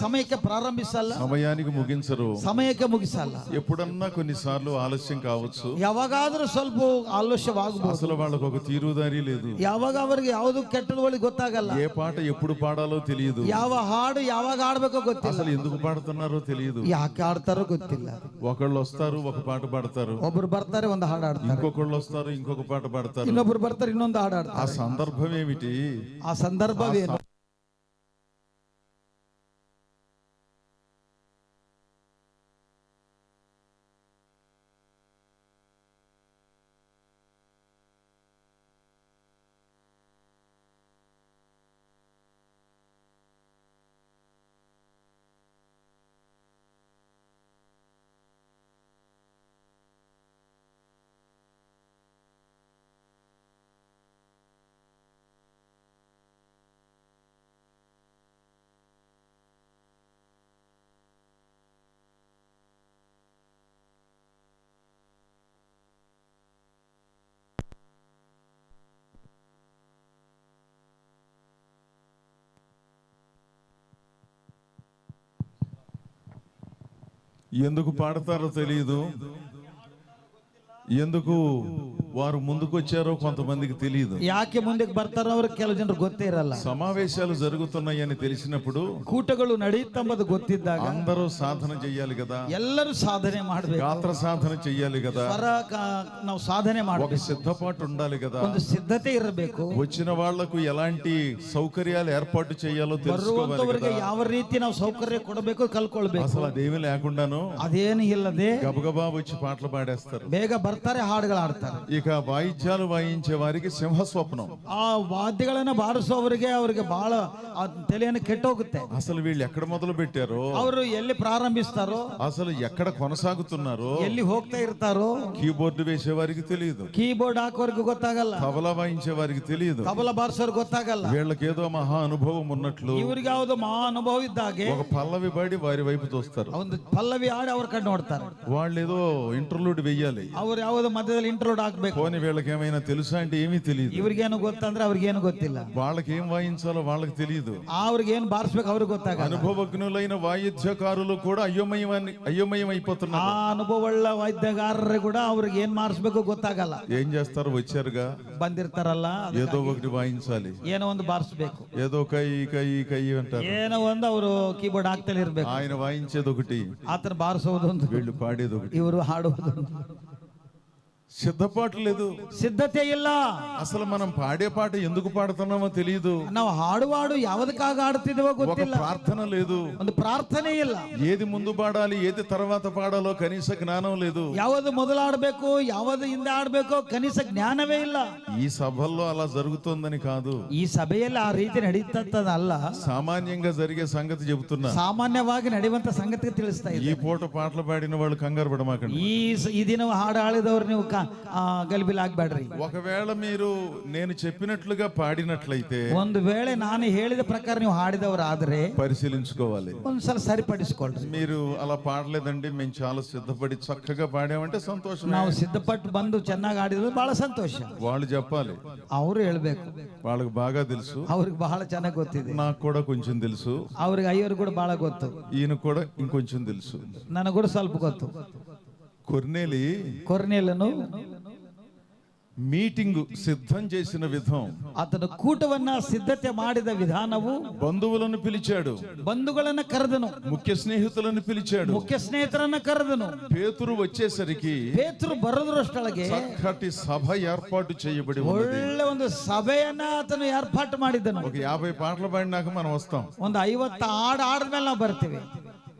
ಸಮಯಕ್ಕೆ ಪ್ರಾರಂಭಿಸಲ್ಲ, సమయానికి ముగించరు, ಸಮಯಕ್ಕೆ ಮುಗಿಸಲ್ಲ. ఎప్పుడన్నా కొన్నిసార్లు ఆలస్యం కావచ్చు. ಯಾವಾಗಾದ್ರೂ ಸ್ವಲ್ಪ ಆಲಸ್ಯವಾಗಬಹುದು. అసలు వాళ్ళకు ఒక తీరుదారి లేదు. ಯಾವಾಗ ಅವರಿಗೆ ಯಾವುದು ಕೆಟ್ಟದ ಒಳಗೆ ಗೊತ್ತಾಗಲ್ಲ. ఏ పాట ఎప్పుడు పాడాలో తెలియదు. ಯಾವ ಹಾಡು ಯಾವಾಗ ಆಡ್ಬೇಕೋ ಗೊತ್ತಿಲ್ಲ. అసలు ఎందుకు పాడుతున్నారో తెలియదు. ಯಾಕೆ ಆಡ್ತಾರೋ ಗೊತ್ತಿಲ್ಲ. ఒకళ్ళు వస్తారు, ఒక పాట పాడతారు, ಒಬ್ರು ಬರ್ತಾರೆ, ಒಂದು ಹಾಡು ಆಡ್ತಾರೆ. ఇంకొకళ్ళు వస్తారు, ఇంకొక పాట పాడతారు. ಇನ್ನೊಬ್ರು ಬರ್ತಾರೆ, ಇನ್ನೊಂದು ಹಾಡು ఆ ಆಡ್ತಾರೆ. సందర్భం ఏమిటి? ಆ ಸಂದರ್ಭವೇನು? ఎందుకు పాడతారో తెలియదు, ఎందుకు వారు ముందుకు వచ్చారో కొంతమందికి తెలియదు. ಯಾಕೆ ಮುಂದಕ್ಕೆ ಬರ್ತಾರೋ ಅವ್ರಿಗೆ ಕೆಲವು ಜನರು ಗೊತ್ತೇ ಇರಲ್ಲ. సమావేశాలు జరుగుతున్నాయని తెలిసినప్పుడు, ಕೂಟಗಳು ನಡೆಯುತ್ತಂಬುದು ಗೊತ್ತಿದ್ದಾಗ అందరూ సాధన చెయ్యాలి కదా, ಎಲ್ಲರೂ సాధನೆ ಮಾಡಬೇಕು. గాత్ర సాధన చెయ్యాలి కదా, ನಾವು సాధನೆ ఒక ಮಾಡಬೇಕು. సిద్ధపాటు ఉండాలి కదా. ಒಂದು సిద్ధತೆ ಇರಬೇಕು. వచ్చిన వాళ్లకు ఎలాంటి సౌకర్యాలు ఏర్పాటు చేయాలో తెలుసుకోవాలి ಬರುವಂತವರಿಗೆ కదా. ಯಾವ ರೀತಿ ನಾವು ಸೌಕರ್ಯ ಕೊಡಬೇಕು ಕಲ್ಕೊಳ್ಬೇಕು. అసలు అదేమీ లేకుండాను ಅದೇನು ಇಲ್ಲದೆ గబగబా వచ్చి పాటలు పాడేస్తారు. ಬೇಗ ಬರ್ತಾರೆ, ಹಾಡುಗಳು ಆಡ್ತಾರೆ. ఇక వాయిద్యాలు వాయించే వారికి సింహ స్వప్నం. ಆ ವಾದ್ಯಗಳನ್ನ ಬಾರಿಸೋವರಿಗೆ ಅವರಿಗೆ ಬಹಳ ತಲೆಯನ್ನು ಕೆಟ್ಟೋಗುತ್ತೆ. అసలు వీళ్ళు ఎక్కడ మొదలు పెట్టారో, ಅವರು ಎಲ್ಲಿ ಪ್ರಾರಂಭಿಸ್ತಾರೋ, అసలు ఎక్కడ కొనసాగుతున్నారో, ಎಲ್ಲಿ ಹೋಗ್ತಾ ಇರ್ತಾರೋ, కీబోర్డు వేసే వారికి తెలియదు, ಕೀಬೋರ್ಡ್ ಹಾಕೋರ್ಗೂ ಗೊತ್ತಾಗಲ್ಲ, తబలా వాయించే వారికి తెలియదు. ತಬಲ ಬಾರಿಸೋರ್ಗೆ ಗೊತ್ತಾಗಲ್ಲ. వీళ్ళకేదో మహా అనుభవం ఉన్నట్లు ಇವ್ರಿಗೆ ಯಾವ್ದು ಮಹಾ ಅನುಭವ ಇದ್ದಾಗೆ ఒక పల్లవి పాడి వారి వైపు చూస్తారు. ಒಂದು ಪಲ್ಲವಿ ಆಡಿ ಅವ್ರ ಕಡೆ ನೋಡ್ತಾರೆ. వాళ్ళు ఏదో ఇంటర్లూడ్ వెయ్యాలి, ಅವ್ರು ಯಾವ್ದು ಮಧ್ಯದಲ್ಲಿ ಇಂಟ್ರೋಡ್ ಹಾಕ್ಬೇಕು. పోనీ వీళ్ళకి ఏమైనా తెలుసా అంటే ఏమీ తెలియదు. ಇವ್ರಿಗೇನು ಗೊತ್ತಂದ್ರೆ ಅವ್ರಿಗೇನು ಗೊತ್ತಿಲ್ಲ. వాళ్ళకి ఏం వాయించాలో వాళ్ళకి తెలియదు. ಅವ್ರಿಗೆ ಏನ್ ಬಾರಿಸ್ಬೇಕು ಅವ್ರಿಗೆ ಗೊತ್ತಾಗಲ್ಲ. అనుభవజ్ఞులైన వాయిద్యకారులు కూడా అయోమయం ಆ అయిపోతున్నారు. ಅನುಭವವುಳ್ಳ ವಾದ್ಯಗಾರರು ಕೂಡ ಅವ್ರಿಗೆ ಏನ್ ಮಾಡಿಸ್ಬೇಕು ಗೊತ್ತಾಗಲ್ಲ. ఏం చేస్తారు, వచ్చారుగా ಬಂದಿರ್ತಾರಲ್ಲ, ఏదో ఒకటి వాయించాలి, ಏನೋ ಒಂದು ಬಾರಿಸ್ಬೇಕು, ఏదో కై కై కై అంటారు. ಏನೋ ಒಂದು ಅವರು ಕೀಬೋರ್ಡ್ ಹಾಕ್ತಲೇ ಇರ್ಬೇಕು. ఆయన వాయించేది ఒకటి, ಆತನ ಬಾರಿಸೋದೊಂದು, వీళ్ళు పాడేది ఒకటి. ಇವರು ಹಾಡುವುದೊಂದು. సిద్ధపాటు లేదు, ಸಿದ್ಧತೆ ಇಲ್ಲ. అసలు మనం పాడే పాట ఎందుకు పాడుతున్నామో తెలియదు. ನಾವು ಹಾಡುವಾಡು ಯಾವ್ದಕ್ಕಾಗ ಆಡ್ತಿದ್ವೋ ఒక ಗೊತ್ತಿಲ್ಲ. ప్రార్థన లేదు, ಒಂದು ಪ್ರಾರ್ಥನೆ ಇಲ್ಲ. ఏది ముందు పాడాలి ఏది తర్వాత పాడాలో కనీస జ్ఞానం లేదు. ಯಾವುದು ಮೊದಲಾಡ್ಬೇಕು ಯಾವುದು ಹಿಂದೆ ಆಡ್ಬೇಕು ಕನಿಷ್ಠ ಜ್ಞಾನವೇ ಇಲ್ಲ. ఈ సభల్లో అలా జరుగుతోందని కాదు, ಈ ಸಭೆಯಲ್ಲಿ ಆ ರೀತಿ ನಡೀತದಲ್ಲ, సామాన్యంగా జరిగే సంగతి చెబుతున్నా. ಸಾಮಾನ್ಯವಾಗಿ ನಡೆಯುವಂತ ಸಂಗತಿ ತಿಳಿಸ್ತಾ ఈ ಇದೆ. పూట పాటలు పాడిన వాళ్ళు కంగారు పడమాకండి. ಈ ದಿನ ಹಾಡು ಆಳಿದವ್ರು ನೀವು ಗಲಿಬಿಲಿ ಆಗ್ಬೇಡ್ರಿ. ఒకవేళ మీరు నేను చెప్పినట్లుగా పాడినట్లయితే ಒಂದು ವೇಳೆ ನಾನು ಹೇಳಿದ ಪ್ರಕಾರ ನೀವು ಹಾಡಿದವರಾದ್ರೆ పరిశీలించుకోవాలి. ಒಂದ್ಸಲ ಸರಿಪಡಿಸ್ಕೊಳ್ರಿ. మీరు అలా పాడలేదండి, మేము చాలా సిద్ధపడి చక్కగా పాడామంటే సంతోషం. ನಾವು ಸಿದ್ಧಪಟ್ಟು ಬಂದು ಚೆನ್ನಾಗಿ ಆಡಿದ್ರು ಬಹಳ ಸಂತೋಷ. వాళ్ళు చెప్పాలి, ಅವರು ಹೇಳ್ಬೇಕು. వాళ్ళకి బాగా తెలుసు, ಅವ್ರಿಗೆ ಬಹಳ ಚೆನ್ನಾಗಿ ಗೊತ್ತಿದೆ. నాకు కూడా కొంచెం తెలుసు, ಅವ್ರಿಗೆ ಅಯ್ಯವ್ರಿಗೆ ಕೂಡ ಬಹಳ ಗೊತ್ತು, ఈయన కూడా ఇంకొంచెం తెలుసు. ನನಗೆ ಕೂಡ ಸ್ವಲ್ಪ ಗೊತ್ತು. ಕೊರ್ನೇಲನು మీటింగ్ సిద్ధం చేసిన విధం, ಆತನು ಕೂಟವನ್ನ ಸಿದ್ಧತೆ ಮಾಡಿದ ವಿಧಾನವು, బంధువులను పిలిచాడు, ಬಂಧುಗಳನ್ನ ಕರೆದನು, ముఖ్య స్నేహితులను పిలిచాడు. ಮುಖ್ಯ ಸ್ನೇಹಿತರನ್ನ ಕರೆದನು. పేతురు వచ్చేసరికి ಪೇತ್ರರು ಬರೋದ್ರಷ್ಟೊಳಗೆ చక్కటి సభ ఏర్పాటు చేయబడి ఉన్నది. ಒಳ್ಳೆ ಒಂದು ಸಭೆಯನ್ನ ಆತನು ಏರ್ಪಾటు ಮಾಡಿದನು. ఒక 50 పాటలు పాడినాక మనం వస్తాం, ಒಂದು 50 ಹಾಡು ಆದ್ಮೇಲೆ ನಾವು ಬರ್ತೀವಿ,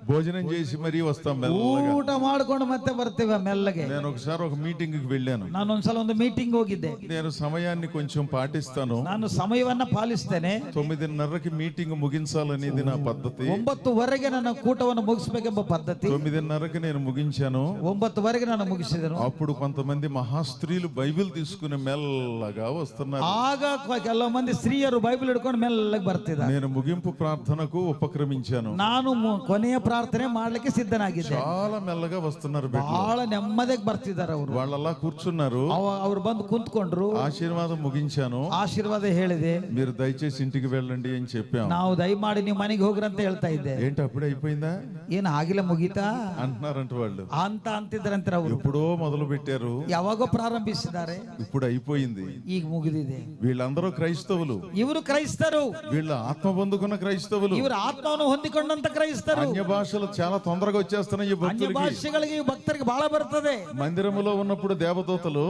భోజనం చేసి మరీ వస్తాం మెల్లగా. ಊಟ ಮಾಡ್ಕೊಂಡು ಮತ್ತೆ ಬರ್ತೀವಿ ಮೆಲ್ಲಗೆ. నేను ఒకసారి ఒక మీటింగ్ కి వెళ్ళాను. ನಾನೊಂದ್ಸಲ ಒಂದು ಮೀಟಿಂಗ್ ಹೋಗಿದ್ದೆ. నేను సమయాన్ని కొంచెం పాటిస్తాను. ನಾನು ಸಮಯವನ್ನ ಪಾಲಿಸ್ತೇನೆ. 9:30కి మీటింగ్ ముగించాలనేది నా పద్ధతి. 9:00 ನನ್ನ ಕೂಟವನ್ನು ಮುಗಿಸಬೇಕೆಂಬ ಪದ್ಧತಿ. 9:30కి నేను ముగించాను. 9:00 ನಾನು ಮುಗಿಸಿದೆನು. అప్పుడు కొంతమంది మహాస్త్రీలు బైబిల్ తీసుకుని మెల్లగా వస్తున్నారు. ಆಗ ಕೆಲವು ಮಂದಿ ಸ್ತ್ರೀಯರು ಬೈಬಲ್ ಹಿಡ್ಕೊಂಡು ಮೆಲ್ಲಗೆ ಬರ್ತಿದ್ದಾರೆ. నేను ముగింపు ప్రార్థనకు ఉపక్రమించాను. ನಾನು ಕೊನೆಯ ಪ್ರಾರ್ಥನೆ ಮಾಡ್ಲಿಕ್ಕೆ ಸಿದ್ಧನಾಗಿದ್ದೆ. చాలా మెల్లగా వస్తున్నారు. ಬಹಳ ನೆಮ್ಮದಿಗೆ ಬರ್ತಿದ್ದಾರೆ ಅವರು. వాళ్ళలా కూర్చున్నారు. ಅವ್ರು ಬಂದು ಕುಂತ್ಕೊಂಡ್ರು. ఆశీర్వాదం ముగించాను. ಆಶೀರ್ವಾದ ಹೇಳಿದೆ. మీరు దయచేసి ఇంటికి వెళ్ళండి అని చెప్పాం. ನಾವು ದಯಮಾಡಿ ನೀವು ಮನೆಗೆ ಹೋಗ್ರಿ ಅಂತ ಹೇಳ್ತಾ ಇದ್ದೆ. ఏంటి అప్పుడే అయిపోయిందా ಏನ್ ಆಗಿಲ್ಲ ಮುಗೀತಾ అంటున్నారంట వాళ్ళు. ಅಂತ ಅಂತಿದ್ರಂತ ಅವರು. ఎప్పుడో మొదలు పెట్టారు, ಯಾವಾಗೋ ಪ್ರಾರಂಭಿಸಿದ್ದಾರೆ, ఇప్పుడు అయిపోయింది. ಈಗ ಮುಗಿದಿದೆ. వీళ్ళందరూ క్రైస్తవులు, ಇವರು ಕ್ರೈಸ್ತರು, వీళ్ళ ఆత్మ పొందుకున్న క్రైస్తవులు. ಇವರು ಆತ್ಮವನ್ನು ಹೊಂದಿಕೊಂಡಂತ ಕ್ರೈಸ್ತರು. అన్య భాషలు చాలా తొందరగా వచ్చేస్తున్నాయి ఈ ಅನ್ಯ భక్తులకి. ಭಾಷೆಗಳಿಗೆ ಈ ಭಕ್ತರಿಗೆ ಬಹಳ ಬರ್ತದೆ. మందిరములో ఉన్నప్పుడు దేవదూతలు,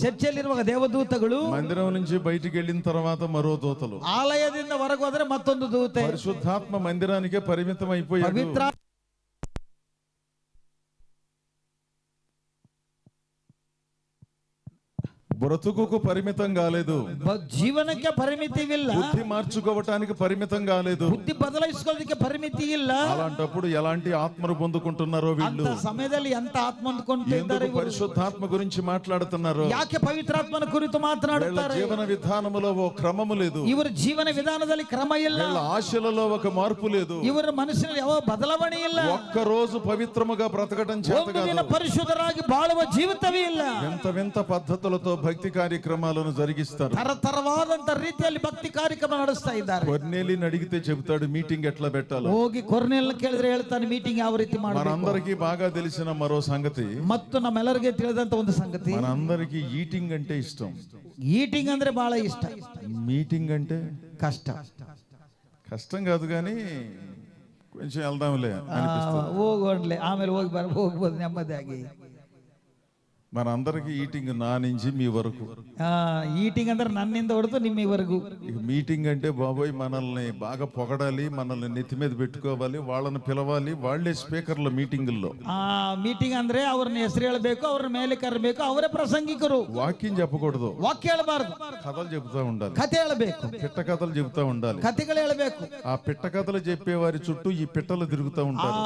ಚರ್ಚೆಯಲ್ಲಿರುವಾಗ ದೇವದೂತಗಳು, మందిరం నుంచి బయటికి వెళ్ళిన తర్వాత మరో దూతలు, ಆಲಯದಿಂದ ಹೊರಗೆ ಹೋದ್ರೆ ಮತ್ತೊಂದು ದೂತೆ. పరిశుద్ధాత్మ మందిరానికే పరిమితం అయిపోయాడు. ಪವಿತ್ರ బ్రతుకుకు పరిమితం కాలేదు, ಜೀವನಕ್ಕೆ ಪರಿಮಿತಿವಿಲ್ಲ, బుద్ధి మార్చుకోవటానికి పరిమితం కాలేదు. ಬುದ್ಧಿ ಬದಲಾಯಿಸ್ಕೊಳ್ಳೋದಕ್ಕೆ ಪರಿಮಿತಿ ಇಲ್ಲ. అలాంటప్పుడు ఎలాంటి ఆత్మను పొందుకుంటున్నారో వీళ్ళు, ಅಂತ ಸಮಯದಲ್ಲಿ ಎಂತ ಆತ್ಮ ಹೊಂದ್ಕೊಂಡಿದ್ದಾರೆ ఎందుకు పరిశుద్ధాత్మ గురించి మాట్లాడుతున్నారు? ಯಾಕೆ ಪವಿತ್ರಾತ್ಮನ ಕುರಿತು వీళ్ళ ಮಾತನಾಡುತ್ತಾರೆ? జీవన విధానములో ఓ క్రమము లేదు. ಇವರ ಜೀವನ ವಿಧಾನದಲ್ಲಿ ಕ್ರಮ ಇಲ್ಲ. వీళ్ళ ఆశలలో ఒక మార్పు లేదు. ಇವರ ಮನಸ್ಸಿನಲ್ಲಿ ಯಾವ ಬದಲಾವಣೆ ಇಲ್ಲ. ఒక్క రోజు పవిత్రముగా బ్రతకటం చేత ಒಂದು ದಿನ కాదు. ಪರಿಶುದ್ಧರಾಗಿ ಬಾಳುವ ಜೀವಿತವೇ ಇಲ್ಲ. ఎంత వింత పద్ధతులతో భక్తి కార్యక్రమాలను జరిగిస్తారు. ತರತರವಾದಂತ ರೀತಿಯಲ್ಲಿ ಭಕ್ತಿ ಕಾರ್ಯಕ್ರಮ ನಡೆಸ್ತಾ ಇದ್ದಾರೆ. కొర్నేలిని అడిగితే చెబుతాడు మీటింగ్ ఎట్లా పెట్టాలో. ಹೋಗಿ ಕೊರ್ನೆಲ್ನ ಕೇಳಿದ್ರೆ ಹೇಳ್ತಾನೆ ಮೀಟಿಂಗ್ ಯಾವ ರೀತಿ ಮಾಡಬೇಕು. మనందరికీ బాగా తెలిసిన మరో సంగతి, ಮತ್ತು ನಮ್ಮೆಲ್ಲರಿಗೆ ತಿಳಿದಂತ ಒಂದು ಸಂಗತಿ, మనందరికీ ఈటింగ్ అంటే ఇష్టం. ಈಟಿಂಗ್ ಅಂದ್ರೆ ಬಹಳ ಇಷ್ಟ. మీటింగ్ అంటే ಕಷ್ಟ. కష్టం కాదు కానీ కొంచెం వెళ్దాంలే అనిపిస్తుంది. ಹೋಗೋಣ್ಲೆ ಆಮೇಲೆ ಹೋಗ್ಬೋದು ನೆಮ್ಮದಿಯಾಗಿ. మనందరికీ ఈటింగ్ నా నుంచి మీ వరకు. ఈటింగ్ ಅಂದ್ರೆ నన్నింದ ಹೊರತು ನಿಮ್ಮವರೆಗೂ. ఇక మీటింగ్ అంటే బాబోయ్ మనల్ని బాగా పొగడాలి, మనల్ని నెత్తి మీద పెట్టుకోవాలి, వాళ్ళని పిలవాలి, వాళ్ళే స్పీకర్ల మీటింగుల్లో. మీటింగ్ ಅಂದ್ರೆ ಅವ್ರನ್ನ ಹೆಸರು ಹೇಳಬೇಕು, ಅವ್ರ ಮೇಲೆ ಕರಬೇಕು, ಅವರೇ ಪ್ರಸಂಗಿಕರು. వాక్యం చెప్పకూడదు, ವಾಕ್ಯ ಹೇಳಬಾರದು, కథలు చెబుతా ఉండాలి, ಕಥೆ ಹೇಳಬೇಕು, పిట్ట కథలు చెబుతా ఉండాలి. ಕಥೆಗಳು ಹೇಳಬೇಕು. ఆ పిట్ట కథలు చెప్పేవారి చుట్టూ ఈ పిట్టలు తిరుగుతూ ఉంటారు.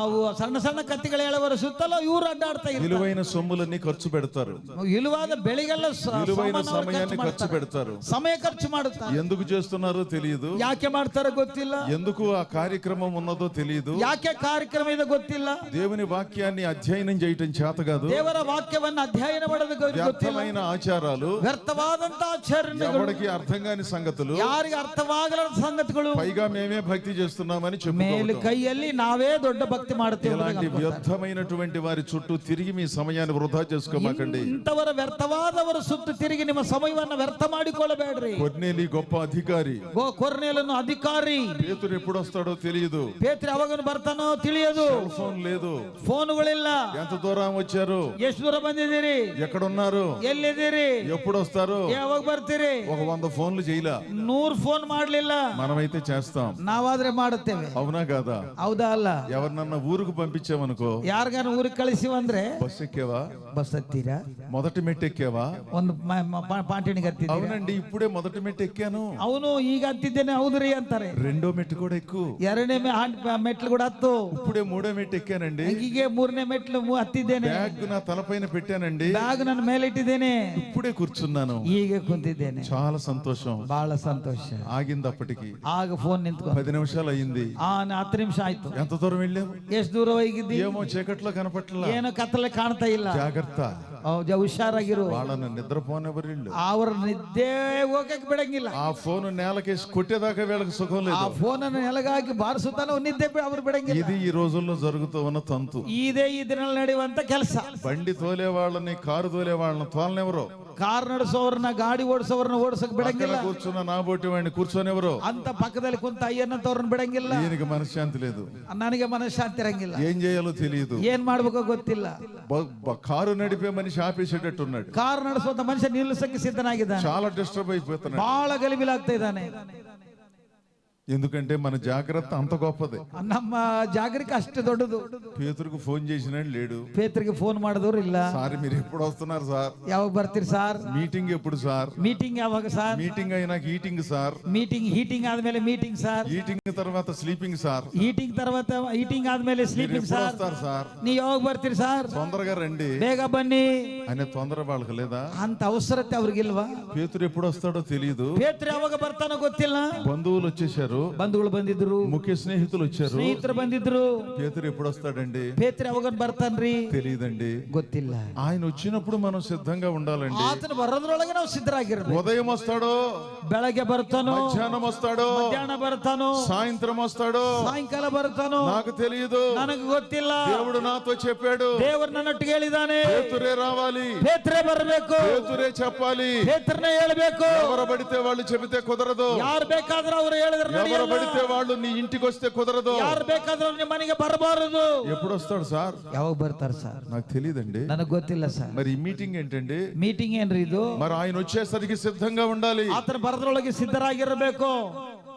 ಸಣ್ಣ ಸಣ್ಣ ಕಥೆಗಳು ಹೇಳುವವರ ಸುತ್ತಲೂ ಇವರು ಅಡ್ಡಾಡ್ತಾ ಇರ್ತಾರೆ. విలువైన సొమ్ములన్నీ ఖర్చు పెడతారు, విలువాದ ಬೆಳೆಗೆಲ್ಲ విలువైన సమయాన్ని ఖర్చు పెడతారు. సమయ ఖర్చు ಮಾಡುತ್ತಾರೆ. ఎందుకు చేస్తున్నారో తెలియదు, ಯಾಕೆ ಮಾಡ್ತಾರೋ ಗೊತ್ತಿಲ್ಲ, ఎందుకు ఆ కార్యక్రమం ఉన్నదో తెలియదు, ಯಾಕೆ ಕಾರ್ಯಕ್ರಮ ಇದೆ ಗೊತ್ತಿಲ್ಲ. దేవుని వాక్యాన్ని అధ్యయనం చేయటం చేత కాదు, ದೇವರ ವಾಕ್ಯವನ್ನು ಅಧ್ಯಯನ ಮಾಡೋದು ಗೊತ್ತಿಲ್ಲ. వ్యర్థమైన ఆచారాలు, ವ್ಯರ್ಥವಾದಂತ ಆಚರಣೆಗಳು, ఎవరికి అర్థం కాని సంగతులు, ಯಾರಿಗೆ ಅರ್ಥವಾಗದ ಸಂಗತಿಗಳು, పైగా మేమే భక్తి చేస్తున్నామని ಮೇಲು చెప్పుకోవడం. ಕೈಯಲ್ಲಿ ನಾವೇ ದೊಡ್ಡ ಭಕ್ತಿ ಮಾಡುತ್ತೇವೆ. ఇలాంటి వ్యర్థమైనటువంటి వారి చుట్టూ తిరిగి మీ సమయాన్ని వృధా చేసుకోమాకండి. ಇಂಥವರ ವ್ಯರ್ಥವಾದವರ ಸುತ್ತು ತಿರುಗಿ ನಿಮ್ಮ ಸಮಯವನ್ನು ವ್ಯರ್ಥ ಮಾಡಿಕೊಳ್ಳಬೇಡ್ರಿ. కొర్నేలి గొప్ప అధికారి, ಕೊರ್ನೇಲನು ಅಧಿಕಾರಿ. పేతురు ఎప్పుడు వస్తాడో తెలియదు, ಪೇತ್ರ ಯಾವಾಗ ಬರ್ತಾನೋ ತಿಳಿಯದು. సెల్ ఫోన్ లేదు, ಫೋನುಗಳಿಲ್ಲ. ఎంత దూరం వచ్చారు, ಎಷ್ಟು ದೂರ ಬಂದಿದ್ದೀರಿ, ఎక్కడున్నారు, ಎಲ್ಲಿದ್ದೀರಿ, ఎప్పుడు వస్తారు, ಯಾವಾಗ ಬರ್ತೀರಿ. ఒక 100 ఫోన్లు చేయలా, 100 ಫೋನ್ ಮಾಡ್ಲಿಲ್ಲ. మనమైతే చేస్తాం. ನಾವಾದ್ರೆ ಮಾಡುತ್ತೇವೆ. అవునా కాదా? ಹೌದಾ ಅಲ್ಲ? ఎవరినన్నా ఊరుకు పంపించామనుకో, ಯಾರಿಗಾನ ಊರಿಗೆ ಕಳಿಸಿವಂದ್ರೆ బస్ ఎక్కేవా, ಬಸ್ ಹತ್ತೀರಾ, మొదటి మెట్టు ఎక్కేవా? ಒಂದು ಪಾಂಟಿಣಿಗೆ ಹತ್ತಿದ್ದೀರಾ. అవునండి, ఇప్పుడే మొదటి మెట్టు ఎక్కాను. ಅವನು ಈಗ ಹತ್ತಿದ್ದೇನೆ ಹೌದ್ರಿ ಅಂತಾರೆ. రెండో మెట్టు కూడా ఎక్కు. ಎರಡನೇ ಮೆಟ್ಲು ಕೂಡ ಹತ್ತು. ఇప్పుడే మూడో మెట్టు ఎక్కానండి. ಹೀಗೆ 3ನೇ ಮೆಟ್ಲು ಹತ್ತಿದ್ದೇನೆ. బ్యాగ్ నా తలపైన పెట్టానండి. ಬ್ಯಾಗ್ ನನ್ನ ಮೇಲೆ ಇಟ್ಟಿದ್ದೇನೆ. ఇప్పుడే కూర్చున్నాను. ಹೀಗೆ ಕುಂತಿದ್ದೇನೆ. చాలా సంతోషం. ಬಹಳ ಸಂತೋಷ. ఆగింది అప్పటికి. ಆಗ ಫೋನ್ ನಿಂತ್ಕೊಂಡು 10 నిమిషాలు అయింది. 10 ನಿಮಿಷ ಆಯ್ತು. ఎంత దూరం వెళ్ళావు? ಎಷ್ಟು ದೂರ ಹೋಗಿದ್ದಿ? ఏమో చీకట్లో కనపట్ల. ಏನೋ ಕತ್ತಲೆ ಕಾಣ್ತಾ ಇಲ್ಲ. జాగ్రత్త, ಹುಷಾರಾಗಿರು. వాళ్ళని నిద్రపోనివ్వరిళ్ళు. ಅವ್ರ ನಿದ್ದೆ ಹೋಗಕ್ಕೆ ಬಿಡಂಗಿಲ್ಲ. ఆ ఫోన్ నేలకేసి కొట్టేదాకా వీళ్ళకి సుఖం ಆ లేదు. ಫೋನ್ ಅನ್ನು ನೆಲಗಾಗಿ ಬಾರಿಸುತ್ತಾನೋ ನಿದ್ದೆ ಅವ್ರು ಬಿಡಂಗಿಲ್ಲ. ఇది ఈ రోజుల్లో జరుగుతూ ఉన్న తంతు. ಇದೇ ಈ ದಿನ ನಡೆಯುವಂತ ಕೆಲಸ. బండి తోలే వాళ్ళని, కారు తోలే వాళ్ళని తోలనెవరు? ಕಾರ್ ನಡೆಸೋರ್ನ, ಗಾಡಿ ಓಡಿಸೋರ್ನ ಓಡಿಸಕ್ ಬಿಡಂಗಿಲ್ಲ. కూర్చున్న నాబోటి వాడిని కూర్చొనివ్వరు. ಅಂತ పಕ್ಕದಲ್ಲಿ ಕುಂತ ಅಯ್ಯನಂತವ್ರನ್ನ ಬಿಡಂಗಿಲ್ಲ. ఈయనకి మనశ్శాంతి లేదు, ನನಗೆ ಮನಃಶಾಂತಿ ಇರಂಗಿಲ್ಲ. ఏం చేయాలో తెలియదు, ಏನ್ ಮಾಡ್ಬೇಕೋ ಗೊತ್ತಿಲ್ಲ. కారు నడిపే మనిషి ఆపేసేటట్టున్నాడు. ಕಾರ್ ನಡೆಸುವಂತ ಮನುಷ್ಯ ನಿಲ್ಲಿಸಕ್ಕೆ ಸಿದ್ಧನಾಗಿದ್ದಾನೆ. చాలా డిస్టర్బ్ అయిపోతున్నాడు. ಬಹಳ ಗಲಿಬಿಲಾಗ್ತಾ ಇದ್ದಾನೆ. ఎందుకంటే మన జాగ్రత్త అంత గొప్పది. ನಮ್ಮ ಜಾಗರಿಕೆ ಅಷ್ಟು ದೊಡ್ಡದು. పేతురుకు ఫోన్ చేసినాడు లేడు. ಪೇತ್ರಿಗೆ ಫೋನ್ ಮಾಡಿದವರು ಇಲ್ಲ. సార్ మీరు ఎప్పుడు వస్తున్నారు సార్? ಯಾವಾಗ ಬರ್ತೀರಿ ಸಾರ್? మీటింగ్ ఎప్పుడు సార్? ಮೀಟಿಂಗ್ ಯಾವಾಗ ಸಾರ್? మీటింగ్ అయినాక ఈటింగ్ సార్. ಹೀಟಿಂಗ್ ಆದ್ಮೇಲೆ ಮೀಟಿಂಗ್ ಸಾರ್. ఈటింగ్ తర్వాత స్లీపింగ్ సార్. ಹೀಟಿಂಗ್ ಆದ್ಮೇಲೆ ಸ್ಲೀಪಿಂಗ್ ಸಾರ್. సార్ ನೀ ಯಾವಾಗ ಬರ್ತೀರಿ ಸಾರ್? తొందరగా రండి, ಬೇಗ ಬನ್ನಿ అనే తొందర వాళ్ళకి లేదా? ಅಂತ ಅವಸರತೆ ಅವ್ರಿಗಿಲ್ವಾ? పేతురు ఎప్పుడు వస్తాడో తెలియదు. ಪೇತ್ರ ಯಾವಾಗ ಬರ್ತಾನೋ ಗೊತ್ತಿಲ್ಲ. బంధువులు వచ్చేసారు, ಬಂಧುಗಳು ಬಂದಿದ್ರು, ముఖ్య స్నేహితులు వచ్చారు. ಸ್ನೇಹಿತರು ಬಂದಿದ್ರು. పేతురు ఎప్పుడు వస్తాడండి? ಪೇತ್ರ ಯಾವಾಗ ಬರ್ತಾನ್ರಿ? తెలియదండి. ಗೊತ್ತಿಲ್ಲ. ఆయన వచ్చినప్పుడు మనం సిద్ధంగా ఉండాలండి. ಆತನ ಬರೋದ್ರೊಳಗೆ ನಾವು ಸಿದ್ಧರಾಗಿರ್ಬೇಕು. ఉదయం వస్తాడో, ಬೆಳಗ್ಗೆ ಬರ್ತಾನೋ, మధ్యాహ్నం వస్తాడో, ಮಧ್ಯಾಹ್ನ ಬರ್ತಾನೋ, సాయంత్రం వస్తాడో, ಸಾಯಂಕಾಲ ಬರ್ತಾನೋ, నాకు తెలియదు. ನನಗೆ ಗೊತ್ತಿಲ್ಲ. దేవుడు నాతో చెప్పాడు, ದೇವರು ನನ್ನೊಟ್ಟಿಗೆ ಹೇಳಿದಾನೆ. పేతురే రావాలి, ಪೇತ್ರೇ ಬರಬೇಕು, పేతురే చెప్పాలి. ಪೇತ್ರನೇ ಹೇಳಬೇಕು. ఎవరు పడితే వాళ్ళు చెబితే కుదరదు. ಯಾರು ಬೇಕಾದ್ರೂ ಅವರು ಹೇಳಿದ್ರೆ ఎవరు ನಡೆಯಲ್ಲ. పడితే వాళ్ళు నీ ఇంటికి వస్తే కుదరదు. ಯಾರು ಬೇಕಾದ್ರೂ ನಿಮ್ಮ ಮನೆಗೆ ಬರಬಾರದು. ఎప్పుడు వస్తాడు సార్? ಯಾವಾಗ ಬರ್ತಾರ ಸರ್? నాకు తెలియదండి. ನನಗೆ ಗೊತ್ತಿಲ್ಲ ಸರ್. మరి ఈ మీటింగ్ ఏంటండి? ಮೀಟಿಂಗ್ ಏನ್ರಿ ಇದು? మరి ఆయన వచ్చేసరికి సిద్ధంగా ఉండాలి. ಆತನ ಬರೋದ್ರೊಳಗೆ ಸಿದ್ಧರಾಗಿರಬೇಕು.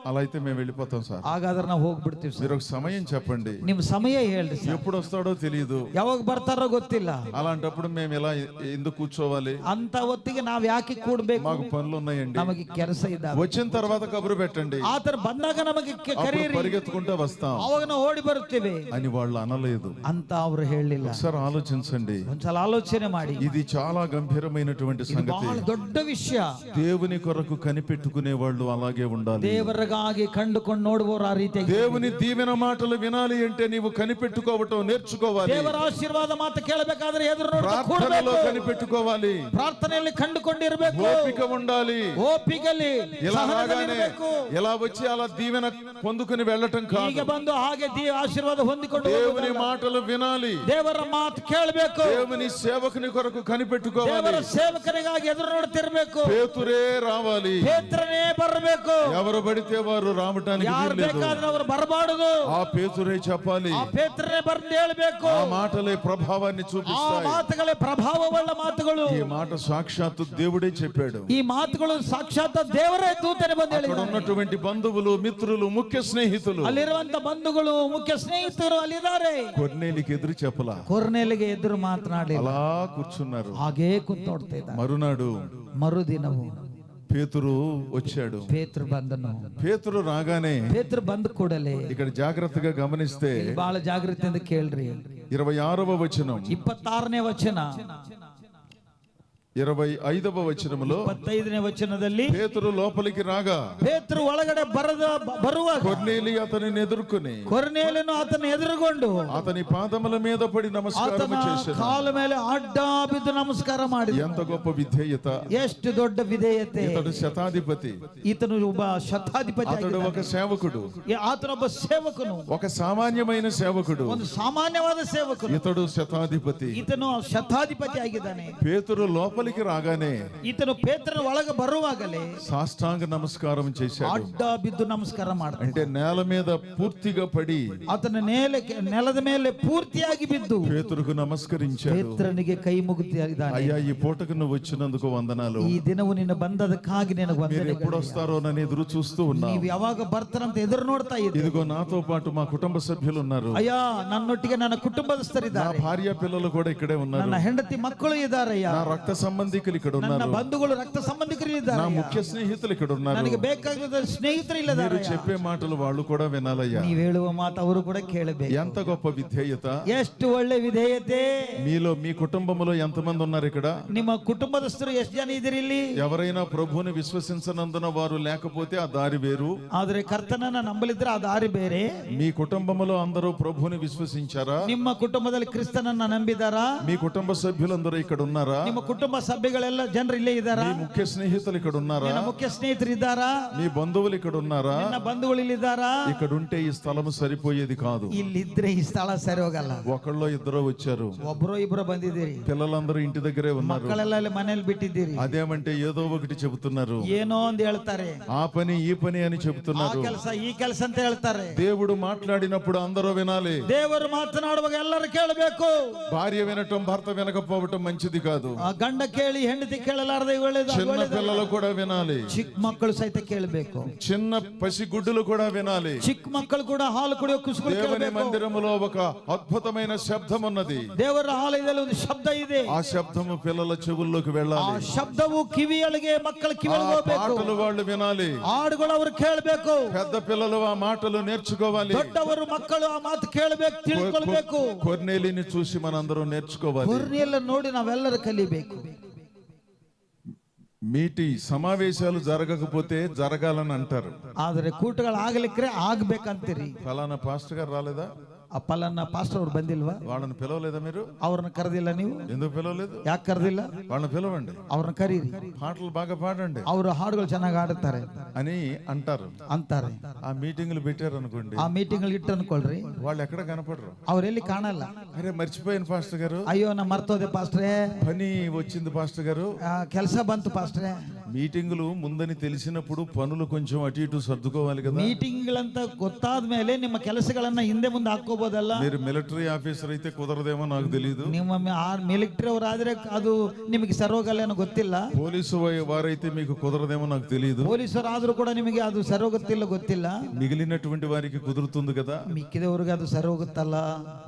అలా అయితే మేము వెళ్ళిపోతాం సార్. ಹಾಗಾದ್ರೆ ನಾವು ಹೋಗ್ಬಿಡ್ತೀವಿ ಸರ್. మీరు ఒక సమయం చెప్పండి. ನಿಮ್ ಸಮಯ ಹೇಳ್ರಿ ಸರ್. ఎప్పుడు వస్తాడో తెలియదు. ಯಾವಾಗ ಬರ್ತಾರೋ ಗೊತ್ತಿಲ್ಲ. అలాంటప్పుడు మేము ఎలా ఎందుకు కూర్చోవాలి? ಅಂತ ಹೊತ್ತಿಗೆ ನಾವ್ ಯಾಕೆ ಕೂಡ್ಬೇಕು? మాకు పనులు ఉన్నాయండి. ನಮಗೆ ಕೆಲಸ ಇದ್ದಾವೆ. వచ్చిన తర్వాత కబురు పెట్టండి, ಆತರ ಬಂದಾಗ ನಮಗೆ అప్పుడు ಕರೀರಿ, పరిగెత్తుకుంటూ వస్తాం ಅವಾಗ ನಾವು ಓಡಿ ಬರುತ್ತೇವೆ అని వాళ్ళు అనలేదు. ಅಂತ ಅವ್ರು ಹೇಳಿಲ್ಲ. ఒకసారి ఆలోచించండి. ಒಂದ್ಸಲ ಆಲೋಚನೆ ಮಾಡಿ. ఇది చాలా గంభీరమైనటువంటి సంగతి. ಬಹಳ ದೊಡ್ಡ ವಿಷಯ. దేవుని కొరకు కనిపెట్టుకునే వాళ్ళు అలాగే ఉండాలి. ದೇವರ ಬೆಳಗಾಗಿ ಕಂಡುಕೊಂಡು ನೋಡುವವರು ಆ ರೀತಿಯಾಗಿ దేవుని దీవెన మాటలు వినాలి అంటే నీవు కనిపెట్టుకోవటం నేర్చుకోవాలి. ದೇವರ ಆಶೀರ್ವಾದ ಮಾತು ಕೇಳಬೇಕಾದ್ರೆ ಎದುರು ನೋಡ್ತಾ ప్రార్థనలో ಕೂಡಬೇಕು. కనిపెట్టుకోవాలి. ಪ್ರಾರ್ಥನೆಯಲ್ಲಿ ಕಂಡುಕೊಂಡಿರಬೇಕು. ఓపిక ఉండాలి. ಓಪಿಗಲಿ ఇలా రాగానే ಸಹನದಲ್ಲಿರಬೇಕು. ఎలా వచ్చి అలా దీవెన పొందుకుని వెళ్ళటం కాదు. ಈಗ ಬಂದು ಹಾಗೆ ಆಶೀರ್ವಾದ ಹೊಂದಿಕೊಂಡು దేవుని ಹೋಗುವುದಲ್ಲ. మాటలు వినాలి. ದೇವರ ಮಾತು ಕೇಳಬೇಕು. దేవుని సేవకుని కొరకు కనిపెట్టుకోవాలి. ದೇವರ ಸೇವಕರಿಗಾಗಿ ಎದುರು ನೋಡ್ತಿರ್ಬೇಕು. పేతురే రావాలి. ಪೇತ್ರನೇ ಬರಬೇಕು. ఎవరు పడితే వారు రావటానికి ಯಾರು వీల్లేదు. ಬೇಕಾದ್ರೆ ಅವರು ಬರಬಾರದು. ఆ పేతురే చెప్పాలి. ಆ ಪೇತ್ರನೇ ಬಂದು ಹೇಳಬೇಕು. ఆ మాటలే ప్రభావాన్ని ಆ చూపిస్తాయి. ಮಾತುಗಳೇ ಪ್ರಭಾವವುಳ್ಳ ಮಾತುಗಳು. ఈ మాట సాక్షాత్తు దేవుడే చెప్పాడు. ಈ ಮಾತುಗಳು ಸಾಕ್ಷಾತ್ ದೇವರೇ ದೂತನೇ ಬಂದು అక్కడ ಹೇಳಿದ್ದಾರೆ. ఉన్నటువంటి బంధువులు, మిత్రులు, ముఖ్య స్నేహితులు ಅಲ್ಲಿರುವಂತ ಬಂಧುಗಳು, ಮುಖ್ಯ ಸ್ನೇಹಿತರು ಅಲ್ಲಿದ್ದಾರೆ. కొన్నేలికి ఎదురు చెప్పలా, ಕೊರ್ನೆಲಿಗೆ ಎದುರು ಮಾತನಾಡಿ అలా కూర్చున్నారు. ಹಾಗೇ ಕುಂತು ನೋಡ್ತಾ ಇದ್ದಾರೆ. మరునాడు ಮರುದಿನವು పేతురు వచ్చాడు. ಪೇತ್ರ ಬಂದನು. పేతురు రాగానే ಪೇತ್ರ ಬಂದ ಕೂಡಲೇ ఇక్కడ జాగ్రత్తగా గమనిస్తే ಬಹಳ ಜಾಗೃತಿಯಿಂದ ಕೇಳ್ರಿ. 26వ వచనం, 26ನೇ ವಚನ, 25వ వచనములో 25ನೇ ವಚನದಲ್ಲಿ పేతురు లోపలికి రాగా ಪೇತ್ರ ಒಳಗಡೆ ಬರುವಾಗ కొర్నేలి అతనిని ఎదుర్కొని ಕೊರ್ನೇಲನು ಆತನ ಎದುರುಗೊಂಡು అతని పాదముల మీద పడి నమస్కారం ಆತನ చేశాడు. ಕಾಲ ಮೇಲೆ ಅಡ್ಡ ಬಿದ್ದು ನಮಸ್ಕಾರ ಮಾಡಿ. ఎంత గొప్ప విధేయత! ಎಷ್ಟು ದೊಡ್ಡ ವಿಧೇಯತೆ! ఇతడు శతాధిపతి, ಈತನು ಒಬ್ಬ ಶತಾಧಿಪತಿ అతడు ఒక సేవకుడు, ಆತನೊಬ್ಬ ಸೇವಕನು, ఒక సామాన్యమైన సేవకుడు. ಒಂದು ಸಾಮಾನ್ಯವಾದ ಸೇವಕನು. ఇతడు శతాధిపతి. ಈತನು ಶತಾಧಿಪತಿ ಆಗಿದ್ದಾನೆ. పేతురు లోపలికి రాగానే ಈತನು ಪೇತ್ರನ ಒಳಗೆ ಬರುವಾಗಲೇ సాష్టాంగ నమస్కారం చేశాడు. ಅಡ್ಡ ಬಿದ್ದು ನಮಸ್ಕಾರ ಮಾಡ್ತಾನೆ. అంటే నేల మీద పూర్తిగా పడి ಆತನ ನೆಲದ ಮೇಲೆ ಪೂರ್ತಿಯಾಗಿ ಬಿದ್ದು పేతురుకు నమస్కరించాడు. ಪೇತ್ರನಿಗೆ ಕೈ ಮುಗಿದಿದ್ದಾನೆ. అయ్యా, ఈ పూటకు నువ్వు వచ్చినందుకు వందనాలు. ಈ ದಿನವು ನಿನ್ನ ಬಂದದಕ್ಕಾಗಿ ನಿನಗೆ మీరు ವಂದನೆಗಳು. ఎప్పుడు వస్తారోనని ఎదురు చూస్తూ ఉన్నావు. ನೀವು ಯಾವಾಗ ಬರ್ತಾರಂತ ಎದುರು ನೋಡ್ತಾ ಇದ್ದೀರಿ. ఇదిగో నాతో పాటు మా కుటుంబ సభ్యులు ఉన్నారు. ಅಯ್ಯ, ನನ್ನೊಟ್ಟಿಗೆ ನನ್ನ నా ಕುಟುಂಬದಸ್ಥರಿದ್ದಾರೆ. భార్య పిల్లలు కూడా ఇక్కడే ఉన్నారు. ನನ್ನ ಹೆಂಡತಿ ಮಕ್ಕಳು ಇದ್ದಾರಯ್ಯ. నా రక్త సంబంధికులు ఇక్కడ ನನ್ನ ఉన్నారు. ಬಂಧುಗಳು, ರಕ್ತ ಸಂಬಂಧಿಕರು నా ಇದ್ದಾರೆ. ముఖ్య స్నేహితులు ఇక్కడ ఉన్నారు. ನನಗೆ ಬೇಕಾದ ಸ್ನೇಹಿತರು మీరు ಇಲ್ಲದಾರೆ. చెప్పే మాటలు వాళ్ళు కూడా వినాలయ్యా. ನೀವು ಹೇಳುವ ಮಾತು ಅವರು ಕೂಡ ಕೇಳಬೇಕು. ఎంత గొప్ప విధేయత! ಎಷ್ಟು ಒಳ್ಳೆ ವಿಧೇಯತೆ! మీలో, మీ కుటుంబంలో ఎంతమంది ఉన్నారు ఇక్కడ? ನಿಮ್ಮ ಕುಟುಂಬದಸ್ಥರು ಎಷ್ಟು ಜನ ಇದ್ದೀರಿ ಇಲ್ಲಿ? ఎవరైనా ప్రభువుని విశ్వసించనందున వారు లేకపోతే ఆ దారి వేరు. ಆದ್ರೆ ಕರ್ತನನ್ನ ನಂಬಲಿದ್ರೆ ಆ ದಾರಿ ಬೇರೆ. మీ కుటుంబంలో అందరూ ప్రభువుని విశ్వసించారా? ನಿಮ್ಮ ಕುಟುಂಬದಲ್ಲಿ ಕ್ರಿಸ್ತನನ್ನ ನಂಬಿದಾರಾ? మీ కుటుంబ సభ్యులందరూ ఇక్కడ ఉన్నారా? ನಿಮ್ಮ ಕುಟುಂಬ ಸಭ್ಯಗಳೆಲ್ಲ ಜನರು ಇಲ್ಲೇ ಇದ್ದಾರಾ? మీ ముఖ్య స్నేహితులు ఇక్కడ ఉన్నారా? ನಿನ್ನ ಮುಖ್ಯ ಸ್ನೇಹಿತರು ಇದ್ದಾರಾ? మీ బంధువులు ఇక్కడ ఉన్నారా? ನಿನ್ನ ಬಂಧುಗಳು ಇಲ್ಲಿದ್ದಾರಾ? ఇక్కడ ఉంటే ఈ స్థలం సరిపోయేది కాదు. ಇಲ್ಲಿದ್ರೆ ಈ ಸ್ಥಳ ಸರಿ ಹೋಗಲ್ಲ. ఒకళ్ళో ఇద్దరో వచ్చారు, ಒಬ್ರು ಇಬ್ರು ಬಂದಿದ್ದೀರಿ, పిల్లలందరూ ఇంటి దగ్గరే ఉన్నారు. ಮಕ್ಕಳೆಲ್ಲ ಅಲ್ಲಿ ಮನೇಲಿ ಬಿಟ್ಟಿದ್ದೀರಿ. అదేమంటే ఏదో ఒకటి చెబుతున్నారు. ಏನೋ ಒಂದು ಹೇಳ್ತಾರೆ, ఆ పని ఈ పని అని ಆ చెబుతున్నారు. ಕೆಲಸ ಈ ಕೆಲಸ ಅಂತ ಹೇಳ್ತಾರೆ. దేవుడు మాట్లాడినప్పుడు అందరూ వినాలి. ದೇವರು ಮಾತನಾಡುವಾಗ ಎಲ್ಲರೂ ಕೇಳಬೇಕು. భార్య వినటం, భర్త వినకపోవటం మంచిది కాదు. ಆ ಗಂಡ ಕೇಳಿ ಹೆಂಡತಿ ಕೇಳಲಾರದೆ ಒಳ್ಳೇದು. చిన్న పిల్లలు కూడా వినాలి. ಚಿಕ್ಕ ಮಕ್ಕಳು ಸಹಿತ ಕೇಳಬೇಕು. చిన్న పసిగుడ్డులు కూడా వినాలి. ಚಿಕ್ಕ ಮಕ್ಕಳು ಕೂಡ ಹಾಲು ಕುಡಿಯೋ ಕುಸುಗಳು దేవుని ಕೇಳಬೇಕು. మందిరములో ఒక అద్భుతమైన శబ్దం ఉన్నది. ದೇವರ ಆಲಯದಲ್ಲಿ ಒಂದು ಶಬ್ದ ಇದೆ. ఆ శబ్దము పిల్లల చెవుల్లోకి ಆ వెళ్ళాలి. ಶಬ್ದವು ಕಿವಿಯೊಳಗೆ, ಮಕ್ಕಳ ఆ ಕಿವಿಯೊಳಗೆ ಹೋಗ್ಬೇಕು. పాటలు వాళ్ళు వినాలి. ಹಾಡುಗಳು ಅವರು ಕೇಳಬೇಕು. పెద్ద పిల్లలు ఆ మాటలు నేర్చుకోవాలి. ದೊಡ್ಡವರು ಮಕ್ಕಳು ಆ ಮಾತು ಕೇಳಬೇಕು, ತಿಳ್ಕೊಳ್ಬೇಕು. కొర్నేలిని చూసి మనందరం నేర్చుకోవాలి. ಕೊರ್ನೆಲ್ಲ ನೋಡಿ ನಾವೆಲ್ಲರೂ ಕಲಿಬೇಕು. మీటి సమావేశాలు జరగకపోతే జరగాలని అంటారు. ಆದರೆ ಕೂಟಗಳು ಆಗ್ಲಿಕ್ರೆ ಆಗ್ಬೇಕಂತೀರಿ. ఫలానా పాస్టర్ గారు రాలేదా? ಆ ಪಲನ್ನ ಪಾಸ್ಟರ್ ಅವ್ರು ಬಂದಿಲ್ವಾ? వాళ్ళని పిలవలేదా మీరు? ಅವ್ರನ್ನ ಕರೆದಿಲ್ಲ ನೀವು? ఎందుకు పిలవలేదు? ಯಾಕೆ ಕರೆದಿಲ್ಲ? వాళ్ళని పిలవండి, ಅವ್ರನ್ನ ಕರೀರಿ, పాటలు బాగా పాడండి ಅವರು ಹಾಡುಗಳು ಚೆನ್ನಾಗಿ ಆಡುತ್ತಾರೆ అని అంటారు. ಅಂತಾರೆ. ఆ మీటింగ్లు పెట్టారు అనుకోండి, ಆ ಮೀಟಿಂಗ್ ಇಟ್ಟು ಅನ್ಕೊಳ್ರಿ, వాళ్ళు ఎక్కడ కనపడరు. ಅವ್ರೆಲ್ಲಿ ಕಾಣಲ್ಲ. అరే మర్చిపోయాను పాస్టర్ గారు, ಅಯ್ಯೋ ನಾ ಮರ್ತೋದೆ ಪಾಸ್ಟ್ರೆ, పని వచ్చింది పాస్టర్ గారు. ಕೆಲಸ ಬಂತು ಪಾಸ್ಟ್ರೆ. మీటింగులు ముందని తెలిసినప్పుడు పనులు కొంచెం అటు ఇటు సర్దుకోవాలి కదా. ಮೀಟಿಂಗ್ಗಳಂತ ಗೊತ್ತಾದ ಮೇಲೆ ನಿಮ್ಮ ಕೆಲಸಗಳನ್ನ ಹಿಂದೆ ಮುಂದೆ ಹಾಕೋಬಹುದಲ್ಲ. మీరు మిలిటరీ ఆఫీసర్ అయితే కుదరదేమో నాకు తెలియదు. ನಿಮ್ಮ ಮಿಲಿಟರಿ ಅವರಾದ್ರೆ ಅದು ನಿಮಗೆ ಸರೋಗಲ್ಲೇನೋ ಗೊತ್ತಿಲ್ಲ. పోలీసు వారైతే మీకు కుదరదేమో నాకు తెలియదు. ಪೊಲೀಸರು ಆದ್ರೂ ಕೂಡ ನಿಮಗೆ ಅದು ಸರೋಗುತ್ತಿಲ್ಲ, ಗೊತ್ತಿಲ್ಲ. మిగిలినటువంటి వారికి కుదురుతుంది కదా. ಮಿಕ್ಕಿದವ್ರಿಗೆ ಅದು ಸರೋಗುತ್ತಲ್ಲ.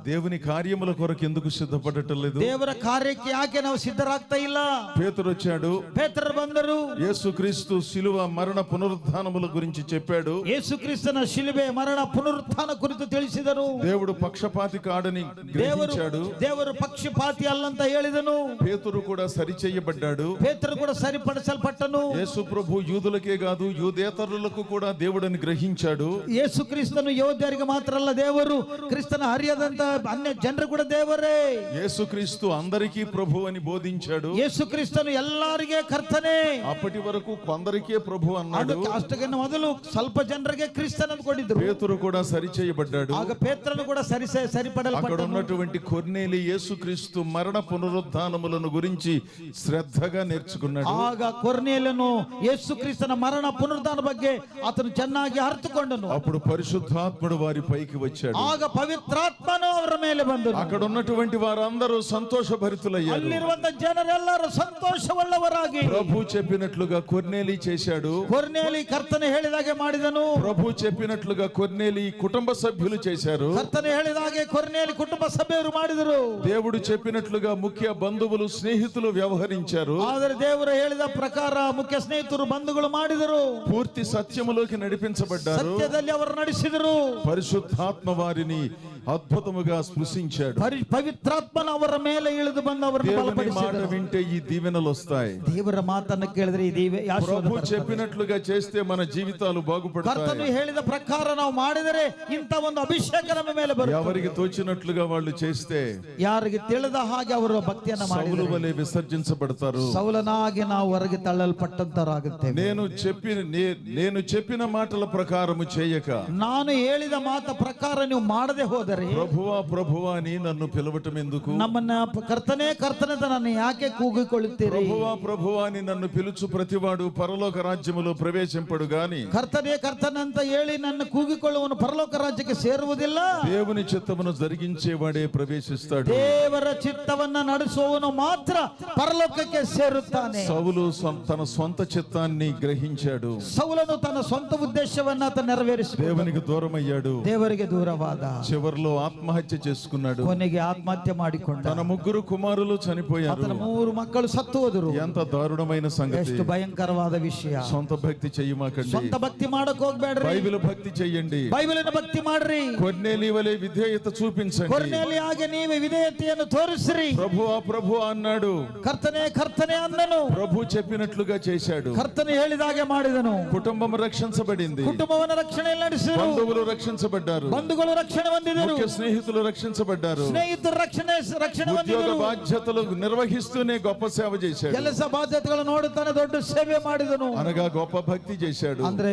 దేవుని కార్యముల కొరకు ఎందుకు సిద్ధపడటం లేదు? ದೇವರ ಕಾರ್ಯಕ್ಕೆ ಯಾಕೆ ನಾವು ಸಿದ್ಧರಾಗ್ತಾ ಇಲ್ಲ? పేతురు వచ్చాడు, ಪೇತ್ರರು ಬಂದರು. యేసుక్రీస్తు శిలువ మరణ పునరుద్ధానముల గురించి చెప్పాడు. ಯೇಸುಕ್ರಿಸ್ತನ ಶಿಲುಬೆ ಮರಣ ಪುನರುತ್ಥಾನ ಕುರಿತು ತಿಳಿಸಿದನು. దేవుడు పక్షపాతి కాడని గ్రహించాడు. ದೇವರು ಪಕ್ಷಪಾತಿ ಅಲ್ಲಂತ ಹೇಳಿದನು. పేతురు కూడా సరిచేయబడ్డాడు. ಪೇತ್ರನು ಕೂಡ ಸರಿಪಡಿಸಲ್ಪಟ್ಟನು. యేసు ప్రభు యూదులకే కాదు యూదేతరులకు కూడా దేవుడని గ్రహించాడు. ಯೇಸುಕ್ರಿಸ್ತನು ಯೋಧರಿಗೆ ಮಾತ್ರ ಅಲ್ಲ ದೇವರು, ಕ್ರಿಸ್ತನ ಹರಿಯದಂತ ಅನ್ಯ ಜನರು ಕೂಡ ದೇವರೇ. యేసుక్రీస్తు అందరికీ ప్రభు అని బోధించాడు. ಯೇಸುಕ್ರಿಸ್ತನು ಎಲ್ಲರಿಗೆ ಕರ್ತನೆ. అప్పటి వరకు కొందరికే ప్రభు అన్నాడు. ಅಷ್ಟಕ್ಕಿಂತ ಮೊದಲು ಸ್ವಲ್ಪ ಜನರಿಗೆ ಕ್ರಿಸ್ತನ ಕೊಟ್ಟಿದ್ರು. పేతురు కూడా సరిచేయబడ్డాడు. ಆಗ ಪೇತ್ರನು ಕೂಡ అక్కడ ಸರಿಪಡಲ್ಪಟ್ಟನು. ఉన్నటువంటి కొర్నేలి యేసుక్రీస్తు మరణ పునరుద్ధానములను గురించి శ్రద్ధగా నేర్చుకున్నాడు. ಆಗ ಕೊರ್ನೇಲನು ಯೇಸುಕ್ರಿಸ್ತನ ಮರಣ ಪುನರುತ್ಥಾನ ಬಗ್ಗೆ ಆತನು ಚೆನ್ನಾಗಿ ಅರ್ಥಕೊಂಡನು. అప్పుడు పరిశుద్ధాత్ముడు వారి పైకి వచ్చాడు. ಆಗ ಪವಿತ್ರಾತ್ಮನು ಅವರ ಮೇಲೆ ಬಂದನು. అక్కడ ఉన్నటువంటి వారందరూ సంతోషభరితులయ్యారు. ಅಲ್ಲಿರುವಂತ ಜನರೆಲ್ಲರೂ ಸಂತೋಷವುಳ್ಳವರಾಗಿ ప్రభు చెప్పినట్లుగా కొర్నేలి చేశాడు. ಕೊರ್ನೇಲಿ ಕರ್ತನೆ ಹೇಳಿದಾಗೆ ಮಾಡಿದನು. ప్రభు చెప్పినట్లుగా కొర్నేలి కుటుంబ సభ్యులు చేశారు. ಕರ್ತನೆ ಹೇಳಿದಾಗೆ ಕೊರ್ನೇಲಿ ಕುಟುಂಬ ಸಭೆಯವರು ಮಾಡಿದರು. దేవుడు చెప్పినట్లుగా ముఖ్య బంధువులు స్నేహితులు వ్యవహరించారు. ಆದರೆ ದೇವರು ಹೇಳಿದ ಪ್ರಕಾರ ಮುಖ್ಯ ಸ್ನೇಹಿತರು ಬಂಧುಗಳು ಮಾಡಿದರು. పూర్తి సత్యములోకి నడిపించబడ్డారు. ಸತ್ಯದಲ್ಲಿ ಅವರು ನಡೆಸಿದರು. పరిశుద్ధాత్మ వారిని అద్భుతముగా స్పృశించాడు. ಪವಿತ್ರಾತ್ಮನ ಅವರ ಮೇಲೆ ಇಳಿದು ಬಂದು ಅವರನ್ನು దేవుని మాట ಬಲಪಡಿಸಿದರು. వింటే ఈ దీవెనలు వస్తాయి. ದೇವರ ಮಾತನ್ನು ಕೇಳಿದ್ರೆ ಈ ಆಶೀರ್ವಾದ ప్రభు ಬರ್ತದೆ. చెప్పినట్లుగా చేస్తే మన జీవితాలు బాగుపడతాయి. ಕರ್ತನು ಹೇಳಿದ ಪ್ರಕಾರ ನಾವು ಮಾಡಿದರೆ ಇಂಥ ಒಂದು ಅಭಿಷೇಕ ನಮ್ಮ ಮೇಲೆ ಬರುತ್ತೆ. ఎవరికి తోచినట్లుగా వాళ్ళు చేస్తే ಯಾರಿಗೆ ತಿಳಿದ ಹಾಗೆ ಅವರು ಭಕ್ತಿಯನ್ನ సౌలు ಮಾಡಿದರೆ వలె విసర్జించబడతారు. ಸೌಲನಾಗಿ ನಾವು ಹೊರಗೆ ತಳ್ಳಲ್ಪಟ್ಟಂತರಾಗುತ್ತೇವೆ. నేను చెప్పిన మాటల ప్రకారము చేయక ನಾನು ಹೇಳಿದ ಮಾತ ಪ್ರಕಾರ ನೀವು ಮಾಡದೆ ಹೋದರೆ ప్రభువా ప్రభువా అని నన్ను పిలవటం ఎందుకు? ನಮ್ಮನ್ನ ಕರ್ತನೇ ಕರ್ತನೆ ಅಂತ ನಾನು ಯಾಕೆ ಕೂಗಿಕೊಳ್ಳುತ್ತೀರಿ? ప్రభువా ప్రభువా అని నన్ను పిలుచు ప్రతివాడు పరలోక రాజ్యములో ప్రవేశింపడు గాని ಕರ್ತನೇ ಕರ್ತನೆ ಅಂತ ಹೇಳಿ ನನ್ನ ಕೂಗಿಕೊಳ್ಳುವನು ಪರಲೋಕ ರಾಜ್ಯಕ್ಕೆ ಸೇರುವುದಿಲ್ಲ. దేవుని చిత్తమును జరిగించేవాడే ప్రవేశిస్తాడు. ದೇವರ ಚಿತ್ತವನ್ನ ನಡೆಸುವವನು ಮಾತ್ರ ಪರಲೋಕಕ್ಕೆ ಸೇರುತ್ತಾನೆ. సౌలు తన సొంత చిత్తాన్ని గ్రహించాడు. ಸೌಲನು ತನ್ನ ಸ್ವಂತ ಉದ್ದೇಶವನ್ನ ಆತ ನೆರವೇರಿಸಿ దేవునికి దూరమయ్యాడు. ದೇವರಿಗೆ ದೂರವಾದ. చివర్లో ఆత్మహత్య చేసుకున్నాడు. ಕೊನೆಗೆ ಆತ್ಮಹತ್ಯೆ ಮಾಡಿಕೊಂಡ. తన ముగ్గురు కుమారులు చనిపోయారు. ಆತನ 3 ಮಕ್ಕಳು ಸತ್ತು ಹೋದರು. ఎంత దారుణమైన సంగతి. ಎಷ್ಟು ಭಯಂಕರವಾದ ವಿಷಯ. సొంత భక్తి చెయ్యమాకండి. ಸ್ವಂತ ಭಕ್ತಿ ಮಾಡಕ್ ಹೋಗ್ಬೇಡ್ರಿ. బైబిల్ భక్తి చెయ్యండి. ಬೈಬಲಿನ ಭಕ್ತಿ ಮಾಡ್ರಿ. కొర్నేలి వలె విధేయత చూపించండి. ಕೊರ್ನೇಲಿ ಹಾಗೆ ನೀವು ವಿಧೇಯತೆಯನ್ನು ತೋರಿಸ್ರಿ. ప్రభువా ప్రభువా అన్నాడు. ಕರ್ತನೆ ಕರ್ತನೆ ಅಂದನು. ప్రభు చెప్పినట్లుగా చేశాడు. ಕರ್ತನೆ ಹೇಳಿದಾಗೆ ಮಾಡಿದನು. కుటుంబం రక్షించబడింది. ಕುಟುಂಬವನ್ನ ರಕ್ಷಣೆ ನಡೆಸಿದರು. బంధువులు రక్షించబడ్డారు. ಬಂಧುಗಳು ರಕ್ಷಣೆ ಹೊಂದಿದರು. ముఖ్య స్నేహితులు రక్షించబడ్డారు. ಸ್ನೇಹಿತರು ರಕ್ಷಣೆ ఉద్యోగ ಹೊಂದಿದರು. బాధ్యతలు నిర్వహిస్తూనే గొప్ప సేవ చేశాడు. ಕೆಲಸ ಬಾಧ್ಯತೆಗಳು ನೋಡುತ್ತಾನೆ ದೊಡ್ಡ ಸೇವೆ ಮಾಡಿದನು. అనగా గొప్ప భక్తి చేశాడు. ಅಂದ್ರೆ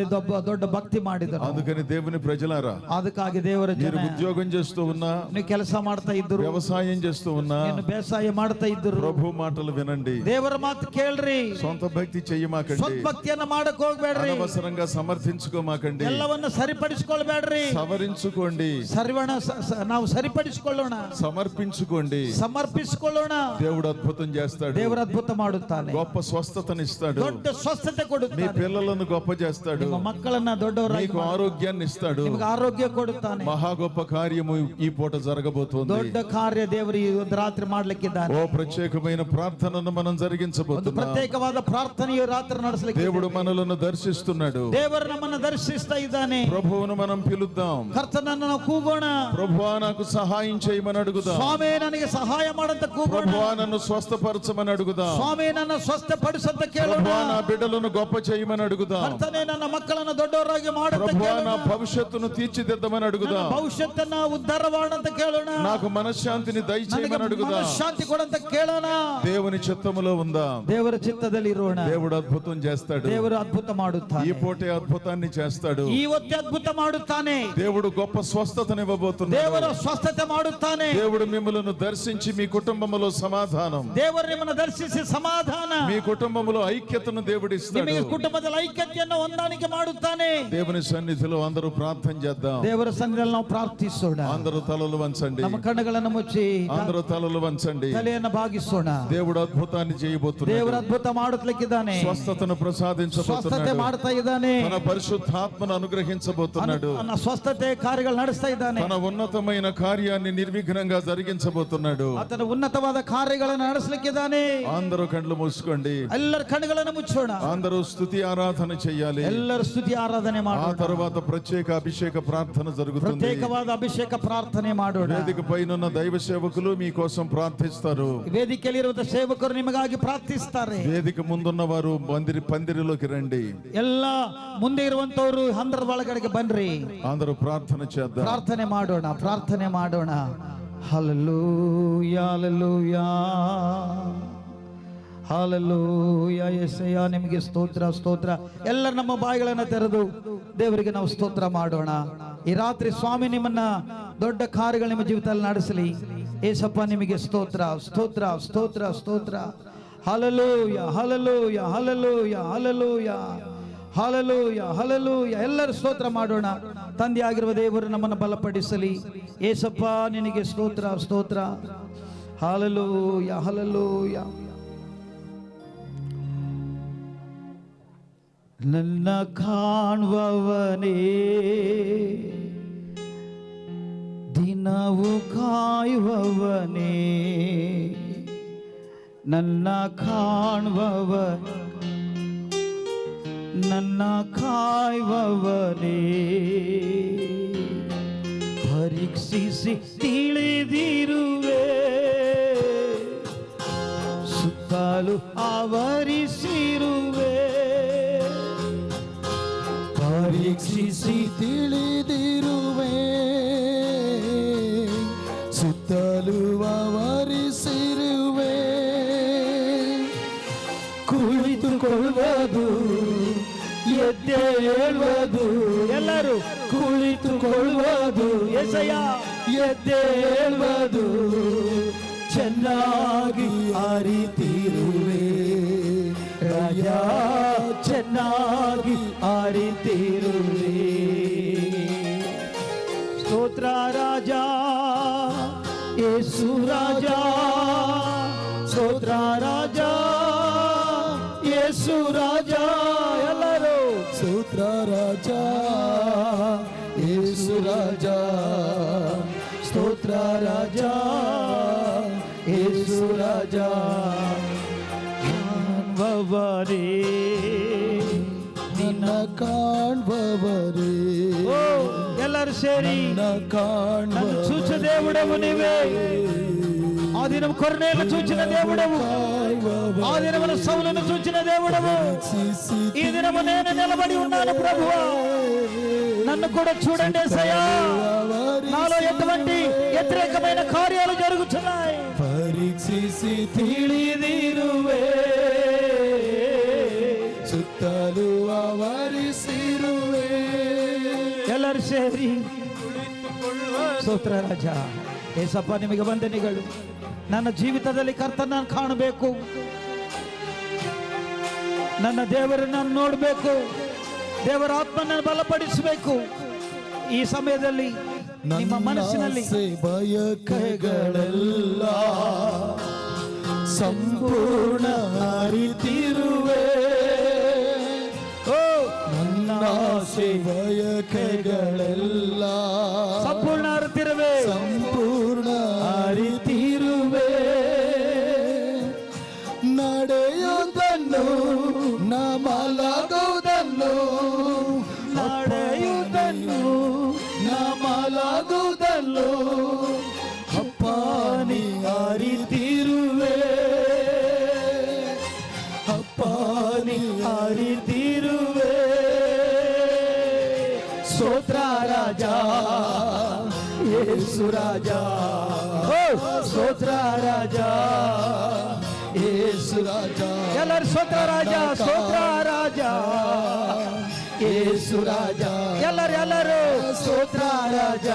ದೊಡ್ಡ ಭಕ್ತಿ ಮಾಡಿದನು. అందుకని దేవుని ప్రజలారా, ಅದಕ್ಕಾಗಿ ದೇವರ మీరు ಜನ ఉద్యోగం చేస్తూ ఉన్నా, ನೀವು ಕೆಲಸ ಮಾಡ್ತಾ ಇದ್ದರು, వ్యవసాయం చేస్తూ ఉన్నా, ನೀನು ಬೇಸಾಯ ಮಾಡ್ತಾ ಇದ್ದರು, ప్రభు మాటలు వినండి. ದೇವರ ಮಾತು ಕೇಳ್ರಿ. సొంత భక్తి చెయ్యమాకండి. ಸ್ವಂತ ಭಕ್ತಿಯನ್ನ ಮಾಡಕ್ ಹೋಗ್ಬೇಡ್ರಿ. అనవసరంగా సమర్థించుకోమాకండి. ಎಲ್ಲವನ್ನ ಸರಿಪಡಿಸಿಕೊಳ್ಬೇಡ್ರಿ. సవరించుకోండి. ನಾವು ಸರಿಪಡಿಸಿಕೊಳ್ಳೋಣ, సమర్పించుకోండి. ಸಮರ್ಪಿಸಿಕೊಳ್ಳೋಣ. దేవుడు అద్భుతం చేస్తాడు. ದೇವರ ಅದ್ಭುತ ಮಾಡುತ್ತಾನೆ. గొప్ప స్వస్థతనిస్తాడు. ದೊಡ್ಡ ಸ್ವಸ್ಥತೆ మీ ಕೊಡುತ್ತಾನೆ. పిల్లలను గొప్ప చేస్తాడు. ನಿಮ್ಮ ಮಕ್ಕಳನ್ನ ದೊಡ್ಡವರಾಗಿ మీకు ఆరోగ్యాన్ని ఇస్తాడు. ನಿಮಗೆ ಆರೋಗ್ಯ ಕೊಡುತ್ತಾನೆ. మహా గొప్ప కార్యము ఈ పూట జరగబోతోంది. ದೊಡ್ಡ ಕಾರ್ಯ ದೇವರು ಈ ಒಂದು ರಾತ್ರಿ ಮಾಡ್ಲಿಕ್ಕಿದ್ದಾನೆ. ఓ ప్రత్యేకమైన ప్రార్థనను మనం ಒಂದು జరిగించబోతున్నాం. ಪ್ರತ್ಯೇಕವಾದ ಪ್ರಾರ್ಥನೆಯು ರಾತ್ರಿ ನಡೆಸಲಿಕ್ಕೆ దేవుడు మనలను దర్శిస్తున్నాడు. ದೇವರು ನಮ್ಮನ್ನು ದರ್ಶಿಸ್ತಾ ಇದ್ದಾನೆ. ప్రభువును మనం పిలుద్దాం. ಕರ್ತನನ್ನು ನಾವು ಕೂಗೋಣ. ప్రభువా నాకు సహాయం చేయమని అడుగుదాం. ಸ್ವಾಮಿ ನನಗೆ ಸಹಾಯ ಮಾಡಂತ ಕೂಗೋಣ. ప్రభువా నన్ను స్వస్థపరచమని అడుగుదాం. ಸ್ವಾಮಿ ನನ್ನ ಸ್ವಸ್ಥಪಡಿಸಂತ ಕೇಳೋಣ. ప్రభువా నా బిడ్డలను గొప్ప చేయమని అడుగుదాం. ಕರ್ತನೇ ನನ್ನ ಮಕ್ಕಳನ್ನು ದೊಡ್ಡವರಾಗಿ ಮಾಡಂತ ప్రభువా నా ಕೇಳೋಣ. భవిష్యత్తును తీర్చిదిద్దమని అడుగుదాం. ಭವಿಷ್ಯತ್ತನ್ನ ಉದ್ಧಾರ ಮಾಡಂತ ಕೇಳೋಣ. నాకు మనశ్శాంతిని దయచేయమని అడుగుదాం. ಶಾಂತಿ ಕೊಡಂತ ಕೇಳೋಣ. దేవుని చిత్తములో ఉందా? ದೇವರ ಚಿತ್ತದಲ್ಲಿ ಇರೋಣ. దేవుడు అద్భుతం చేస్తాడు. ದೇವರು ಅದ್ಭುತ ఈ ಮಾಡುತ್ತಾನೆ. పూటే అద్భుతాన్ని చేస్తాడు. ಇವತ್ತೇ ಅದ್ಭುತ ಮಾಡುತ್ತಾನೆ. దేవుడు గొప్ప స్వస్థతనివ్వబోతున్నాడు. ದೇವರು ಸ್ವಸ್ಥತೆ ಮಾಡುತ್ತಾನೆ. దేవుడు మిమ్మల్ని దర్శించి మీ కుటుంబములో సమాధానం, ದೇವರು ನಿಮ್ಮನ್ನು ದರ್ಶಿಸಿ ಸಮಾಧಾನ, మీ కుటుంబములో ఐక్యతను దేవుడిస్తాడు. ನಿಮಗೆ ಕುಟುಂಬದಲ್ಲಿ ಐಕ್ಯತೆಯನ್ನು ಹೊಂದಾಣಿಕೆ ಮಾಡುತ್ತಾನೆ. దేవుని సన్నిధిలో అందరూ ప్రార్థన చేద్దాం. ದೇವರ ಸನ್ನಿಧಿಯಲ್ಲಿ ನಾವು ಪ್ರಾರ್ಥಿಸೋಣ. అందరూ తలలు వంచండి. ನಮ್ಮ ಕಣ್ಣುಗಳನ್ನು ಮುಚ್ಚಿ అందరూ తలలు వంచండి. ತಲೆಯನ್ನು ಭಾಗಿಸೋಣ. దేవుడు అద్భుతాన్ని చేయబోతున్నాడు. ದೇವರ ಅದ್ಭುತ ಮಾಡುತ್ತಲಿಕ್ಕಿದ್ದಾನೆ. స్వస్థతను ಸ್ವಸ್ಥತೆ ప్రసాదించబోతున్నాడు. ಮಾಡ್ತಾ ಇದ್ದಾನೆ. తన పరిశుద్ధాత్మను అనుగ్రహించబోతున్నాడు. ಸ್ವಸ್ಥತೆ ಕಾರ್ಯಗಳು ನಡೆಸ್ತಾ ಇದ್ದಾನೆ. తన ఉన్నతమైన కార్యాన్ని నిర్విఘ్నంగా జరిగించబోతున్నాడు. ಆತನ ಉನ್ನತವಾದ ಕಾರ್ಯಗಳನ್ನು ನಡೆಸಲಿಕ್ಕಿದ್ದಾನೆ. అందరూ కళ్ళు మూసుకోండి. ಎಲ್ಲರ ಕಣ್ಣುಗಳನ್ನು ಮುಚ್ಚೋಣ. అందరూ స్తుతి ఆరాధన చేయాలి. ಎಲ್ಲರೂ ಸ್ತುತಿ ಆರಾಧನೆ ఆ ಮಾಡೋಣ. తర్వాత ప్రత్యేక అభిషేక ప్రార్థన జరుగుతుంది. ಪ್ರತ್ಯೇಕವಾದ ಅಭಿಷೇಕ ಪ್ರಾರ್ಥನೆ ಮಾಡೋಣ. వేదిక పైన దైవ సేవకులు మీకోసం ప్రార్థిస్తారు. ವೇದಿಕೆಯಲ್ಲಿರುವ ಸೇವಕರು ನಿಮಗಾಗಿ ಪ್ರಾರ್ಥಿಸುತ್ತಾರೆ. వేదిక ముందున్న వారు పందిరిలోకి రండి. ಎಲ್ಲ ಮುಂದೆ ಇರುವಂತವರು ಹಂದರದ ಒಳಗಡೆಗೆ ಬನ್ರಿ. అందరూ ప్రార్థన చేద్దాం. ಪ್ರಾರ್ಥನೆ ಮಾಡೋಣ, ಪ್ರಾರ್ಥನೆ ಮಾಡೋಣ. Hallelujah, hallelujah, hallelujah. యేసయ్య ನಿಮಗೆ ಸ್ತೋತ್ರ, ಸ್ತೋತ್ರ. ಎಲ್ಲರೂ ನಮ್ಮ ಬಾಯಿಗಳನ್ನು ತೆರೆದು ದೇವರಿಗೆ ನಾವು ಸ್ತೋತ್ರ ಮಾಡೋಣ. ಈ ರಾತ್ರಿ ಸ್ವಾಮಿ ನಿಮ್ಮನ್ನ ದೊಡ್ಡ ಕಾರ್ಯಗಳು ನಿಮ್ಮ ಜೀವಿತದಲ್ಲಿ ನಡೆಸಲಿ. ಏಸಪ್ಪ ನಿಮಗೆ ಸ್ತೋತ್ರ, ಸ್ತೋತ್ರ, ಸ್ತೋತ್ರ, ಸ್ತೋತ್ರ. Hallelujah, hallelujah, hallelujah, hallelujah, hallelujah, hallelujah. ಎಲ್ಲರೂ ಸ್ತೋತ್ರ ಮಾಡೋಣ. ತಂದೆಯಾಗಿರುವ ದೇವರು ನಮ್ಮನ್ನು ಬಲಪಡಿಸಲಿ. ಏಸಪ್ಪ ನಿನಗೆ ಸ್ತೋತ್ರ, ಸ್ತೋತ್ರ. Hallelujah, hallelujah. ನನ್ನ ಕಾಣುವವನೇ, ದಿನವು ಕಾಯುವವನೇ, ನನ್ನ ಕಾಣುವವ, ನನ್ನ ಕಾಯುವವನೇ, ಪರೀಕ್ಷಿಸಿ ತಿಳಿದಿರುವೆ, ಸುತ್ತಲೂ ಆವರಿಸಿರುವೆ, ಪರೀಕ್ಷಿಸಿ ತಿಳಿದಿರುವೆ, ಸುತ್ತಲೂ ಆವರಿಸಿರುವೆ. ಕುಳಿತುಕೊಳ್ಳುವುದು, ಎದ್ದೇಳುವುದು, ಎಲ್ಲರೂ ಕುಳಿತುಕೊಳ್ಳುವುದು, యేసయ్య ಎದ್ದೇಳುವುದು, ಚೆನ್ನಾಗಿ ಅರಿತಿರುವೆ ರಾಜ, ಚೆನ್ನಾಗಿ ಅರಿತಿರುವೆ. ಸ್ತೋತ್ರ ರಾಜ, ಯೇಸು ರಾಜ, ಸ್ತೋತ್ರ ರಾಜ, ಯೇಸು ರಾಜ. ಎಲ್ಲರೂ ಸ್ತೋತ್ರ ರಾಜ, ಯೇಸು ರಾಜ, ಸ್ತೋತ್ರ ರಾಜ, ಯೇಸು ರಾಜ. ಕಾಣುವವರೇ, ನಿನ್ನ ಕಾಣುವವರೇ, ಓ ಎಲ್ಲರೂ ಸೇರಿ ನನ್ನ చూచ దేవుడవు నీవే. ఆ దినం కొర్నేలు చూచిన దేవుడవు, ఆ దినమున సౌలును చూచిన దేవుడవు. ఈ దినము నేను నిలబడి ఉన్నాను ప్రభువా, నన్ను కూడా చూడండి యేసయ్యా. నాలో ఎటువంటి వ్యతిరేకమైన కార్యాలు జరుగుతున్నాయి. ಪರೀಕ್ಷಿಸಿ ತಿಳಿದಿರುವೆ, ಸುತ್ತಲೂ ಆವರಿಸಿರುವೆ. ಎಲ್ಲರೂ ಸೇರಿ ಸ್ತೋತ್ರ ರಾಜ. ಏಸಪ್ಪ ನಿಮಗೆ ವಂದನೆಗಳು. ನನ್ನ ಜೀವಿತದಲ್ಲಿ ಕರ್ತನನ್ನು ಕಾಣಬೇಕು, ನನ್ನ ದೇವರನ್ನು ನೋಡಬೇಕು, ದೇವರ ಆತ್ಮನನ್ನು ಬಲಪಡಿಸಬೇಕು. ಈ ಸಮಯದಲ್ಲಿ ನಿಮ್ಮ ಮನಸ್ಸಿನಲ್ಲಿ ಬಯಕೆಗಳೆಲ್ಲ ಸಂಪೂರ್ಣ ಅರಿತಿರುವೆ. ಓ ನನ್ನ ಆಸೆ ಬಯಕೆಗಳೆಲ್ಲ ಸಂಪೂರ್ಣ ಅರಿತಿರುವೆ, ಸಂಪೂರ್ಣ ಅರಿತಿರುವೆ. ನಡೆಯುವುದನ್ನು ನ ಮಲಗುವುದನ್ನು, ನಡೆಯುವುದನ್ನು ನ ಮಲಗುವುದನ್ನು ಅಪ್ಪ ನೀ ಅರಿತಿರುವೆ, ಅಪ್ಪ ನೀ ಅರಿತಿರುವೆ. ಸ್ತೋತ್ರ ರಾಜ, ಯೇಸು ರಾಜ, ಸ್ತೋತ್ರ ರಾಜ, ಯೇಸು ರಾಜ. ಎಲ್ಲರೂ ಸ್ತೋತ್ರ ರಾಜ, ಸ್ತೋತ್ರ ರಾಜ, ಯೇಸು ರಾಜ. ಎಲ್ಲರೂ ಸ್ತೋತ್ರ ರಾಜ,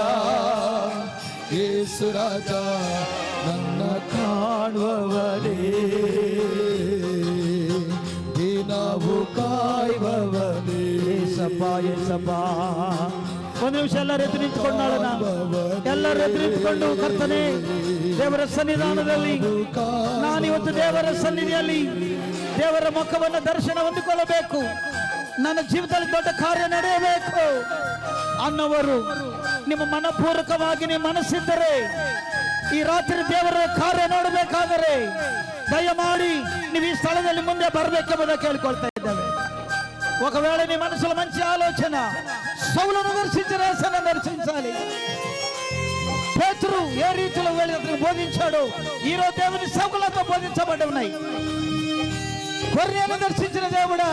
ಯೇಸು ರಾಜ. ನನ್ನ ಕಾಣುವವರೇ, ದಿನವು ಕಾಯುವವನೇ. ಏಸಪ್ಪ, ಏಸಪ್ಪ. ಒಂದು ನಿಮಿಷ ಎಲ್ಲರೂ ಎದ್ದು ನಿಂತುಕೊಂಡಾಳನ, ಎಲ್ಲರೂ ಎದ್ದು ನಿಂತುಕೊಂಡು ಕರ್ತನೆ ದೇವರ ಸನ್ನಿಧಾನದಲ್ಲಿ ನಾನಿವತ್ತು ದೇವರ ಸನ್ನಿಧಿಯಲ್ಲಿ ದೇವರ ಮುಖವನ್ನು ದರ್ಶನ ಹೊಂದಿಕೊಳ್ಳಬೇಕು, ನನ್ನ ಜೀವಿತದಲ್ಲಿ ದೊಡ್ಡ ಕಾರ್ಯ ನಡೆಯಬೇಕು ಅನ್ನೋವರು ನಿಮ್ಮ ಮನಪೂರ್ವಕವಾಗಿ ನಿಮ್ಮ ಮನಸ್ಸಿದ್ದರೆ ಈ ರಾತ್ರಿ ದೇವರ ಕಾರ್ಯ ನೋಡಬೇಕಾದರೆ ದಯಮಾಡಿ ನೀವು ಈ ಸ್ಥಳದಲ್ಲಿ ಮುಂದೆ ಬರಬೇಕೆಂಬುದನ್ನು ಕೇಳಿಕೊಳ್ತಾ ಇದ್ದೇವೆ. ఒకవేళ నీ మనసులో మంచి ఆలోచన సౌలును దర్శించిన యేసును దర్శించాలి. పేతురు ఏ రీతిలో వెళ్ళి అతనికి బోధించాడు, ఈరోజు దేవుని సేవకులతో బోధించబడి ఉన్నాయి. కొర్నేలు దర్శించిన దేవుడా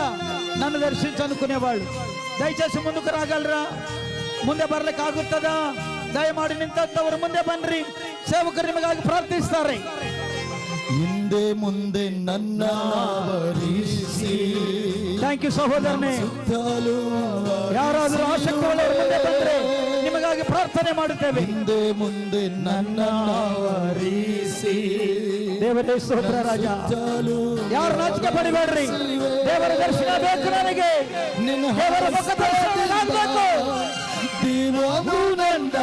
నన్ను దర్శించనుకునేవాళ్ళు దయచేసి ముందుకు రాగలరా? ಮುಂದೆ ಬರ್ಲಿಕ್ಕೆ ಆಗುತ್ತದಾ? ದಯಮಾಡಿ ನಿಂತವರು ಮುಂದೆ ಬನ್ರಿ, ಸೇವಕರು ನಿಮಗಾಗಿ ಪ್ರಾರ್ಥಿಸ್ತಾರೆ. ಹಿಂದೆ ಮುಂದೆ ನನ್ನ ಆವರಿಸಿ. Thank you ಸಹೋದರನೇ. ಯಾರಾದರೂ ಆಸಕ್ತಿ ಉಳ್ಳವರು ಮುಂದೆ ಬಂದ್ರೆ ನಿಮಗಾಗಿ ಪ್ರಾರ್ಥನೆ ಮಾಡುತ್ತೇವೆ. ಹಿಂದೆ ಮುಂದೆ ನನ್ನ ಆವರಿಸಿ. ದೇವರೇ ಸ್ತೋತ್ರ ರಾಜ. ಯಾರು ನಾಚಿಕೆ ಪಡಿಬೇಡ್ರಿ. ದೇವರ ದರ್ಶನ ಬೇಕು ನನಗೆ, ದೇವರ ಮುಖ ದರ್ಶನ ಆಗಬೇಕು. ದೇವನು ನನ್ನ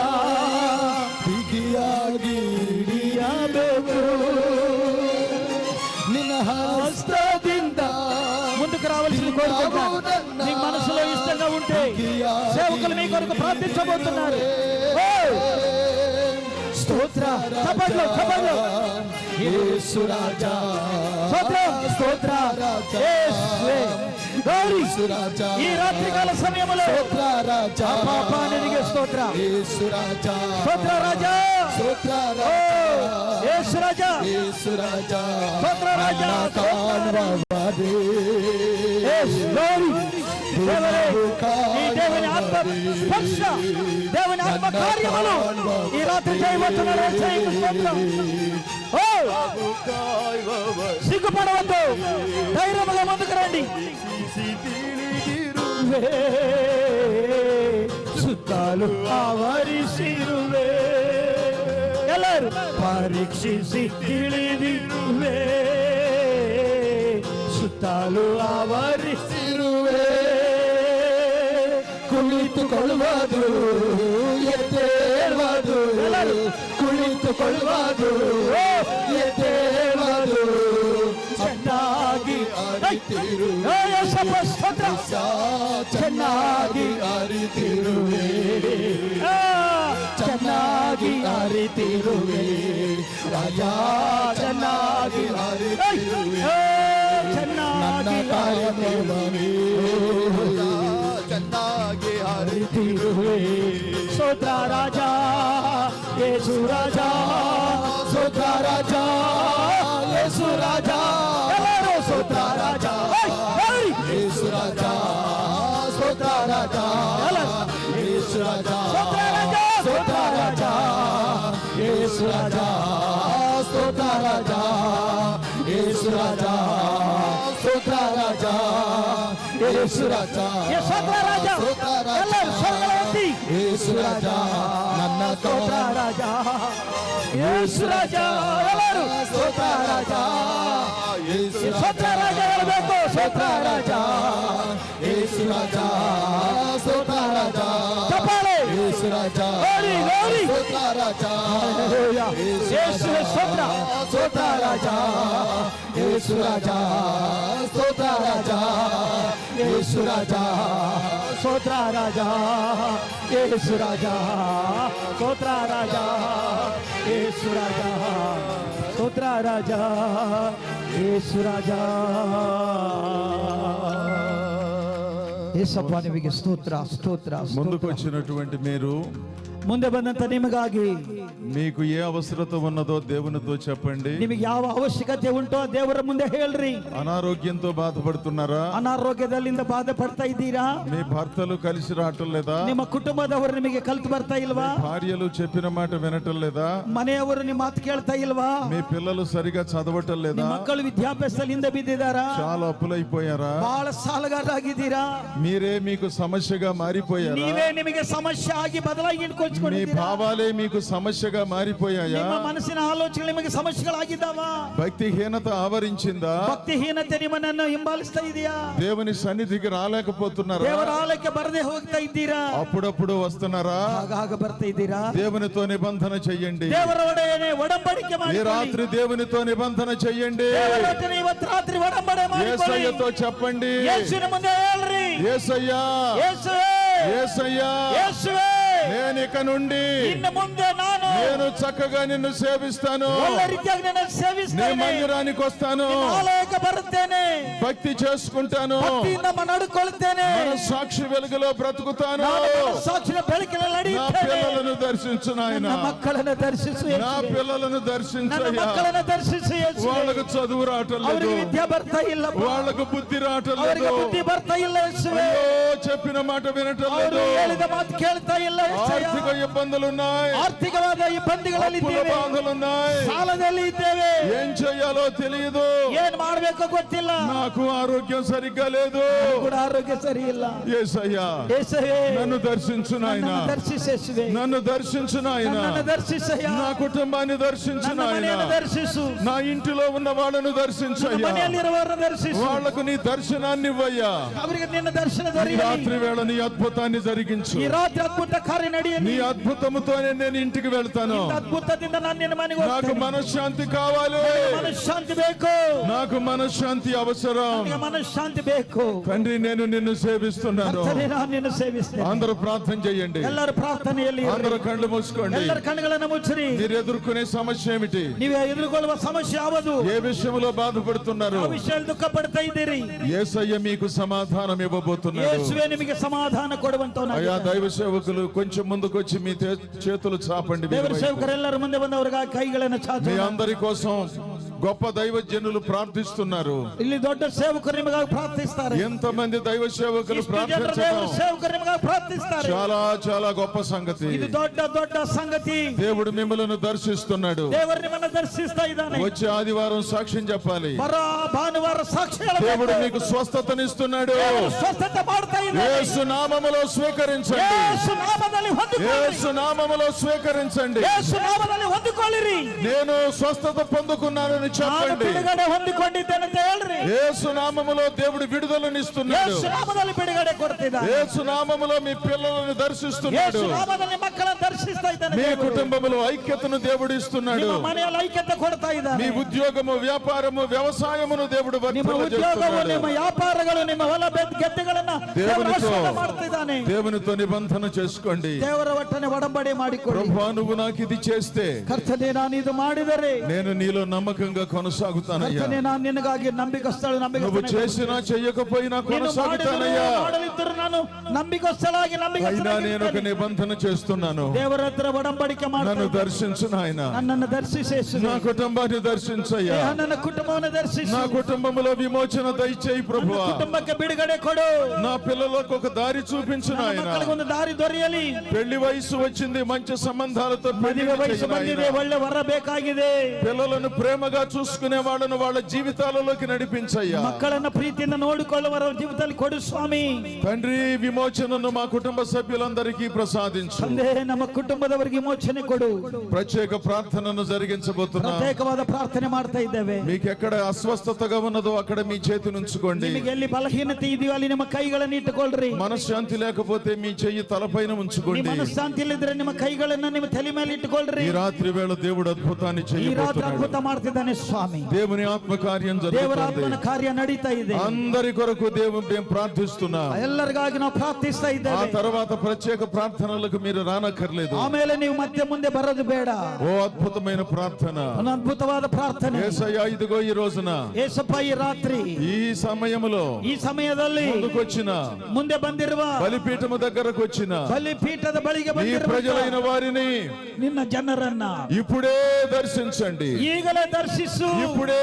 ಬಿಗಿಯಾಗಿ ಹಿಡಿಯಬೇಕು, ನಿನ್ನ ಹಸ್ತದಿಂದ ముందుకు రావాల్సింది కోరుకుంటాను. మీ మనసులో ఇష్టంగా ఉంటే సేవకులు మీ కొరకు ప్రార్థించబోతున్నారు. స్తోత్ర చప్పట్లు చప్పట్లు. యేసు రాజా స్తోత్రం స్తోత్ర యేసువే గౌరీ. ఈ రాత్రికాల సమయంలో రాజా పాపానికి స్తోత్ర యేసు రాజా స్తోత్ర రాజా స్తోత్ర యేసు రాజా యేసు రాజా స్తోత్ర రాజా కాన్వవదే యేసు గౌరీ. దేవరే ఈ దేవుని ఆత్మ స్పర్శ, దేవుని ఆత్మ కార్యములు ఈ రాత్రి చేయబోతున్నారు. సిగ్గుపడవద్దు, ధైర్యముగా ముందుకు రండి. ಸುತ್ತಲೂ ಆವರಿಸಿರುವೆ, ಎಲ್ಲರೂ ಪರೀಕ್ಷಿಸಿ ತಿಳಿದಿರುವೆ. ಸುತ್ತಲೂ ಆವರಿಸಿರುವೆ, ಕುಳಿತುಕೊಳ್ಳುವುದು ಎದ್ದೇಳುವುದು, ಕುಳಿತುಕೊಳ್ಳುವುದು ಎದ್ದೇಳುವುದು, ಚೆನ್ನಾಗಿ ಅರಿತಿರುವೆ, ಚೆನ್ನಾಗಿ ಅರಿತಿರುವೆ, ಚೆನ್ನಾಗಿ ಅರಿತಿರುವೆ ರಾಜಾ, ಚೆನ್ನಾಗಿ ಅರಿತಿರುವೆ ನನ್ನ ಕಾರ್ಯದೇವನೇ, ಚೆನ್ನಾಗಿ ಅರಿತಿರುವೆ. ಸ್ತೋತ್ರ ರಾಜಾ ಯೇಸು ರಾಜಾ, ಸ್ತೋತ್ರ ರಾಜಾ ಯೇಸು ರಾಜಾ, ಎಲ್ಲರೂ ಸ್ತೋತ್ರ ರಾಜಾ ಯೇಸು ರಾಜಾ, ಸ್ತೋತ್ರ ರಾಜಾ ಯೇಸು ರಾಜಾ, ಸ್ತೋತ್ರ ರಾಜಾ ಯೇಸು ರಾಜಾ, ಸ್ತೋತ್ರ ರಾಜಾ ಯೇಸು ರಾಜಾ, ಸ್ತೋತ್ರ ರಾಜಾ ಯೇಸು ರಾಜಾ, ಸ್ತೋತ್ರ ರಾಜಾ ಎಲ್ಲರೂ ಸ್ವರಗಳೆತ್ತಿ ಯೇಸು ರಾಜಾ ನನ್ನ ಸ್ತೋತ್ರ ರಾಜಾ ಯೇಸು ರಾಜಾ, ಎಲ್ಲರೂ ಸ್ತೋತ್ರ ರಾಜಾ ಯೇಸು ಸ್ತೋತ್ರ ರಾಜಾ ಹೇಳಬೇಕು. ಸ್ತೋತ್ರ ರಾಜಾ ಯೇಸು ರಾಜಾ, ಸ್ತೋತ್ರ ರಾಜಾ ಚಪ್ಪಾಳೆ ಯೇಸು ರಾಜಾ, ಗೌರಿ ಗೌರಿ ಸ್ತೋತ್ರ ರಾಜಾ ಯೇಸು ಸ್ತೋತ್ರ ಸ್ತೋತ್ರ ರಾಜಾ ಯೇಸು ರಾಜಾ, ಸ್ತೋತ್ರ ರಾಜಾ ಯೇಸು ರಾಜಾ, ಸ್ತೋತ್ರ ರಾಜಾ ಯೇಸು ರಾಜಾ, ಸ್ತೋತ್ರ ರಾಜಾ ಯೇಸು ರಾಜಾ, ಸ್ತೋತ್ರ ರಾಜಾ ಯೇಸು ರಾಜಾ. యేసప్పా నిಮಗೆ స్తోత్ర స్తోత్ర. ముందుకు వచ్చినటువంటి మీరు ಮುಂದೆ ಬಂದಂತ ನಿಮಗಾಗಿ మీకు ఏ అవసరత ఉన్నదో దేవునితో చెప్పండి. ನಿಮಗೆ ಯಾವ ಅವಶ್ಯಕತೆ ಉಂಟೋ ದೇವರ ಮುಂದೆ ಹೇಳ್ರಿ. అనారోగ్యంతో బాధపడుతున్నారా? ಅನಾರೋಗ್ಯದಲ್ಲಿಂದ ಬಾಧೆ ಪಡ್ತಾ ಇದ್ದೀರಾ? మీ భర్తలు కలిసి రావటం లేదా? ನಿಮ್ಮ ಕುಟುಂಬದವರು ನಿಮಗೆ ಕಲ್ತು ಬರ್ತಾ ಇಲ್ವಾ? భార్యలు చెప్పిన మాట వినటం లేదా? ಮನೆಯವರು ನಿಮ್ಮ ಮಾತು ಕೇಳ್ತಾ ಇಲ್ವಾ? మీ పిల్లలు సరిగా చదవటం లేదా? ಮಕ್ಕಳು ವಿದ್ಯಾಭ್ಯಾಸದಲ್ಲಿ ಹಿಂದೆ ಬಿದ್ದಿದ್ದಾರಾ? చాలా అప్పులైపోయారా? ಬಹಳ ಸಾಲಗಾರರಾಗಿದ್ದೀರಾ? మీరే మీకు సమస్యగా మారిపోయారా? ನೀವೇ ನಿಮಗೆ ಸಮಸ್ಯೆ ಆಗಿ ಬದಲಾಗಿ మీ ಇಟ್ಕೊಳ್ಕೊಂಡಿದ್ದೀರಾ? భావాలే మీకు సమస్యగా మారిపోయాయా? ನಿಮ್ಮ ಮನಸ್ಸಿನ ಆಲೋಚನೆಗಳು ನಿಮಗೆ ಸಮಸ್ಯೆಗಳಾಗಿದ್ದಾವ? భక్తిహీనత ఆవరించిందా? ಭಕ್ತಿಹೀನತೆ ನಿಮ್ಮನ್ನು ಹಿಂಬಾಲಿಸ್ತಾ ಇದೆಯಾ? దేవుని సన్నిధికి రాలేకపోతున్నారా? ದೇವರ ಆಲಯಕ್ಕೆ ಬರದೆ ಹೋಗ್ತಾ ಇದ್ದೀರಾ? అప్పుడప్పుడు వస్తున్నారా? ಆಗಾಗ ಬರ್ತಾ ಇದ್ದೀರಾ? దేవునితో నిబంధన చెయ్యండి. ದೇವರ ಒಡೆಯನೆ ಒಡಂಬಡಿಕೆ ఈ ಮಾಡಿ రాత్రి దేవునితో నిబంధన చెయ్యండి. ಇವತ್ತು ರಾತ್ರಿ ಒಡಂಬಡೆ ಮಾಡಿಕೊಳ್ಳಿ. యేసయ్యతో చెప్పండి. ಯೇಸುವಿನ ಮುಂದೆ ಹೇಳ್ರಿ, యేసయ్యా, ಯೇಸುವೇ యేసయ్యా, ಯೇಸುವೇ నేను కానీ ఇక నుండి ಇನ್ನು ಮುಂದೆ ನಾನು నేను చక్కగా నిన్ను సేవిస్తాను, ಒಳ್ಳೆ ರೀತಿಯಾಗಿ ನಿನ್ನನ್ನು నీ ಸೇವಿಸ್ತೇನೆ, మందిరానికి వస్తాను, ನಿನ್ನ ಆಲಯಕ್ಕೆ ಬರುತ್ತೇನೆ, భక్తి చేసుకుంటాను, ಭಕ್ತಿಯಿಂದ ನಡ್ಕೊಳ್ತೇನೆ, మన సాక్షి వెలుగులో బ్రతుకుతాను, ನಾನು ಸಾಕ್ಷಿಯ ಬೆಳಕಿನಲ್ಲಿ నా ನಡೆಯುತ್ತೇನೆ. పిల్లలను దర్శించు నాయన, ನನ್ನ ಮಕ್ಕಳನ್ನು ದರ್ಶಿಸು నా ಯೇಸುವೆ. పిల్లలను ನನ್ನ దర్శించయ్యా. ಮಕ್ಕಳನ್ನು ದರ್ಶಿಸು ಯೇಸುವೆ. వాళ్ళకు చదువు రావటం లేదు, ಅವರಿಗೆ ವಿದ್ಯೆ ಬರ್ತಾ ಇಲ್ಲ, వాళ్ళకు బుద్ధి రావటం ಅವರಿಗೆ లేదు, ಬುದ್ಧಿ ಬರ್ತಾ ಇಲ್ಲ ಯೇಸುವೆ. అయ్యో చెప్పిన మాట వినటం ಅವರು లేదు, ಹೇಳಿದ ಮಾತು ಕೇಳ್ತಾ ಇಲ್ಲ ಯೇಸಯ್ಯ. ఆర్థిక ఇబ్బందులున్నాయి, ಆರ್ಥಿಕವಾದ ಇಬ್ಬಂದಿಗಳಲ್ಲಿ అప్పుల ಇದ್ದೇವೆ, బాధలున్నాయి, ಸಾಲದಲ್ಲಿ ಇದ್ದೇವೆ, ఏం చెయ్యాలో తెలియదు, ಏನ್ ಮಾಡ್ಬೇಕೋ ಗೊತ್ತಿಲ್ಲ, నాకు ఆరోగ్యం సరిగ్గా లేదు. ಕೂಡ ಆರೋಗ್ಯ ಸರಿ ಇಲ್ಲ. యేసయ్యా ಯೇಸುವೆ, నన్ను దర్శించు నాయన, ನನ್ನನ್ನು ದರ್ಶಿಸು ಯೇಸುವೆ. నన్ను దర్శించు నాయన, ನನ್ನನ್ನು ದರ್ಶಿಸಯ್ಯ. నా కుటుంబాన్ని దర్శించు ನನ್ನ నాయన, ಮನೆಯನ್ನು ದರ್ಶಿಸು, నా ఇంటిలో ఉన్న వాళ్ళను ನನ್ನ దర్శించయ్యా, ಮನೆಯಲ್ಲಿರುವವರನ್ನು దర్శಿಸು, వాళ్లకు నీ దర్శనాన్ని ఇవ్వయ్యా. ಅವರಿಗೆ ನಿನ್ನ ದರ್ಶನ ఈ ದೊರೆಯಲಿ. రాత్రి వేళ నీ అద్భుతాన్ని జరిగించు, ಈ ರಾತ್ರಿ ಅದ್ಭುತ ಕಾರ್ಯ నీ ನಡೆಯಲಿ. అద్భుతముతోనే నేను ఇంటికి వెళ్తాను. ಅದ್ಭುತದಿಂದ ನಾನು ನಿನ್ನ ಮನೆಗೆ నాకు ಹೋಗ್ತೇನೆ. మనశ్శాంతి కావాలి, ಮನಃಶಾಂತಿ ಬೇಕು, నాకు మనశ్శాంతి అవసరం. ನನಗೆ ಮನಃಶಾಂತಿ ಬೇಕು. తండ్రి నేను నిన్ను సేవిస్తున్నాను. ಕರ್ತನೇ, ನಾನು ನಿನ್ನ ಸೇವಿಸ್ತೇನೆ. అందరూ ప్రార్థన చేయండి, ಎಲ್ಲರೂ ಪ್ರಾರ್ಥನೆಯಲ್ಲಿ ಇರ್ರಿ. అందరూ కళ్ళు మూసుకోండి. ಎಲ್ಲರ ಕಣ್ಣುಗಳನ್ನು ಮುಚ್ಚಿರಿ. మీరు ఎదుర్కొనే సమస్య ఏమిటి? ನೀವು ಎದುರುಗೊಳ್ಳುವ ಸಮಸ್ಯೆ ಯಾವುದು? ఏ విషయంలో బాధపడుతున్నారు? ಆ ವಿಷಯದಲ್ಲಿ ದುಃಖ ಪಡ್ತಾ ಇದ್ದೀರಿ. యేసయ్య మీకు సమాధానం ఇవ్వబోతున్నాడు. ಯೇಸುವೆ ನಿಮಗೆ ಸಮಾಧಾನ అయ్యా ಕೊಡುವಂತವನಾಗಿದ್ದಾನೆ. దైవ సేవకులు కొంచెం ముందుకు వచ్చి మీ చేతులు చాపండి. మీ ದೇವರ వైపు. ಸೇವಕರೆಲ್ಲರೂ ಮುಂದೆ ಬಂದವರಿಗೆ ಕೈಗಳನ್ನು మీ ಚಾಚಿ. అందరి కోసం గొప్ప దైవజనులు ప్రార్థిస్తున్నారు. ಇಲ್ಲಿ ದೊಡ್ಡ ಸೇವಕರು ನಿಮಗಾಗಿ ಪ್ರಾರ್ಥಿಸ್ತಾರೆ. ఎంతమంది దైవ సేవకులు ಇಷ್ಟು ಜನರು ದೇವರ ప్రార్థించడం ಸೇವಕರು ನಿಮಗಾಗಿ ಪ್ರಾರ್ಥಿಸ್ತಾರೆ. చాలా చాలా గొప్ప సంగతి. ಇದು ದೊಡ್ಡ ದೊಡ್ಡ ಸಂಗತಿ. దేవుడు మిమ్మల్ని దర్శిస్తున్నాడు. ದೇವರು ನಿಮ್ಮನ್ನು ದರ್ಶಿಸ್ತಾ ಇದ್ದಾನೆ. వచ్చే ఆదివారం సాక్ష్యం చెప్పాలి. ಬರೋ ಭಾನುವಾರ ಸಾಕ್ಷಿ ಹೇಳಬೇಕು. దేవుడు మీకు స్వస్థతనిస్తున్నాడు. ದೇವರು ಸ್ವಸ್ಥತೆ ಮಾಡ್ತಾ ಇದ್ದಾನೆ. యేసు నామములో స్వీకరించండి, ಯೇಸು ನಾಮದಲ್ಲಿ ಹೊಂದಿಕೊಳ್ಳಿರಿ. యేసు నామములో స్వీకరించండి. ಯೇಸು ನಾಮದಲ್ಲಿ ಹೊಂದಿಕೊಳ್ಳಿರಿ. నేను స్వస్థత పొందుకున్నానని ನಾನು చెప్పండి. ಬಿಡುಗಡೆ ಹೊಂದಿಕೊಂಡಿದ್ದೇನೆ ಅಂತ ಹೇಳ್ರಿ. యేసు నామములో దేవుడు విడుదలనిస్తున్నాడు. ಯೇಸು ನಾಮದಲ್ಲಿ ಬಿಡುಗಡೆ ಕೊಡ್ತಿದ್ದಾನೆ. యేసు నామములో మీ పిల్లలను దర్శిస్తున్నాడు. ಯೇಸು ನಾಮದಲ್ಲಿ ಮಕ್ಕಳನ್ನು ದರ್ಶಿಸ್ತಾ ಇದ್ದಾನೆ. మీ ದೇವರು. కుటుంబములో ఐక్యతను దేవుడు ఇస్తున్నాడు. ನಿಮ್ಮ ಮನೆಯಲ್ಲಿ ಐಕ್ಯತೆ ಕೊಡ್ತಾ మీ ಇದ್ದಾನೆ. ఉద్యోగము, వ్యాపారము, వ్యవసాయమును దేవుడు ನಿಮ್ಮ ಉದ್ಯೋಗವು, వర్ధిల్లజేస్తున్నాడు. ನಿಮ್ಮ ವ್ಯಾಪಾರಗಳು, ನಿಮ್ಮ ಹೊಲ ಗೆದ್ದೆಗಳನ್ನ ದೇವರು ಆಶೀರ್ವಾದ ಮಾಡ್ತಾ ಇದ್ದಾನೆ. దేవునితో నిబంధన చేసుకోండి. ದೇವರ ಒಟ್ಟನೆ ಒಡಂಬಡಿ ಮಾಡಿಕೊಳ್ಳಿ. ప్రభువా నువ్వు నాకు ఇది చేస్తే ಕರ್ತನೇ, ನಾನು ಇದು ಮಾಡಿದರೆ నేను నీలో నమ్మకంగా కొనసాగుతానయ్యా. ಕರ್ತನೇ, ನಾನು ನಿನಗಾಗಿ ನಂಬಿಕಸ್ಥಳು, నువ్వు చేసినా చెయ్యకపోయినా కొనసాగుతానయ్యా. ಮಾಡಲಿದ್ದರೂ ನಾನು ನಂಬಿಕಸ್ಥಳಾಗಿ అయినా నేను ఒక నిబంధన చేస్తున్నాను. ದೇವರ ಹತ್ರ ಒಡಂಬಡಿಕೆ నన్ను ಮಾಡ್ತಾನೆ. దర్శించు నాయన, ನನ್ನನ್ನು ದರ್ಶಿಸಿ ಯೇಸುವೆ. నా కుటుంబాన్ని దర్శించయ్యా. ನನ್ನ ಕುಟುಂಬವನ್ನು ದರ್ಶಿಸಿ. నా కుటుంబంలో విమోచన దయచేయి ప్రభువా. ಕುಟುಂಬಕ್ಕೆ ಬಿಡುಗಡೆ ಕೊಡು. నా పిల్లలకు ఒక దారి చూపించు ನನ್ನ నాయన. ಮಕ್ಕಳಿಗೆ ಒಂದು ದಾರಿ ದೊರೆಯಲಿ. పెళ్లి వయసు వచ్చింది, మంచి సంబంధాలతో పెళ్లి ಮದುವೆ ವಯಸ್ಸು ಬಂದಿದೆ, ಒಳ್ಳೆ ವರ ಬೇಕಾಗಿದೆ. పిల్లలను ప్రేమగా చూసుకునే వాళ్ళను వాళ్ళ జీవితాలలోకి నడిపించయ్యా. ಮಕ್ಕಳನ್ನ ಪ್ರೀತಿಯಿಂದ ನೋಡಿಕೊಳ್ಳುವರ ಜೀವಿತದಲ್ಲಿ ಕೊಡು ಸ್ವಾಮಿ. తండ్రి విమోచనను మా కుటుంబ సభ్యులందరికీ ప్రసాదించు. ತಂದೆ, ನಮ್ಮ ಕುಟುಂಬದವರಿಗೆ ವಿಮೋಚನೆ ಕೊಡು. ప్రత్యేక ప్రార్థనను జరిగించబోతున్నా. ಪ್ರತ್ಯೇಕವಾದ ಪ್ರಾರ್ಥನೆ ಮಾಡ್ತಾ ಇದ್ದೇವೆ. మీకు ఎక్కడ అస్వస్థతగా ఉన్నదో అక్కడ మీ చేతిని ఉంచుకోండి. ನಿಮಗೆ ಎಲ್ಲಿ ಬಲಹೀನತೆ ಇದೆಯೋ ಅಲ್ಲಿ ನಿಮ್ಮ ಕೈಗಳನ್ನು ಇಟ್ಟುಕೊಳ್ಳ್ರಿ. మనశ్శాంతి లేకపోతే మీ చెయ్యి తలపైన ఉంచుకోండి. ನಿಮ್ಮ ಮನಸ್ಸಾಂತಿ ಇಲ್ಲದ್ರೆ ನಿಮ್ಮ ಕೈಗಳನ್ನ ನಿಮ್ಮ ತಲೆ ಮೇಲೆ ಇಟ್ಟುಕೊಳ್ಳ್ರಿ. ఈ రాత్రి వేళ దేవుడు అద్భుతాన్ని ಈ ರಾತ್ರಿ చేయబోతున్నాడు. ಅದ್ಭುತ ಮಾಡ್ತಿದ್ದಾನೆ ಸ್ವಾಮಿ. దేవుని ఆత్మ కార్యం ದೇವರ జరుగుతుంది. ಆತ್ಮನ ಕಾರ್ಯ ನಡೀತಾ ಇದೆ. అందరి కొరకు దేవుడు మేము ప్రార్థిస్తున్నా. ಎಲ್ಲರಿಗಾಗಿ ನಾವು ಪ್ರಾರ್ಥಿಸ್ತಾ ఆ ಇದ್ದೇವೆ. తర్వాత ప్రత్యేక ప్రార్థనలకు మీరు రానక్కర్లేదు. ಆಮೇಲೆ ನೀವು ಮತ್ತೆ ಮುಂದೆ ಬರೋದು ಬೇಡ. ఓ అద్భుతమైన ప్రార్థన. ಒಂದು ಅದ್ಭುತವಾದ ಪ್ರಾರ್ಥನೆ. యేసయ్యా ఇదిగో ఈ రోజున ಏಸಪ್ಪ, ಈ ರಾತ್ರಿ ఈ సమయములో ಈ సమಯದಲ್ಲಿ ముందుకొచ్చిన ಮುಂದೆ ಬಂದಿರುವ బలిపీఠము దగ్గరకు వచ్చిన ಬಲಿಪೀಠದ ಬಳಿಗೆ ఈ ಬಂದಿರುವ ప్రజలైన వారిని ನಿನ್ನ ಜನರನ್ನ ఇప్పుడే దర్శించండి. ಈಗಲೇ ದರ್ಶಿಸು. ఇప్పుడే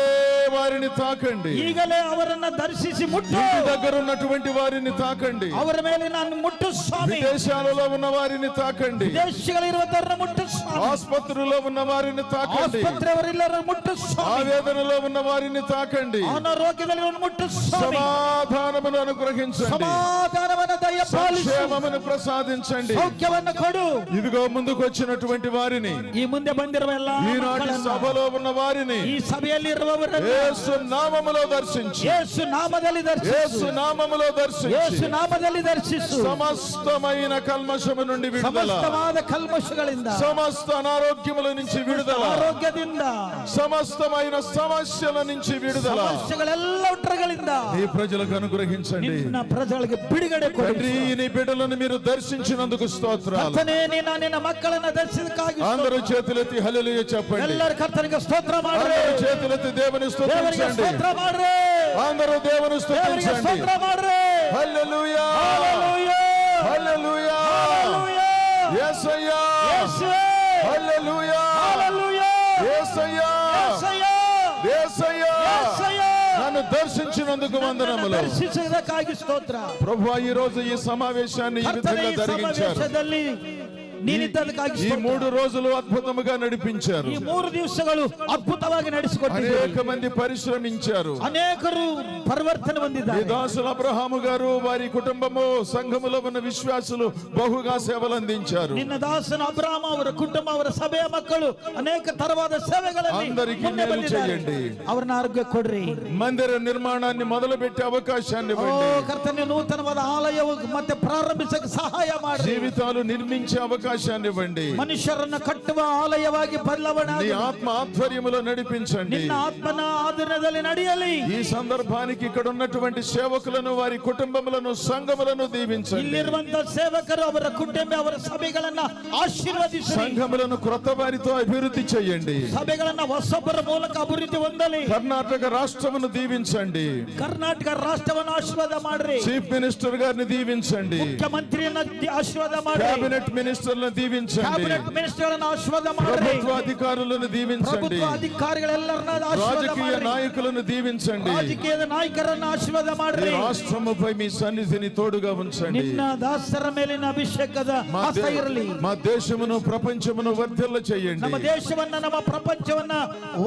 వారిని తాకండి. ಈಗಲೇ ಅವರನ್ನ ದರ್ಶಿಸಿ ಮುಟ್ಟು. ఇంటి దగ్గర ఉన్నటువంటి వారిని తాకండి. ಅವರ ಮೇಲೆ ನಾನು ಮುಟ್ಟು ಸ್ವಾಮಿ. విదేశాలలో ఉన్న వారిని తాకండి. ವಿದೇಶಗಳಿರುವವರನ್ನ ಮುಟ್ಟು ಸ್ವಾಮಿ. ఆసుపత్రిలో ఉన్న వారిని తాకండి. ಆಸ್ಪತ್ರೆಯವರೆಲ್ಲರ ಮುಟ್ಟು ಸ್ವಾಮಿ. ఆవేదనలో ఉన్న వారిని తాకండి. ಅನಾರೋಗ್ಯದಲ್ಲಿ ಮುಟ್ಟು ಸ್ವಾಮಿ. సమాధానమును అనుగ్రహించండి. ಸಮಾಧಾನವನ್ನ ದಯಪಾಲಿಸು. క్షేమమును ప్రసాదించండి. ಸೌಖ್ಯವನ್ನು ಕೊಡು. ఇదిగో ముందుకు వచ్చినటువంటి వారిని ಈ ಮುಂದೆ ಬಂದಿರುವ ಎಲ್ಲಾ ఈనాటి ಮಕ್ಕಳನ್ನ, సభలో ఉన్న వారిని ಈ ಸಭೆಯಲ್ಲಿ ಇರುವವರನ್ನು యేసు నామములో దర్శించి, ಯೇಸು ನಾಮದಲ್ಲಿ యేసు ದರ್ಶಿಸು, నామములో దర్శించి ಯೇಸು ನಾಮದಲ್ಲಿ ದರ್ಶಿಸು. సమస్తమైన కల్మషము నుండి విడుదల, ಸಮಸ್ತವಾದ ಕಲ್ಮಶಗಳಿಂದ, సమస్త అనారోగ్యముల నుంచి విడుదల, ಆರೋಗ್ಯದಿಂದ, సమస్తమైన సమస్యల నుంచి విడుదల ಸಮಸ್ಯೆಗಳೆಲ್ಲ ಒಟ್ಟರಗಳಿಂದ ఈ ప్రజలకు అనుగ్రహించండి. ನಿನ್ನ ಪ್ರಜೆಗಳಿಗೆ ಬಿಡುಗಡೆ ಕೊಡು. తండ్రి, నీ బిడ్డలను మీరు దర్శించినందుకు స్తోత్రాలు. ಕರ್ತನೇ, ನೀನು ನಿನ್ನ ಮಕ್ಕಳನ್ನ ದರ್ಶಿಸಕ್ಕಾಗಿ అందరూ చేతులెత్తి హల్లెలూయా చెప్పండి. ಎಲ್ಲರ ಕರ್ತನಿಗೆ ಸ್ತೋತ್ರ ಮಾಡ್ರಿ, అందరూ చేతులెత్తి దేవుని ದೇವರಿಗೆ స్తుతించండి. ಸ್ತೋತ್ರ ಮಾಡ್ರಿ, అందరూ దేవుని ದೇವರಿಗೆ స్తుతించండి. ಸ್ತೋತ್ರ ಮಾಡ್ರಿ. హల్లెలూయా, హల్లెలూయా, హల్లెలూయా, హల్లెలూయా. యేసయ్యా, యేసువే, హల్లెలూయా, హల్లెలూయా, యేసయ్యా, యేసయ్యా, యేసయ్యా, యేసయ్యా. నన్ను దర్శించినందుకు వందనములు. ದರ್ಶಿಸುವುದಕ್ಕಾಗಿ ಸ್ತೋತ್ರ. ప్రభువా, ఈ రోజు ఈ సమావేశాన్ని ఈ ಕರ್ತನೇ, విధంగా ಈ జరిగించారు. ಸಮಾವೇಶದಲ್ಲಿ ನೀನಿದ್ದದಕ್ಕಾಗಿ ఈ ಸ್ತೋತ್ರ. 3 రోజులు అద్భుతముగా నడిపించారు. ಈ 3 ದಿವಸಗಳು ಅದ್ಭುತವಾಗಿ ನಡೆಸಿಕೊಟ್ಟಿದ್ದೀರಿ. అనేక మంది పరిశ్రమించారు. ಅನೇಕರು ಪರಿವರ್ತನೆ ఈ ಹೊಂದಿದ್ದಾರೆ. దాసులు అబ్రహాము గారు, వారి కుటుంబము, సంఘములో ఉన్న విశ్వాసులు బహుగా సేవలు అందించారు. ನಿನ್ನ ದಾಸನ ಅಬ್ರಾಮ, ಅವರ ಕುಟುಂಬ, ಅವರ ಸಭೆಯ ಮಕ್ಕಳು ಅನೇಕ ತರವಾದ ಸೇವೆಗಳಲ್ಲಿ అందరికీ ಮುಂದೆ మేలు ಬಂದಿದ್ದಾರೆ. చేయండి. ಅವ್ರನ್ನ ಆರೋಗ್ಯ ಕೊಡ್ರಿ. మందిర నిర్మాణాన్ని మొదలుపెట్టే అవకాశాన్ని ಓ ఇవ్వండి. ಕರ್ತನೇ, ನೂತನವಾದ ಆಲಯವು ಮತ್ತೆ ಪ್ರಾರಂಭಿಸಕ್ಕೆ ಸಹಾಯ ಮಾಡಿ. జీవితాలు నిర్మించే అవకాశాన్ని ఇవ్వండి. ಮನುಷ್ಯರನ್ನ ಕಟ್ಟುವ ಆಲಯವಾಗಿ ಬದಲಾವಣೆ నీ ಆಗಲಿ. ఆత్మ ఆధ్వర్యములో నడిపించండి. ನಿನ್ನ ಆತ್ಮನ ಆಧೀನದಲ್ಲಿ ನಡೆಯಲಿ. ఈ సందర్భానికి ఇక్కడ ఉన్నటువంటి సేవకులను, వారి కుటుంబములను, సంఘములను దీవించండి. ಇಲ್ಲಿರುವಂತ ಸೇವಕರು, ಅವರ ಕುಟುಂಬ, ಅವರ ಸಭೆಗಳನ್ನ ಆಶೀರ್ವದಿಸಿ. సంఘములను క్రొత్త వారితో అభివృద్ధి చేయండి. ಸಭೆಗಳನ್ನ ಹೊಸೊಬ್ಬರ ಮೂಲಕ ಅಭಿವೃದ್ಧಿ ಹೊಂದಲಿ. కర్ణాటక రాష్ట్రమును దీవించండి. ಕರ್ನಾಟಕ ರಾಷ್ಟ್ರವನ್ನು ಆಶೀರ್ವಾದ ಮಾಡ್ರಿ. చీఫ్ మినిస్టర్ గారిని దీవించండి. ಮುಖ್ಯಮಂತ್ರಿಯನ್ನ ಆಶೀರ್ವಾದ ಮಾಡ್ರಿ. క్యాబినెట్ మినిస్టర్లను దీవించండి. ಕ್ಯಾಬಿನೆಟ್ ಮಿನಿಸ್ಟರ್ಗಳನ್ನ ಆಶೀರ್ವಾದ ಮಾಡ್ರಿ. ప్రభుత్వ అధికారులను దీవించండి. ప్రభుత్వ అధికాರಿಗಳೆಲ್ಲರನ್ನ ಆಶೀರ್ವಾದ రాజకీయ ಮಾಡ್ರಿ. నాయకులను దీవించండి. ರಾಜಕೀಯದ ನಾಯಕರನ್ನ ಆಶೀರ್ವಾದ ఈ ಮಾಡ್ರಿ. రాష్ట్రముపై మీ సన్నిధిని తోడుగా ఉంచండి. ನಿನ್ನ ದಾಸರ ಮೇಲಿನ ಅಭಿಷೇಕದ ಹಸ್ತ ಇರಲಿ. మా దేశమును, ప్రపంచమును వర్ధిల్ల చేయండి. ನಮ್ಮ ದೇಶವನ್ನ, ನಮ್ಮ ಪ್ರಪಂಚವನ್ನ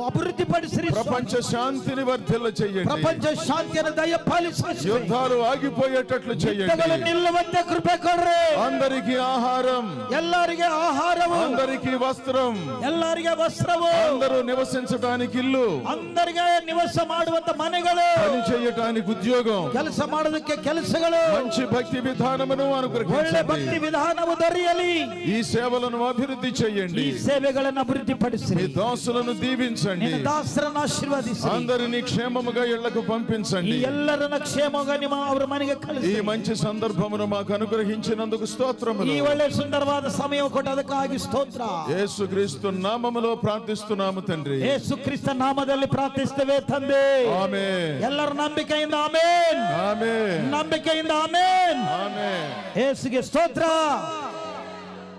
ಅಭಿವೃದ್ಧಿ ಪಡಿಸಿರಿ. ప్రపంచ శాంతిని వర్ధిల్ల చేయండి. ಪ್ರಪಂಚ ಶಾಂತಿಯನ್ನು ದಯಪಾಲಿಸಿ. యుద్ధాలు ఆగిపోయేటట్లు ಯುದ್ಧಗಳು చేయండి. ನಿಲ್ಲುವಂತೆ ಕೃಪೆ ಕೊಡ್ರಿ. అందరికీ ఆహారం, ಎಲ್ಲರಿಗೆ ಆಹಾರವು, అందరికీ వస్త్రం, ಎಲ್ಲರಿಗೆ ವಸ್ತ್ರವು, అందరూ నివసించడానికి ఇల్లు, అందರಿಗೆ ನಿವಾಸ ಮಾಡುವಂತ ಮನೆಗಳು, పని చేయటానికి ఉద్యోగం, ಕೆಲಸ ಮಾಡೋದಕ್ಕೆ ಕೆಲಸಗಳು, మంచి భక్తి విధానమును ಒಳ್ಳೆ అనుగ్రహించండి. ಭಕ್ತಿ ವಿಧಾನವು ದೊರೆಯಲಿ. ఈ సేవలను అభివృద్ధి చేయండి. ಈ ಸೇವೆಗಳನ್ನು ಅಭಿವೃದ್ಧಿ మీ ಪಡಿಸಿರಿ. దాసులను దీవించండి. ನಿನ್ನ ದಾಸರನ್ನು ಆಶೀರ್ವದಿಸಿ. అందరినీ క్షేమముగా ఇళ్లకు ಈ పంపించండి. ಎಲ್ಲರನ್ನ ಕ್ಷೇಮವಾಗಿ ನಿಮ್ಮ ಅವರ ಮನೆಗೆ ఈ ಕಳಿಸಿ. మంచి సందర్భమును మాకు అనుగ్రహించినందుకు స్తోత్రములు. ಈ ಒಳ್ಳೆ ಸುಂದರವಾದ ಸಮಯ ಕೊಟ್ಟದಕ್ಕಾಗಿ ಸ್ತೋತ್ರ. యేసుక్రీస్తు నామములో ప్రార్థిస్తున్నాము తండ్రి. ಯೇಸು ಕ್ರಿಸ್ತ ನಾಮದಲ್ಲಿ ಪ್ರಾರ್ಥಿಸುತ್ತೇವೆ ತಂದೆ. ఆమేన్, ಎಲ್ಲರ ನಂಬಿಕೆಯಿಂದ ಆಮೇನ್. ఆమేన్, ನಂಬಿಕೆಯಿಂದ ಆಮೇನ್. ఆమేన్. ಯೇಸುಗೆ ಸ್ತೋತ್ರ.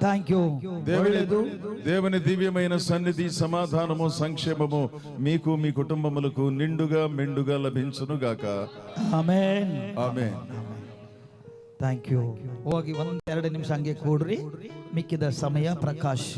Thank you. దేవుని దివ్యమైన సన్నిధి, సమాధానము, సంక్షేమము మీకు, మీ కుటుంబములకు నిండుగా మెండుగా లభించును గాక. ಆಮೇನ್. ఆమేన్. Thank you. ಹೋಗಿ 1-2 ನಿಮಿಷ ಹಂಗೆ ಕೂಡ್ರಿ. ಮಿಕ್ಕಿದ ಸಮಯ ಪ್ರಕಾಶ್